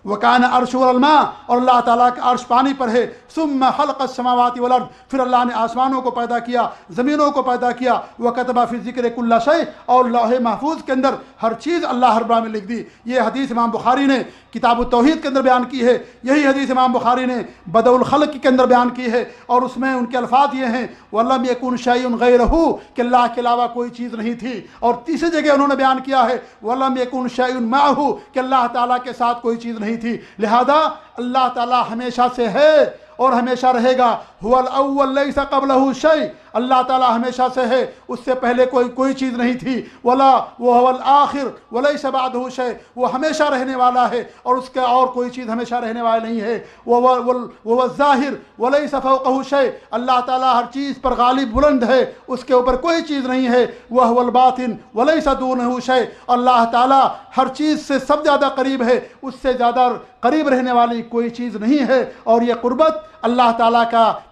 [SPEAKER 2] وَكَانَ عَرْشُهُ عَلَى الْمَاءِ، اور اللہ تعالیٰ کا عرش پانی پر ہے۔ ثُمَّ خَلَقَ السَّمَاوَاتِ وَالْأَرْضِ، پھر اللہ نے آسمانوں کو پیدا کیا، زمینوں کو پیدا کیا۔ وَكَتَبَ فِي الذِّكْرِ كُلَّ شَيْءٍ، اور لوح محفوظ کے اندر ہر چیز اللہ رب العالمین نے لکھ دی۔ یہ حدیث امام بخاری نے کتاب التوحید کے اندر بیان کی ہے، یہی حدیث امام بخاری نے بدء الخلق کے اندر بیان کی ہے، اور اس میں ان کے الفاظ یہ ہیں وَلَمْ يَكُنْ شَيْءٌ غَيْرُهُ، کہ اللہ کے علاوہ کوئی چیز نہیں تھی۔ اور تیسری جگہ انہوں نے بیان کیا ہے وَلَمْ يَكُنْ شَيْءٌ مَعَهُ، کہ اللہ تعالیٰ کے ساتھ کوئی چیز نہیں تھی۔ لہذا اللہ تعالیٰ ہمیشہ سے ہے اور ہمیشہ رہے گا۔ هو الاول لیس قبلہ شیء، اللہ تعالیٰ ہمیشہ سے ہے، اس سے پہلے کوئی چیز نہیں تھی۔ ولا وهو الآخر ولیس بعدہ شیء، وہ ہمیشہ رہنے والا ہے اور اس کے اور کوئی چیز ہمیشہ رہنے والا نہیں ہے۔ وهو الظاہر ولیس فوقہ شیء، اللہ تعالیٰ ہر چیز پر غالب بلند ہے، اس کے اوپر کوئی چیز نہیں ہے۔ وهو الباطن ولیس دونہ شیء، اللہ تعالیٰ ہر چیز سے سب زیادہ قریب ہے، اس سے زیادہ قریب رہنے والی کوئی چیز نہیں ہے۔ اور یہ قربت اللہ تعالیٰ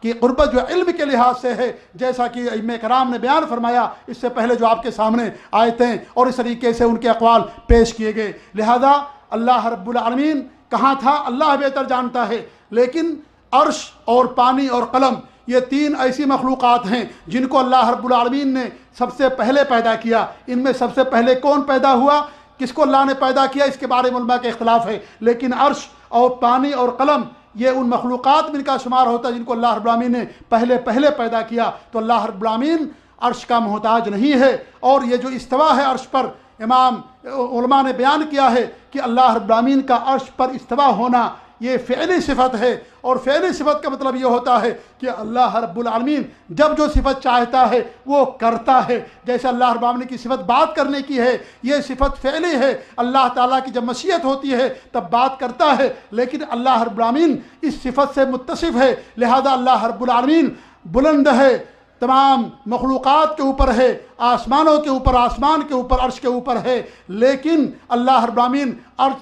[SPEAKER 2] کی قربت جو علم کے لحاظ سے ہے، جیسا کہ ائمہ کرام نے بیان فرمایا اس سے پہلے جو آپ کے سامنے آیتیں اور اس طریقے سے ان کے اقوال پیش کیے گئے۔ لہذا اللہ رب العالمین کہاں تھا اللہ بہتر جانتا ہے، لیکن عرش اور پانی اور قلم یہ تین ایسی مخلوقات ہیں جن کو اللہ رب العالمین نے سب سے پہلے پیدا کیا۔ ان میں سب سے پہلے کون پیدا ہوا، کس کو اللہ نے پیدا کیا، اس کے بارے میں علماء کا اختلاف ہے، لیکن عرش اور پانی اور قلم یہ ان مخلوقات میں ان کا شمار ہوتا ہے جن کو اللہ رب العالمین نے پہلے پیدا کیا۔ تو اللہ رب العالمین عرش کا محتاج نہیں ہے۔ اور یہ جو استوا ہے عرش پر، علماء نے بیان کیا ہے کہ اللہ رب العالمین کا عرش پر استوا ہونا یہ فعلی صفت ہے، اور فعلی صفت کا مطلب یہ ہوتا ہے کہ اللہ رب العالمین جب جو صفت چاہتا ہے وہ کرتا ہے۔ جیسے اللہ رب العالمین کی صفت بات کرنے کی ہے، یہ صفت فعلی ہے۔ اللہ تعالیٰ کی جب مشیت ہوتی ہے تب بات کرتا ہے، لیکن اللہ رب العالمین اس صفت سے متصف ہے، لہذا اللہ رب العالمین بلند ہے، تمام مخلوقات کے اوپر ہے، آسمانوں کے اوپر، آسمان کے اوپر، عرش کے اوپر ہے، لیکن اللہ رب العالمین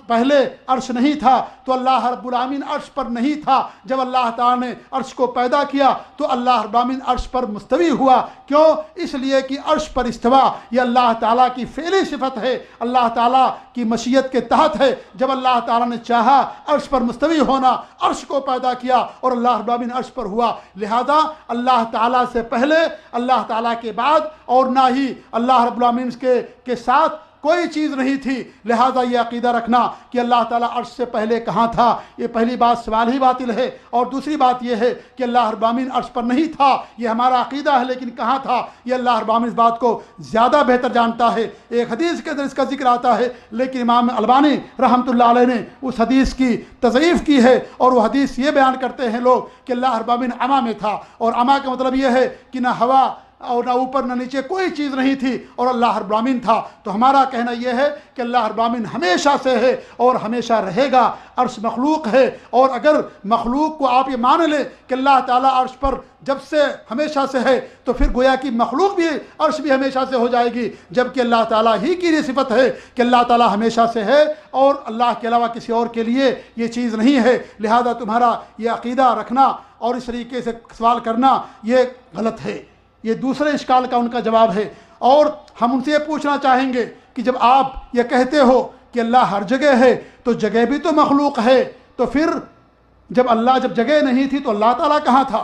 [SPEAKER 2] پہلے عرش نہیں تھا تو اللہ رب العالمین عرش پر نہیں تھا۔ جب اللہ تعالیٰ نے عرش کو پیدا کیا تو اللہ رب العالمین عرش پر مستوی ہوا۔ کیوں؟ اس لیے کہ عرش پر استوا یہ اللہ تعالیٰ کی فعلی صفت ہے، اللہ تعالیٰ کی مشیت کے تحت ہے۔ جب اللہ تعالیٰ نے چاہا عرش پر مستوی ہونا، عرش کو پیدا کیا اور اللہ رب العالمین عرش پر ہوا۔ لہذا اللہ تعالیٰ سے پہلے، اللہ تعالیٰ کے بعد، اور نہ ہی اللہ رب العالمین کے ساتھ کوئی چیز نہیں تھی۔ لہذا یہ عقیدہ رکھنا کہ اللہ تعالیٰ عرش سے پہلے کہاں تھا، یہ پہلی بات سوال ہی باطل ہے۔ اور دوسری بات یہ ہے کہ اللہ رب العالمین عرش پر نہیں تھا، یہ ہمارا عقیدہ ہے، لیکن کہاں تھا یہ اللہ رب العالمین اس بات کو زیادہ بہتر جانتا ہے۔ ایک حدیث کے اندر اس کا ذکر آتا ہے، لیکن امام البانی رحمۃ اللہ علیہ نے اس حدیث کی تضعیف کی ہے، اور وہ حدیث یہ بیان کرتے ہیں لوگ کہ اللہ رب العالمین عما میں تھا، اور عما کا مطلب یہ ہے کہ نہ ہوا اور نہ اوپر نہ نیچے کوئی چیز نہیں تھی اور اللہ رب العالمین تھا۔ تو ہمارا کہنا یہ ہے کہ اللہ رب العالمین ہمیشہ سے ہے اور ہمیشہ رہے گا۔ عرش مخلوق ہے، اور اگر مخلوق کو آپ یہ مان لیں کہ اللہ تعالیٰ عرش پر جب سے ہمیشہ سے ہے تو پھر گویا کہ مخلوق بھی، عرش بھی ہمیشہ سے ہو جائے گی، جبکہ اللہ تعالیٰ ہی کی یہ صفت ہے کہ اللہ تعالیٰ ہمیشہ سے ہے اور اللہ کے علاوہ کسی اور کے لیے یہ چیز نہیں ہے۔ لہذا تمہارا یہ عقیدہ رکھنا اور اس طریقے سے سوال کرنا یہ غلط ہے۔ یہ دوسرے اشکال کا ان کا جواب ہے، اور ہم ان سے یہ پوچھنا چاہیں گے کہ جب آپ یہ کہتے ہو کہ اللہ ہر جگہ ہے تو جگہ بھی تو مخلوق ہے، تو پھر جب جگہ نہیں تھی تو اللہ تعالیٰ کہاں تھا؟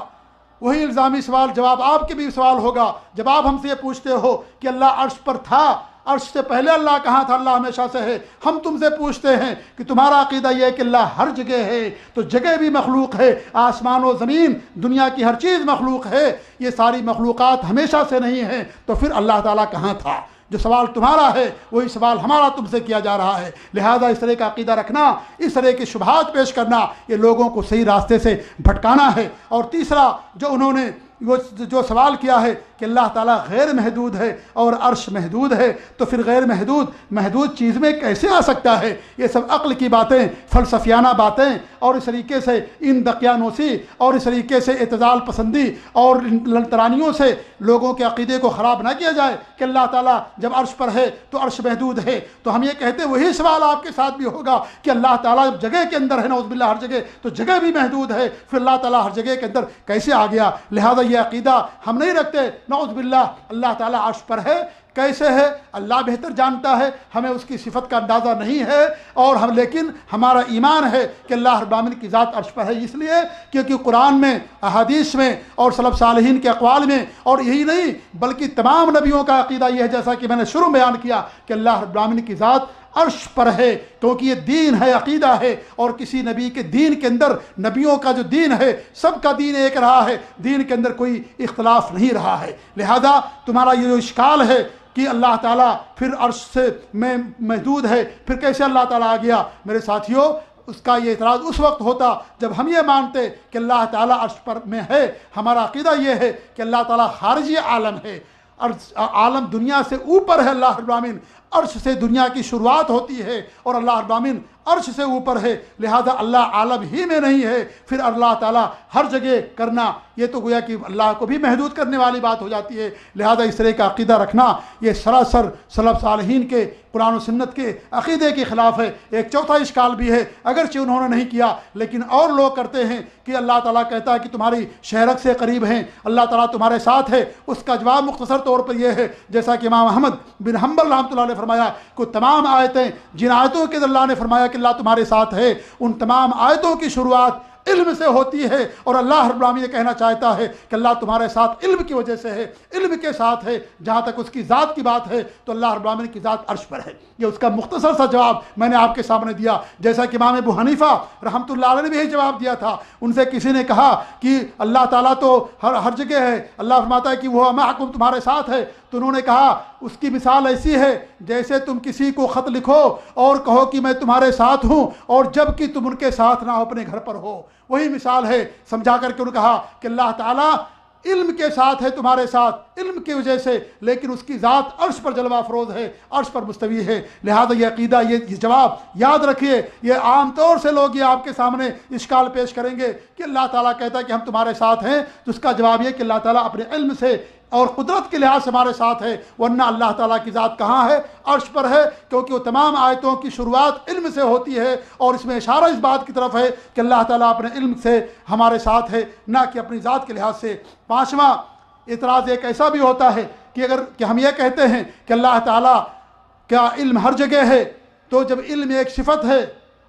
[SPEAKER 2] وہی الزامی سوال جواب آپ کے بھی سوال ہوگا جب آپ ہم سے یہ پوچھتے ہو کہ اللہ عرش پر تھا، عرش سے پہلے اللہ کہاں تھا؟ اللہ ہمیشہ سے ہے۔ ہم تم سے پوچھتے ہیں کہ تمہارا عقیدہ یہ ہے کہ اللہ ہر جگہ ہے، تو جگہ بھی مخلوق ہے، آسمان و زمین، دنیا کی ہر چیز مخلوق ہے، یہ ساری مخلوقات ہمیشہ سے نہیں ہیں، تو پھر اللہ تعالیٰ کہاں تھا؟ جو سوال تمہارا ہے وہی سوال ہمارا تم سے کیا جا رہا ہے۔ لہذا اس طرح کا عقیدہ رکھنا، اس طرح کی شبہات پیش کرنا، یہ لوگوں کو صحیح راستے سے بھٹکانا ہے۔ اور تیسرا جو انہوں نے جو سوال کیا ہے کہ اللہ تعالیٰ غیر محدود ہے اور عرش محدود ہے، تو پھر غیر محدود چیز میں کیسے آ سکتا ہے؟ یہ سب عقل کی باتیں، فلسفیانہ باتیں، اور اس طریقے سے ان دقیانوسی اور اس طریقے سے اعتزال پسندی اور لنترانیوں سے لوگوں کے عقیدے کو خراب نہ کیا جائے کہ اللہ تعالیٰ جب عرش پر ہے تو عرش محدود ہے۔ تو ہم یہ کہتے ہیں وہی سوال آپ کے ساتھ بھی ہوگا کہ اللہ تعالیٰ جب جگہ کے اندر ہے، نعوذ باللہ ہر جگہ، تو جگہ بھی محدود ہے، پھر اللہ تعالیٰ ہر جگہ کے اندر کیسے آ گیا؟ لہذا یہ عقیدہ ہم نہیں رکھتے۔ نعوذ باللہ اللہ تعالیٰ عرش پر ہے، کیسے ہے اللہ بہتر جانتا ہے، ہمیں اس کی صفت کا اندازہ نہیں ہے، اور لیکن ہمارا ایمان ہے کہ اللہ رب العالمین کی ذات عرش پر ہے، اس لیے کیونکہ قرآن میں، احادیث میں اور سلف صالحین کے اقوال میں، اور یہی نہیں بلکہ تمام نبیوں کا عقیدہ یہ ہے، جیسا کہ میں نے شروع بیان کیا کہ اللہ رب العالمین کی ذات عرش پر ہے، کیونکہ یہ دین ہے، عقیدہ ہے، اور کسی نبی کے دین کے اندر، نبیوں کا جو دین ہے سب کا دین ایک رہا ہے، دین کے اندر کوئی اختلاف نہیں رہا ہے۔ لہذا تمہارا یہ جو اشکال ہے کہ اللہ تعالیٰ پھر عرش سے میں محدود ہے، پھر کیسے اللہ تعالیٰ آ گیا؟ میرے ساتھیوں، اس کا یہ اعتراض اس وقت ہوتا جب ہم یہ مانتے کہ اللہ تعالیٰ عرش پر میں ہے۔ ہمارا عقیدہ یہ ہے کہ اللہ تعالیٰ خارجی عالم ہے، عالم دنیا سے اوپر ہے۔ اللہ رب العالمین عرش سے دنیا کی شروعات ہوتی ہے، اور اللہ رب العالمین عرش سے اوپر ہے، لہذا اللہ عالم ہی میں نہیں ہے، پھر اللہ تعالیٰ ہر جگہ کرنا یہ تو گویا کہ اللہ کو بھی محدود کرنے والی بات ہو جاتی ہے۔ لہذا اس طرح کا عقیدہ رکھنا یہ سراسر سلف صالحین کے قرآن و سنت کے عقیدے کے خلاف ہے۔ ایک چوتھا اشکال بھی ہے، اگرچہ انہوں نے نہیں کیا لیکن اور لوگ کرتے ہیں کہ اللہ تعالیٰ کہتا ہے کہ تمہاری شہرک سے قریب ہیں، اللہ تعالیٰ تمہارے ساتھ ہے۔ اس کا جواب مختصر طور پر یہ ہے، جیسا کہ امام احمد بن حنبل رحمۃ اللہ نے فرمایا کہ تمام آیتیں، جن آیتوں کے اللہ نے فرمایا کہ اللہ تمہارے ساتھ ہے، ان تمام آیتوں کی شروعات علم سے ہوتی ہے، اور اللہ رب العالمین یہ کہنا چاہتا ہے کہ اللہ تمہارے ساتھ علم کی وجہ سے ہے، علم کے ساتھ ہے۔ جہاں تک اس کی ذات کی بات ہے تو اللہ رب العالمین کی ذات عرش پر ہے۔ یہ اس کا مختصر سا جواب میں نے آپ کے سامنے دیا، جیسا کہ امام ابو حنیفہ رحمۃ اللہ علیہ نے بھی یہی جواب دیا تھا۔ ان سے کسی نے کہا کہ اللہ تعالیٰ تو ہر جگہ ہے، اللہ فرماتا ہے کہ وہ معکم، تمہارے ساتھ ہے، تو انہوں نے کہا اس کی مثال ایسی ہے جیسے تم کسی کو خط لکھو اور کہو کہ میں تمہارے ساتھ ہوں، اور جب کہ تم ان کے ساتھ نہ ہو، اپنے گھر پر ہو، وہی مثال ہے۔ سمجھا کر کے انہوں نے کہا کہ اللہ تعالیٰ علم کے ساتھ ہے، تمہارے ساتھ علم کی وجہ سے، لیکن اس کی ذات عرش پر جلوہ افروز ہے، عرش پر مستوی ہے۔ لہذا یہ عقیدہ، یہ جواب یاد رکھیے، یہ عام طور سے لوگ یہ آپ کے سامنے اشکال پیش کریں گے کہ اللہ تعالیٰ کہتا ہے کہ ہم تمہارے ساتھ ہیں، تو اس کا جواب یہ کہ اللہ تعالیٰ اپنے علم سے اور قدرت کے لحاظ سے ہمارے ساتھ ہے، ورنہ اللہ تعالیٰ کی ذات کہاں ہے؟ عرش پر ہے، کیونکہ وہ تمام آیتوں کی شروعات علم سے ہوتی ہے، اور اس میں اشارہ اس بات کی طرف ہے کہ اللہ تعالیٰ اپنے علم سے ہمارے ساتھ ہے، نہ کہ اپنی ذات کے لحاظ سے۔ پانچواں اعتراض ایک ایسا بھی ہوتا ہے کہ ہم یہ کہتے ہیں کہ اللہ تعالیٰ کا علم ہر جگہ ہے، تو جب علم ایک صفت ہے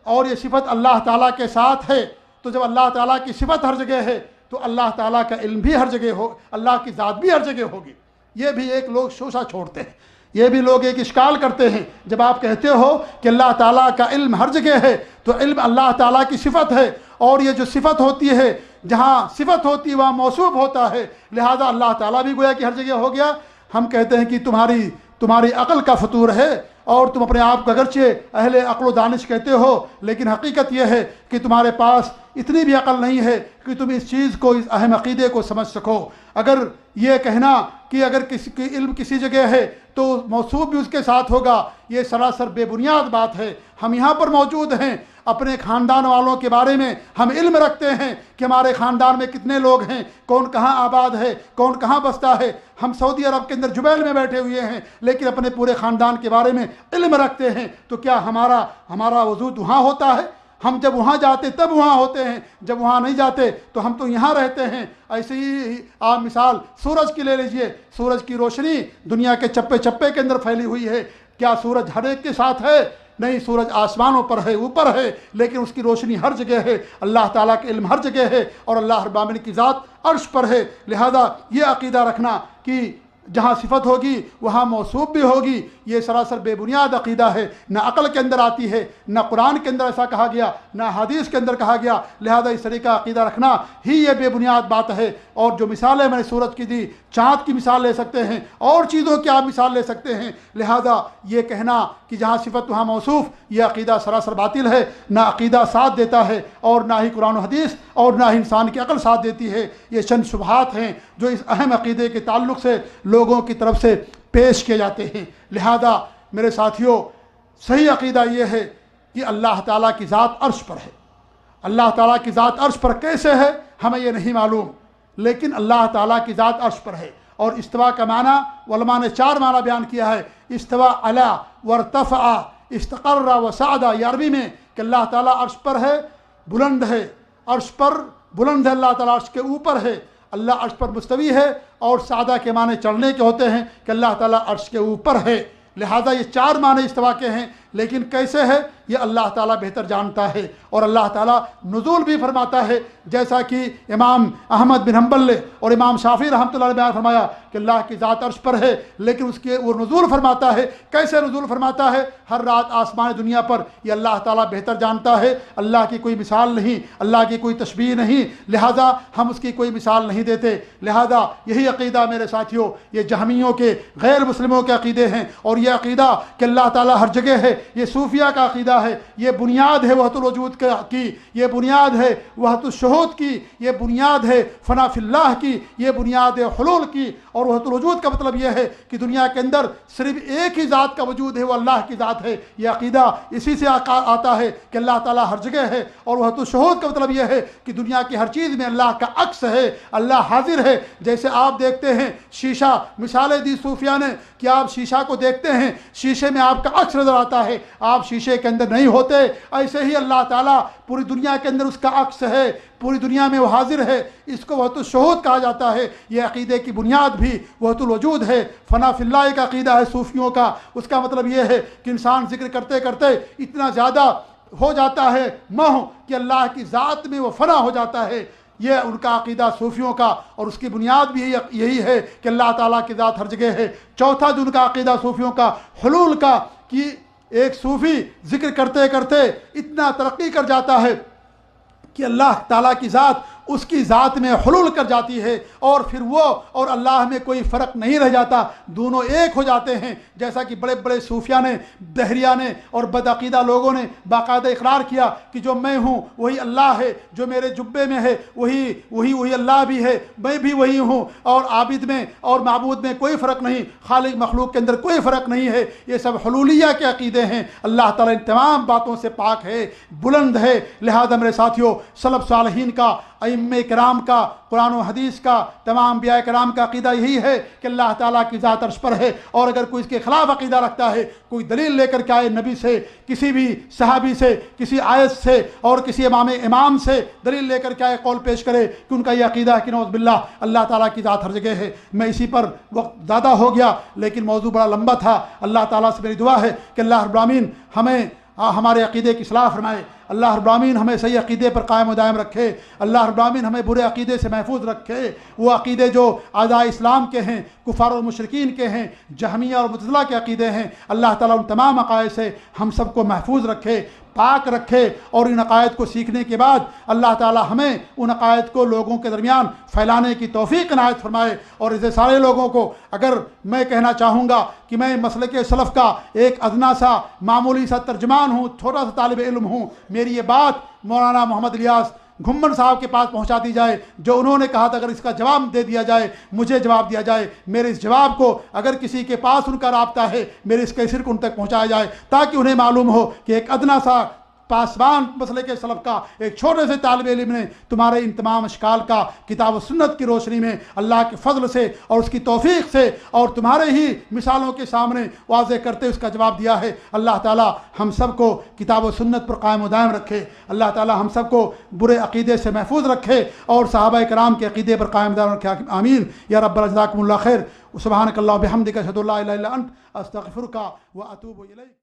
[SPEAKER 2] اور یہ صفت اللہ تعالیٰ کے ساتھ ہے، تو جب اللہ تعالیٰ کی صفت ہر جگہ ہے تو اللہ تعالیٰ کا علم بھی ہر جگہ ہو، اللہ کی ذات بھی ہر جگہ ہوگی۔ یہ بھی ایک لوگ شوشہ چھوڑتے ہیں، یہ بھی لوگ ایک اشکال کرتے ہیں۔ جب آپ کہتے ہو کہ اللہ تعالیٰ کا علم ہر جگہ ہے تو علم اللہ تعالیٰ کی صفت ہے، اور یہ جو صفت ہوتی ہے، جہاں صفت ہوتی ہے وہاں موصوف ہوتا ہے، لہذا اللہ تعالیٰ بھی گویا کہ ہر جگہ ہو گیا۔ ہم کہتے ہیں کہ تمہاری عقل کا فطور ہے، اور تم اپنے آپ کو اگرچہ اہل عقل و دانش کہتے ہو، لیکن حقیقت یہ ہے کہ تمہارے پاس اتنی بھی عقل نہیں ہے کہ تم اس چیز کو، اس اہم عقیدے کو سمجھ سکو۔ اگر یہ کہنا کہ اگر کسی کی علم کسی جگہ ہے تو موصوف بھی اس کے ساتھ ہوگا، یہ سراسر بے بنیاد بات ہے۔ ہم یہاں پر موجود ہیں، اپنے خاندان والوں کے بارے میں ہم علم رکھتے ہیں کہ ہمارے خاندان میں کتنے لوگ ہیں، کون کہاں آباد ہے، کون کہاں بستا ہے۔ ہم سعودی عرب کے اندر جبیل میں بیٹھے ہوئے ہیں، لیکن اپنے پورے خاندان کے بارے میں علم رکھتے ہیں، تو کیا ہمارا وجود وہاں ہوتا ہے؟ ہم جب وہاں جاتے تب وہاں ہوتے ہیں، جب وہاں نہیں جاتے تو ہم تو یہاں رہتے ہیں۔ ایسے ہی آپ مثال سورج کی لے لیجئے، سورج کی روشنی دنیا کے چپے چپے کے اندر پھیلی ہوئی ہے، کیا سورج ہر ایک کے ساتھ ہے؟ نہیں، سورج آسمانوں پر ہے، اوپر ہے، لیکن اس کی روشنی ہر جگہ ہے۔ اللہ تعالیٰ کا علم ہر جگہ ہے، اور اللہ رب العالمین کی ذات عرش پر ہے۔ لہذا یہ عقیدہ رکھنا کہ جہاں صفت ہوگی وہاں موصوف بھی ہوگی، یہ سراسر بے بنیاد عقیدہ ہے، نہ عقل کے اندر آتی ہے، نہ قرآن کے اندر ایسا کہا گیا، نہ حدیث کے اندر کہا گیا۔ لہذا اس طریقہ عقیدہ رکھنا ہی یہ بے بنیاد بات ہے۔ اور جو مثالیں میں نے سورج کی دی، چاند کی مثال لے سکتے ہیں، اور چیزوں کی آپ مثال لے سکتے ہیں۔ لہذا یہ کہنا کہ جہاں صفت وہاں موصوف، یہ عقیدہ سراسر باطل ہے، نہ عقیدہ ساتھ دیتا ہے، اور نہ ہی قرآن و حدیث اور نہ ہی انسان کی عقل ساتھ دیتی ہے۔ یہ چند شبہات ہیں جو اس اہم عقیدے کے تعلق سے لوگوں کی طرف سے پیش کیے جاتے ہیں۔ لہذا میرے ساتھیوں، صحیح عقیدہ یہ ہے کہ اللہ تعالیٰ کی ذات عرش پر ہے۔ اللہ تعالیٰ کی ذات عرش پر کیسے ہے ہمیں یہ نہیں معلوم، لیکن اللہ تعالیٰ کی ذات عرش پر ہے۔ اور استوا کا معنی علماء نے 4 معنی بیان کیا ہے۔ استوا علی وارتفع استقر وصعد، یہ عربی میں کہ اللہ تعالیٰ عرش پر ہے، بلند ہے، عرش پر بلند ہے، اللہ تعالیٰ عرش کے اوپر ہے، اللہ عرش پر مستوی ہے، اور سعدہ کے معنی چڑھنے کے ہوتے ہیں کہ اللہ تعالیٰ عرش کے اوپر ہے۔ لہذا یہ 4 معنی استوا کے ہیں، لیکن کیسے ہے یہ اللہ تعالیٰ بہتر جانتا ہے۔ اور اللہ تعالیٰ نزول بھی فرماتا ہے، جیسا کہ امام احمد بن حنبل نے اور امام شافعی رحمۃ اللہ علیہ بیان فرمایا کہ اللہ کی ذات عرش پر ہے، لیکن اس کے وہ نزول فرماتا ہے۔ کیسے نزول فرماتا ہے؟ ہر رات آسمان دنیا پر، یہ اللہ تعالیٰ بہتر جانتا ہے۔ اللہ کی کوئی مثال نہیں، اللہ کی کوئی تشبیہ نہیں، لہذا ہم اس کی کوئی مثال نہیں دیتے۔ لہذا یہی عقیدہ میرے ساتھیوں یہ جہمیوں کے، غیر مسلموں کے عقیدے ہیں، اور یہ عقیدہ کہ اللہ تعالیٰ ہر جگہ ہے یہ صوفیہ کا عقیدہ ہے۔ یہ بنیاد ہے وحدت الوجود کی، یہ بنیاد ہے وحدت الشہود کی، یہ بنیاد ہے فنا فی اللہ کی، یہ بنیاد ہے حلول کی۔ اور وحدت الوجود کا مطلب یہ ہے کہ دنیا کے اندر صرف ایک ہی ذات کا وجود ہے، وہ اللہ کی ذات ہے۔ یہ عقیدہ اسی سے آتا ہے کہ اللہ تعالیٰ ہر جگہ ہے۔ اور وحدت الشہود کا مطلب یہ ہے کہ دنیا کی ہر چیز میں اللہ کا عکس ہے، اللہ حاضر ہے۔ جیسے آپ دیکھتے ہیں شیشہ، مثالیں دی صوفیہ نے کہ آپ شیشہ کو دیکھتے ہیں، شیشے میں آپ کا عکس نظر آتا ہے، آپ شیشے کے اندر نہیں ہوتے۔ ایسے ہی اللہ تعالیٰ پوری دنیا کے اندر اس کا عکس ہے، پوری دنیا میں وہ حاضر ہے۔ اس کو وحدت الشہود کہا جاتا ہے۔ یہ عقیدے کی بنیاد بھی وحدت الوجود ہے۔ فنا فی اللہ کا عقیدہ ہے صوفیوں کا، اس کا مطلب یہ ہے کہ انسان ذکر کرتے کرتے اتنا زیادہ ہو جاتا ہے موہ کہ اللہ کی ذات میں وہ فنا ہو جاتا ہے۔ یہ ان کا عقیدہ صوفیوں کا، اور اس کی بنیاد بھی یہی ہے کہ اللہ تعالیٰ کی ذات ہر جگہ ہے۔ چوتھا جو ان کا عقیدہ صوفیوں کا حلول کا، کہ ایک صوفی ذکر کرتے کرتے اتنا ترقی کر جاتا ہے کہ اللہ تعالیٰ کی ذات اس کی ذات میں حلول کر جاتی ہے، اور پھر وہ اور اللہ میں کوئی فرق نہیں رہ جاتا، دونوں ایک ہو جاتے ہیں۔ جیسا کہ بڑے بڑے صوفیہ نے، دہریہ نے اور بدعقیدہ لوگوں نے باقاعدہ اقرار کیا کہ جو میں ہوں وہی اللہ ہے، جو میرے جبے میں ہے وہی اللہ بھی ہے، میں بھی وہی ہوں، اور عابد میں اور معبود میں کوئی فرق نہیں، خالق مخلوق کے اندر کوئی فرق نہیں ہے۔ یہ سب حلولیہ کے عقیدے ہیں۔ اللہ تعالیٰ ان تمام باتوں سے پاک ہے، بلند ہے۔ لہذا میرے ساتھیوں، سلف صالحین کا، ائمہ کرام کا، قرآن و حدیث کا، تمام انبیاء کرام کا عقیدہ یہی ہے کہ اللہ تعالیٰ کی ذات عرش پر ہے، اور اگر کوئی اس کے خلاف عقیدہ رکھتا ہے، کوئی دلیل لے کر کے آئے نبی سے، کسی بھی صحابی سے، کسی آیت سے اور کسی امام سے دلیل لے کر کے آئے، قول پیش کرے کہ ان کا یہ عقیدہ ہے کہ نعوذ باللہ اللہ تعالیٰ کی ذات ہر جگہ ہے۔ میں اسی پر وقت زیادہ ہو گیا لیکن موضوع بڑا لمبا تھا۔ اللہ تعالیٰ سے میری دعا ہے کہ اللہ رب العالمین ہمیں ہمارے عقیدے کی اصلاح فرمائے، اللہ رب العالمین ہمیں صحیح عقیدے پر قائم و دائم رکھے، اللہ رب العالمین ہمیں برے عقیدے سے محفوظ رکھے، وہ عقیدے جو اعداء اسلام کے ہیں، کفار و مشرکین کے ہیں، جہمیہ اور معتزلہ کے عقیدے ہیں، اللہ تعالیٰ ان تمام عقائد سے ہم سب کو محفوظ رکھے، پاک رکھے، اور ان عقائد کو سیکھنے کے بعد اللہ تعالیٰ ہمیں ان عقائد کو لوگوں کے درمیان پھیلانے کی توفیق عنایت فرمائے۔ اور اسے سارے لوگوں کو اگر میں کہنا چاہوں گا کہ میں مسلک سلف کا ایک ادنا سا معمولی سا ترجمان ہوں، چھوٹا سا طالب علم ہوں، میری یہ بات مولانا محمد الیاس گھمن صاحب کے پاس پہنچا دی جائے، جو انہوں نے کہا تھا اگر اس کا جواب دے دیا جائے، مجھے جواب دیا جائے، میرے اس جواب کو اگر کسی کے پاس ان کا رابطہ ہے، میرے اس کیسر کو ان تک پہنچایا جائے، تاکہ انہیں معلوم ہو کہ ایک ادنا سا پاسبان مسئلے کے سلف کا ایک چھوٹے سے طالب علم نے تمہارے ان تمام اشکال کا کتاب و سنت کی روشنی میں اللہ کے فضل سے اور اس کی توفیق سے اور تمہارے ہی مثالوں کے سامنے واضح کرتے اس کا جواب دیا ہے۔ اللہ تعالی ہم سب کو کتاب و سنت پر قائم و دائم رکھے، اللہ تعالی ہم سب کو برے عقیدے سے محفوظ رکھے اور صحابہ کرام کے عقیدے پر قائم و دائم رکھے، آمین یا رب جزاکم اللہ خیر۔ سبحانک اللہم وبحمدک اشہد ان لا الہ الا انت استغفرک واتوب الیک۔